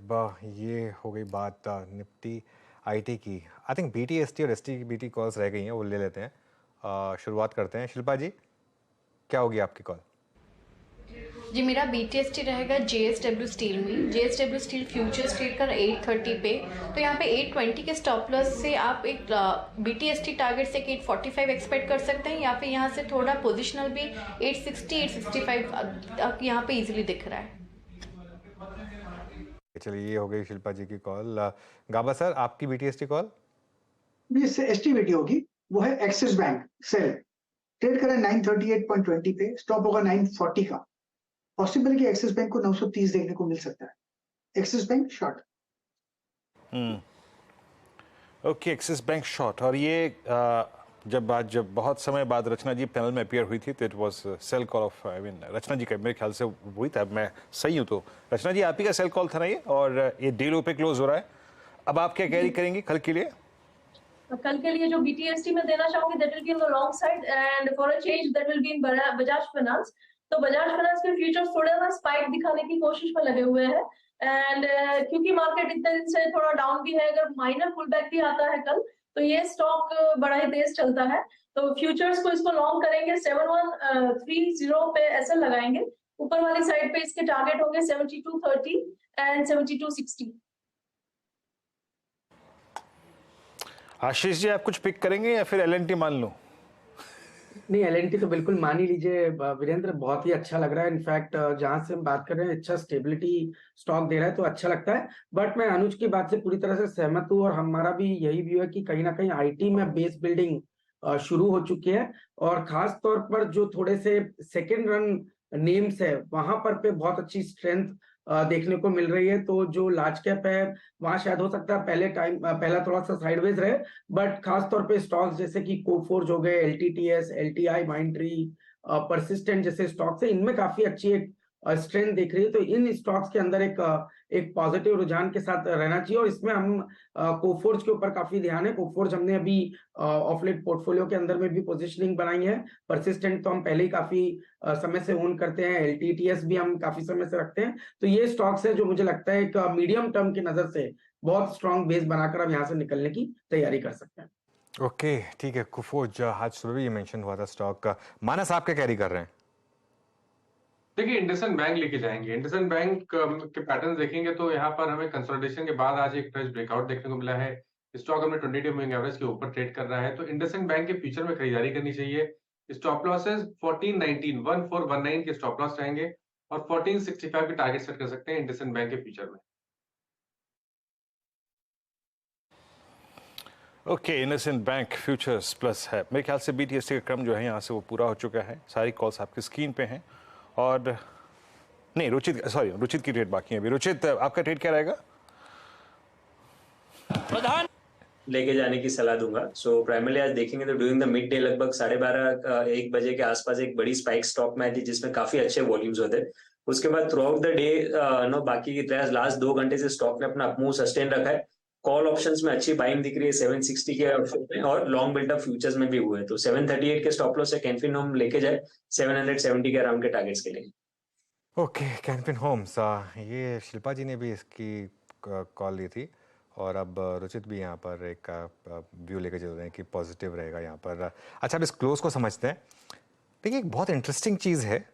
ये हो गई बात निफ्टी आईटी की। आई थिंक बीटीएसटी और एसटीबीटी कॉल्स रह गई हैं, वो ले लेते हैं। शुरुआत करते हैं। शिल्पा जी, क्या होगी आपकी कॉल? जी, मेरा बीटीएसटी रहेगा जेएसडब्ल्यू स्टील में। जेएसडब्ल्यू स्टील फ्यूचर्स ट्रेड कर 830 पे, तो यहाँ पे 820 के स्टॉप लॉस से आप एक बीटीएसटी टारगेट से 845 एक्सपेक्ट कर सकते हैं, या फिर यहाँ से थोड़ा पोजिशनल भी 860 865 यहाँ पे इजीली दिख रहा है। चलिए, ये हो गई शिल्पा जी की कॉल। गाबा सर, आपकी बीटीएसटी कॉल? एसटीबीटी होगी, वो है एक्सिस बैंक सेल, ट्रेड करें 938.20 पे, स्टॉप होगा 940 का। पॉसिबल कि एक्सिस बैंक को 930 देखने को मिल सकता है। Axis bank short. Okay, axis bank short. और ये जब बहुत समय बाद रचना जी पैनल में अपीयर हुई थी तो it was sell call of, I mean Rachna ji का मेरे ख्याल से वही था, मैं सही हूँ तो रचना जी आप ही का सेल कॉल था ना ये, और ये डे लो पे क्लोज हो रहा है। अब आप क्या कैरी करेंगे कल के लिए? कल के लिए जो बीटीएसटी में देना चाहूंगी that will be on the long side, and for a change that will be in Bajaj finance. तो बजाज फाइनेंस के फ्यूचर्स थोड़ा सा स्पाइक दिखाने की कोशिश में लगे हुए हैं, एंड क्योंकि मार्केट इतने दिन से थोड़ा डाउन भी है, अगर माइनर पुल बैक भी आता है कल तो ये स्टॉक बड़ा ही तेज चलता है। तो फ्यूचर्स को इसको लॉन्ग करेंगे, 7130 पे ऐसे लगाएंगे। ऊपर वाली साइड पे इसके टारगेट होंगे 7230 एंड 7260। आशीष जी, आप कुछ पिक करेंगे या फिर एलएनटी मान लूं? नहीं, एलएनटी तो बिल्कुल मान ही लीजिए वीरेंद्र, बहुत ही अच्छा लग रहा है। इनफैक्ट जहां से हम बात कर रहे हैं अच्छा स्टेबिलिटी स्टॉक दे रहा है तो अच्छा लगता है। बट मैं अनुज की बात से पूरी तरह से सहमत हूँ, और हमारा भी यही व्यू है कि कहीं ना कहीं आईटी में बेस बिल्डिंग शुरू हो चुकी है, और खास तौर पर जो थोड़े से सेकेंड रन नेम्स है वहां पर पे बहुत अच्छी स्ट्रेंथ देखने को मिल रही है। तो जो लार्ज कैप है वहां शायद हो सकता है पहला थोड़ा सा साइडवेज रहे, बट खास तौर पे स्टॉक्स जैसे कि कोफोर्ज हो गए, LTTS, LTI, माइंडट्री, परसिस्टेंट जैसे स्टॉक्स है, इनमें काफी अच्छी एक स्ट्रेंथ दिख रही है। तो इन स्टॉक्स के अंदर एक पॉजिटिव रुझान के साथ रहना चाहिए। और इसमें हम कोफोर्ज के ऊपर काफी ध्यान है। कोफोर्ज हमने अभी ऑफ लेट पोर्टफोलियो के अंदर में भी पोजीशनिंग बनाई है। परसिस्टेंट तो हम पहले ही काफी समय से ओन करते हैं, LTTS भी हम काफी समय से रखते हैं। तो ये स्टॉक्स है जो मुझे लगता है एक मीडियम टर्म की नजर से बहुत स्ट्रॉन्ग बेस बनाकर हम यहाँ से निकलने की तैयारी कर सकते हैं। ओके, ठीक है। कोफोर्ज आज सुबह भी ये मेंशन हुआ था स्टॉक का। मानस आप क्या कैरी कर रहे हैं? देखिए, इंडसइंड बैंक लेके जाएंगे। इंडसइंड बैंक के पैटर्न देखेंगे तो यहाँ पर हमें कंसोलिडेशन के बाद आज एक फ्रेश ब्रेकआउट देखने को मिला है। स्टॉक हमें 20-डे मूविंग एवरेज के ऊपर ट्रेड कर रहा है, तो इंडसइंड बैंक के फ्यूचर में खरीदारी करनी चाहिए। स्टॉप लॉसेस 1419 1419 के स्टॉप लॉस रहेंगे और 1465 के टारगेट सेट कर सकते हैं इंडसइंड बैंक के फ्यूचर में। Okay, IndusInd bank futures plus है। मेरे ख्याल से BTST का क्रम जो है यहाँ से वो पूरा हो चुका है। सारी कॉल्स आपकी स्क्रीन पे हैं और नहीं, रुचित की ट्रेड बाकी है अभी। रुचित, आपका ट्रेड क्या रहेगा? प्रधान लेके जाने की सलाह दूंगा। सो प्राइमरली आज देखेंगे तो ड्यूरिंग द मिड डे लगभग 12:30 1 बजे के आसपास एक बड़ी स्पाइक स्टॉक में आई थी जिसमें काफी अच्छे वॉल्यूम्स होते। उसके बाद थ्रू आउट द डे बाकी लास्ट 2 घंटे से स्टॉक ने अपना अपमूव सस्टेन रखा है। कॉल ऑप्शंस में अच्छी बाइंग दिख रही है 760 के ऑप्शन में, और लॉन्ग बिल्डअप फ्यूचर्स में भी हुए। तो 738 के स्टॉप लॉस से कैनफिन होम लेके जाए 770 के अराउंड के टारगेट्स के लिए। ओके, कैनफिन होम्स, ये शिल्पा जी ने भी इसकी कॉल ली थी और अब रुचित भी यहाँ पर एक व्यू लेके चल रहे हैं कि पॉजिटिव रहेगा यहाँ पर। अच्छा, अब इस क्लोज को समझते हैं। देखिए, एक बहुत इंटरेस्टिंग चीज़ है,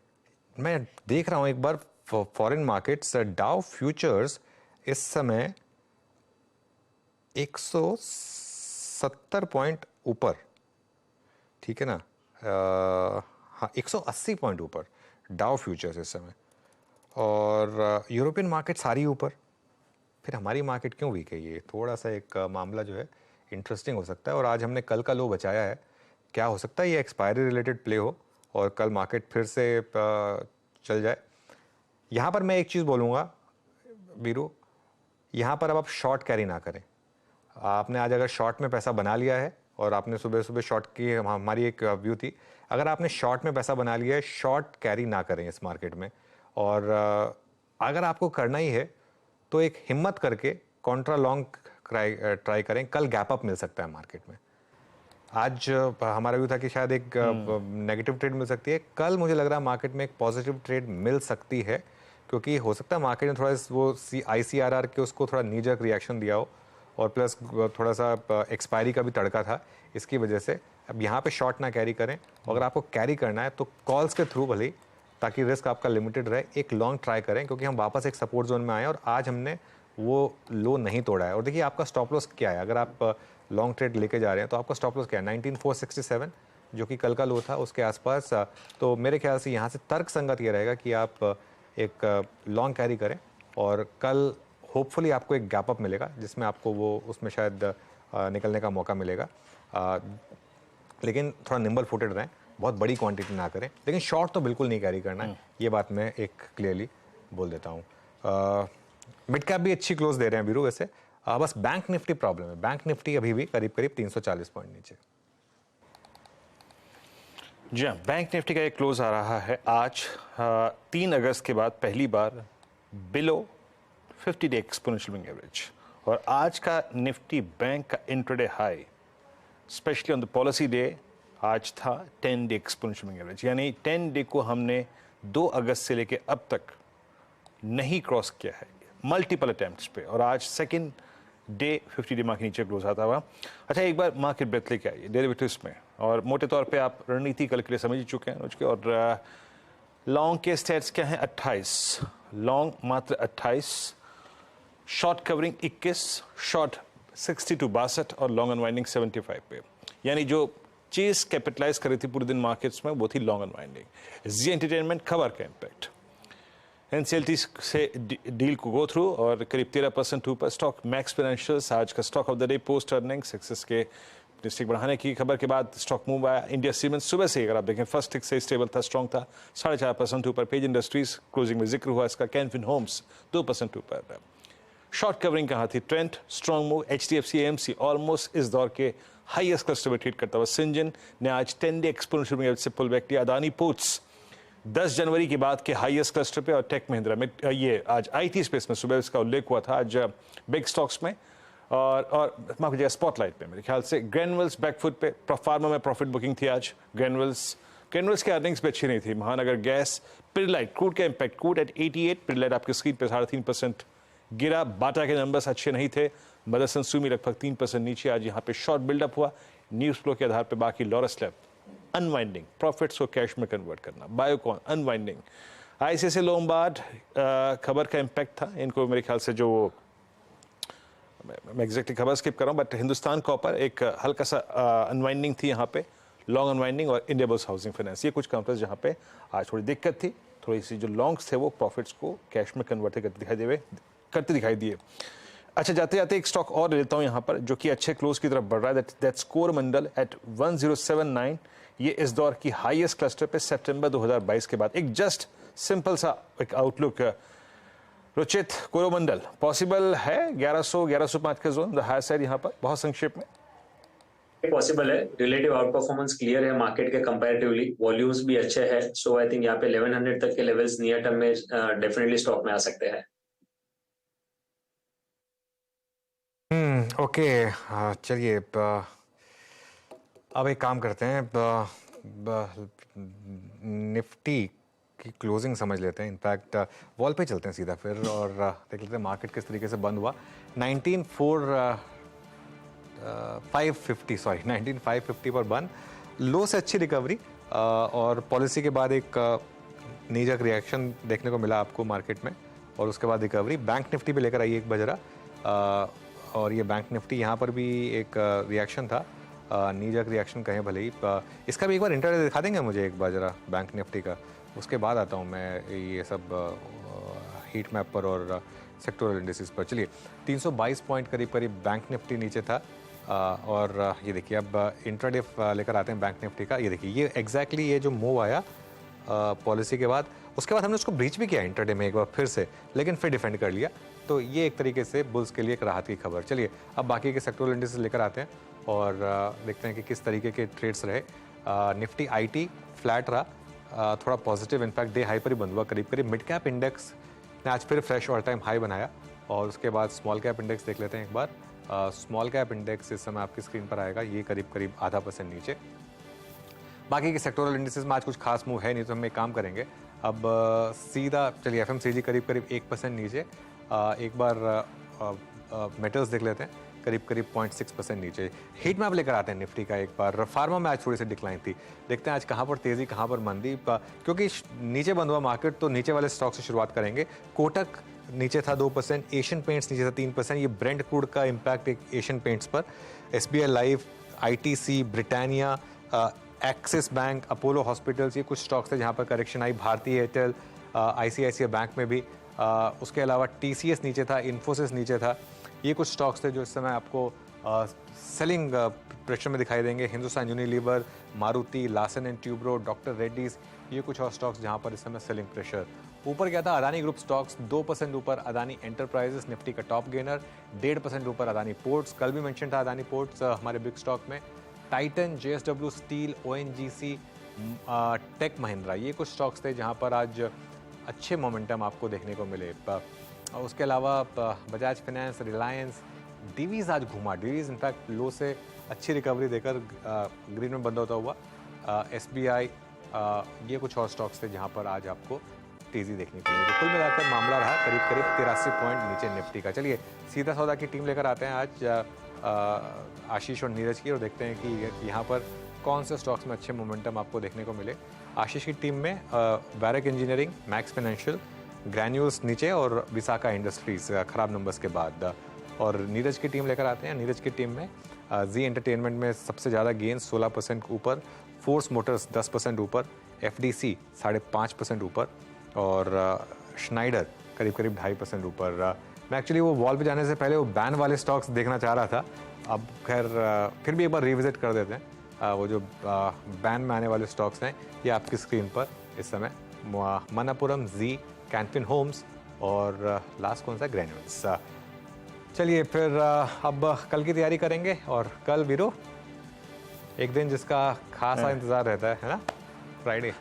मैं देख रहा हूँ एक बार फॉरेन मार्केट्स, डाउ फ्यूचर्स इस समय 170 पॉइंट ऊपर, ठीक है ना, हाँ 180 पॉइंट ऊपर डाउ फ्यूचर्स इस समय, और यूरोपियन मार्केट सारी ऊपर। फिर हमारी मार्केट क्यों वीक है? ये थोड़ा सा एक मामला जो है इंटरेस्टिंग हो सकता है। और आज हमने कल का लो बचाया है, क्या हो सकता है ये एक्सपायरी रिलेटेड प्ले हो और कल मार्केट फिर से चल जाए। यहाँ पर मैं एक चीज़ बोलूँगा बीरू, यहाँ पर अब आप शॉर्ट कैरी ना करें। आपने आज अगर शॉर्ट में पैसा बना लिया है और आपने सुबह सुबह शॉर्ट की, हमारी एक व्यू थी, अगर आपने शॉर्ट में पैसा बना लिया है, शॉर्ट कैरी ना करें इस मार्केट में। और अगर आपको करना ही है तो एक हिम्मत करके कॉन्ट्रा लॉन्ग ट्राई करें। कल गैप अप मिल सकता है मार्केट में। आज हमारा व्यू था कि शायद एक नेगेटिव ट्रेड मिल सकती है, कल मुझे लग रहा है मार्केट में एक पॉजिटिव ट्रेड मिल सकती है, क्योंकि हो सकता है मार्केट ने थोड़ा वो ICRR के उसको थोड़ा नीजक रिएक्शन दिया हो और प्लस थोड़ा सा एक्सपायरी का भी तड़का था, इसकी वजह से अब यहाँ पे शॉर्ट ना कैरी करें। अगर आपको कैरी करना है तो कॉल्स के थ्रू भले, ताकि रिस्क आपका लिमिटेड रहे, एक लॉन्ग ट्राई करें, क्योंकि हम वापस एक सपोर्ट जोन में आए और आज हमने वो लो नहीं तोड़ा है। और देखिए आपका स्टॉप लॉस क्या है, अगर आप लॉन्ग ट्रेड लेके जा रहे हैं तो आपका स्टॉप लॉस क्या है, 19467 जो कि कल का लो था उसके आसपास। तो मेरे ख्याल से यहाँ से तर्क संगत ये रहेगा कि आप एक लॉन्ग कैरी करें और कल होपफुली आपको एक गैप अप मिलेगा जिसमें आपको वो उसमें शायद निकलने का मौका मिलेगा। लेकिन थोड़ा निम्बल फुटेड रहें, बहुत बड़ी क्वांटिटी ना करें, लेकिन शॉर्ट तो बिल्कुल नहीं कैरी करना है, ये बात मैं एक क्लियरली बोल देता हूँ। मिड कैप भी अच्छी क्लोज दे रहे हैं बीरू वैसे, बस बैंक निफ्टी प्रॉब्लम है। बैंक निफ्टी अभी भी करीब करीब 340 पॉइंट नीचे। जी हाँ, बैंक निफ्टी का एक क्लोज आ रहा है आज 3 अगस्त के बाद पहली बार बिलो 50-डे एक्सपोनेंशियल मूविंग एवरेज। और आज का निफ्टी बैंक का intraday high specially on the policy day आज था 10-डे एक्सपोनेंशियल मूविंग एवरेज, यानी 10 डे को हमने 2 अगस्त से लेके अब तक नहीं क्रॉस किया है मल्टीपल अटेम्प्ट्स पे, और आज सेकंड डे 50-डे मार्क नीचे क्लोज आता हुआ। अच्छा, एक बार मार्केट ब्रेथ लेके आइए डेरिवेटिव्स में, और मोटे तौर पे आप रणनीति कल के लिए समझ ही चुके हैं अनुज के। और लॉन्ग के स्टेट्स क्या हैं, 28 लॉन्ग, मात्र 28, शॉर्ट कवरिंग 21, शॉर्ट 62 62 और लॉन्ग अनवाइंडिंग 75 पे, यानी जो चीज कैपिटलाइज करी थी पूरे दिन मार्केट्स में वो थी लॉन्ग अनवाइंडिंग। जी एंटरटेनमेंट खबर का इम्पैक्ट, NCLT से डील को गो थ्रू और करीब 13% ऊपर। स्टॉक मैक्स फाइनेंशियल्स आज का stock of the day post earnings, Axis के अपनी स्टिक बढ़ाने की खबर के बाद स्टॉक मूव आया। इंडिया सीमेंट सुबह से अगर आप देखें फर्स्ट स्टिक से स्टेबल था, स्ट्रॉन्ग था, 4.5% ऊपर। पेज इंडस्ट्रीज क्लोजिंग में जिक्र हुआ इसका। कैनफिन होम्स 2% ऊपर। शॉर्ट कवरिंग कहाँ थी? Trent strong move. HDFC AMC almost इस दौर के हाईएस्ट क्लस्टर में ट्रेड करता हुआ। सिंजन ने आज 10-डे एक्सपोनेंशियल मूव से पुल बैक लिया। अदानी पोर्ट्स 10 जनवरी के बाद के हाईएस्ट क्लस्टर पे। और टेक महिंद्रा में ये आज IT स्पेस में सुबह इसका उल्लेख हुआ था आज बिग स्टॉक्स में। और माफ कीजिएगा स्पॉटलाइट पे मेरे ख्याल से। ग्रेनुअल्स बैकफुट पे। प्रोफार्मा में प्रॉफिट बुकिंग थी आज। ग्रेनुअल्स के अर्निंग्स पे अच्छी नहीं थी। महानगर गैस, पिडलाइट, क्रूड का इंपैक्ट। क्रूड एट 88, पिडलाइट आपकी स्क्रीन पे 3.5% गिरा। बाटा के नंबर्स अच्छे नहीं थे। मदरसन सुमी लगभग 3% नीचे। आज यहाँ पे शॉर्ट बिल्डअप हुआ न्यूज फ्लो के आधार पे। बाकी लॉरस लैब अनवाइंडिंग, प्रॉफिट्स को कैश में कन्वर्ट करना। Biocon unwinding. ICICI लोम्बार्ड खबर का इम्पैक्ट था इनको मेरे ख्याल से। जो मैं एग्जैक्टली खबर स्किप कर रहा हूँ, बट हिंदुस्तान कॉपर एक हल्का सा अनवाइंडिंग थी यहाँ पे, लॉन्ग अनवाइंडिंग। और इंडिया बुल्स हाउसिंग फाइनेंस, ये कुछ कंपनीज जहाँ पे आज थोड़ी दिक्कत थी। थोड़ी सी जो लॉन्ग्स थे वो प्रॉफिट्स को कैश में कन्वर्ट करते दिखाई दिए। अच्छा, जाते जाते एक स्टॉक और ले लेता हूँ यहाँ पर जो कि अच्छे क्लोज की तरफ बढ़ रहा है। That's Coromandel at 1079। ये इस दौर की हाईएस्ट क्लस्टर पे सितंबर 2022 के बाद। एक जस्ट सिंपल सा एक आउटलुक रुचित, कोरोमंडल पॉसिबल है 1100-1105 का जोन, द हायर साइड यहाँ पर बहुत संक्षेप में? पॉसिबल है। रिलेटिव आउट परफॉर्मेंस क्लियर है मार्केट के कंपैरेटिवली। वॉल्यूम्स भी अच्छे हैं। सो आई थिंक यहाँ पे 1100 तक के लेवल्स नियर टर्म में डेफिनेटली स्टॉक में आ सकते हैं। ओके, चलिए अब एक काम करते हैं, निफ्टी की क्लोजिंग समझ लेते हैं। इनफैक्ट वॉल पे चलते हैं सीधा फिर और देख लेते हैं मार्केट किस तरीके से बंद हुआ। 19,550 पर बंद। लो से अच्छी रिकवरी और पॉलिसी के बाद एक नीजक रिएक्शन देखने को मिला आपको मार्केट में और उसके बाद रिकवरी। बैंक निफ्टी पे लेकर आई एक बजरा और ये बैंक निफ्टी यहाँ पर भी एक रिएक्शन था, नीजक रिएक्शन कहें भले ही। इसका भी एक बार इंटरडे दिखा देंगे मुझे एक बार जरा बैंक निफ्टी का, उसके बाद आता हूँ मैं ये सब हीट मैप पर और सेक्टोरल इंडिसेस पर। चलिए 322 पॉइंट करीब बैंक निफ्टी नीचे था और ये देखिए अब इंट्राडे लेकर आते हैं बैंक निफ्टी का। ये देखिए ये एग्जैक्टली ये जो मूव आया पॉलिसी के बाद, उसके बाद हमने उसको ब्रीच भी किया इंट्राडे में एक बार फिर से, लेकिन फिर डिफेंड कर लिया। तो ये एक तरीके से बुल्स के लिए एक राहत की खबर। चलिए अब बाकी के सेक्टोरल इंडिसेस लेकर आते हैं और देखते हैं कि किस तरीके के ट्रेड्स रहे। निफ्टी IT फ्लैट रहा, थोड़ा पॉजिटिव, इनफैक्ट डे हाई पर ही बंद हुआ करीब। मिड कैप इंडेक्स ने आज फिर फ्रेश ऑल टाइम हाई बनाया और उसके बाद स्मॉल कैप इंडेक्स देख लेते हैं एक बार। स्मॉल कैप इंडेक्स इस समय आपकी स्क्रीन पर आएगा, ये करीब 0.5% नीचे। बाकी के सेक्टोरल इंडिसेस में आज कुछ खास मूव है नहीं, तो हम एक काम करेंगे अब सीधा चलिए FMCG करीब 1% नीचे। एक बार मेटल्स देख लेते हैं करीब 0.6% नीचे। हीट मैप लेकर आते हैं निफ्टी का एक बार। फार्मा में आज थोड़ी सी डिक्लाइन थी, देखते हैं आज कहाँ पर तेजी कहाँ पर मंदी, क्योंकि नीचे बंद हुआ मार्केट तो नीचे वाले स्टॉक से शुरुआत करेंगे। कोटक नीचे था 2%, एशियन पेंट्स नीचे था 3%। ये ब्रेंट क्रूड का इम्पैक्ट एक एशियन पेंट्स पर। SBI life, ITC, Britannia, axis bank, Apollo hospitals, ये कुछ स्टॉक्स थे जहाँ पर करेक्शन आई। भारतीय एयरटेल, ICICI बैंक में भी। उसके अलावा TCS नीचे था, इन्फोसिस नीचे था। ये कुछ स्टॉक्स थे जो इस समय आपको सेलिंग प्रेशर में दिखाई देंगे। Hindustan Unilever, Maruti, Larsen and Toubro, doctor Reddy's, ये कुछ और स्टॉक्स जहां पर इस समय सेलिंग प्रेशर। ऊपर क्या था? अदानी ग्रुप स्टॉक्स 2% ऊपर। अदानी एंटरप्राइजेस निफ्टी का टॉप गेनर, 1.5% ऊपर अदानी पोर्ट्स, कल भी मेंशन था अदानी पोर्ट्स हमारे बिग स्टॉक में। Titan, JSW steel, ONGC, tech Mahindra, ये कुछ स्टॉक्स थे जहाँ पर आज अच्छे मोमेंटम आपको देखने को मिले। उसके अलावा बजाज फाइनेंस, रिलायंस, डिवीज़ आज घुमा। डिवीज़ इनफैक्ट लो से अच्छी रिकवरी देकर ग्रीन में बंद होता हुआ। SBI, ये कुछ और स्टॉक्स थे जहां पर आज आपको तेज़ी देखने को मिली। तो कुल मिलाकर मामला रहा करीब 83 पॉइंट नीचे निफ्टी का। चलिए सीधा सौदा की टीम लेकर आते हैं आज आशीष और नीरज की और देखते हैं कि यहाँ पर कौन से स्टॉक्स में अच्छे मोमेंटम आपको देखने को मिले। आशीष की टीम में वैरक इंजीनियरिंग, मैक्स फाइनेंशियल, ग्रैन्यूल्स नीचे और विसाका इंडस्ट्रीज खराब नंबर्स के बाद। और नीरज की टीम लेकर आते हैं। नीरज की टीम में जी एंटरटेनमेंट में सबसे ज़्यादा गेन 16% ऊपर, फोर्स मोटर्स 10% ऊपर, FDC 5.5% ऊपर और श्नाइडर करीब 2.5% ऊपर। मैं एक्चुअली वो वॉल पे जाने से पहले वो बैन वाले स्टॉक्स देखना चाह रहा था, अब खैर फिर भी एक बार रिविजिट कर देते हैं। वो जो बैन में आने वाले स्टॉक्स हैं ये आपकी स्क्रीन पर इस समय मनापुरम, जी, कैनफिन होम्स और लास्ट कौन सा, ग्रेन्यूल्स। चलिए फिर अब कल की तैयारी करेंगे। और कल वीरो एक दिन जिसका खासा इंतजार रहता है ना, फ्राइडे।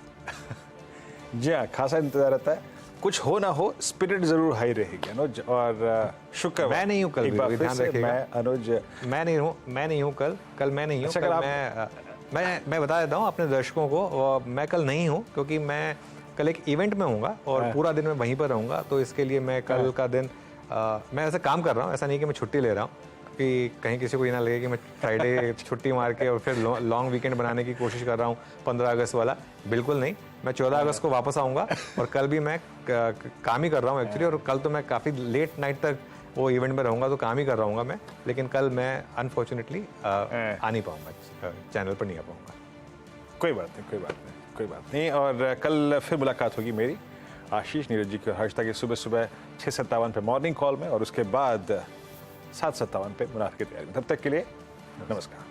जी हाँ, खासा इंतजार रहता है। कुछ हो ना हो स्पिरिट जरूर हाई रहेगी अनुज। और शुक्र मैं नहीं हूँ कल, ध्यान रखिएगा। मैं अनुज मैं नहीं हूँ कल मैं नहीं हूँ। अच्छा, मैं बता देता हूँ अपने दर्शकों को, मैं कल नहीं हूँ क्योंकि मैं कल एक इवेंट में हूँगा और पूरा दिन मैं वहीं पर रहूँगा। तो इसके लिए मैं कल का दिन मैं ऐसे काम कर रहा हूँ, ऐसा नहीं कि मैं छुट्टी ले रहा हूँ कि कहीं किसी को ये ना लगे कि मैं फ्राइडे छुट्टी मार के और फिर लॉन्ग वीकेंड बनाने की कोशिश कर रहा हूँ 15 अगस्त वाला। बिल्कुल नहीं, मैं 14 अगस्त को वापस आऊँगा और कल भी मैं काम ही कर रहा हूँ एक्चुअली। और कल तो मैं काफ़ी लेट नाइट तक वो इवेंट में रहूँगा, तो काम ही कर रहा हूँ मैं। लेकिन कल मैं अनफॉर्चुनेटली आ नहीं पाऊँगा, चैनल पर नहीं आ पाऊँगा। कोई बात नहीं। और कल फिर मुलाकात होगी मेरी, आशीष, नीरज जी के हर्षता की सुबह 6:57 पे मॉर्निंग कॉल में और उसके बाद 7:57 पे मुनाफे की तैयारी। तब तक के लिए नमस्कार।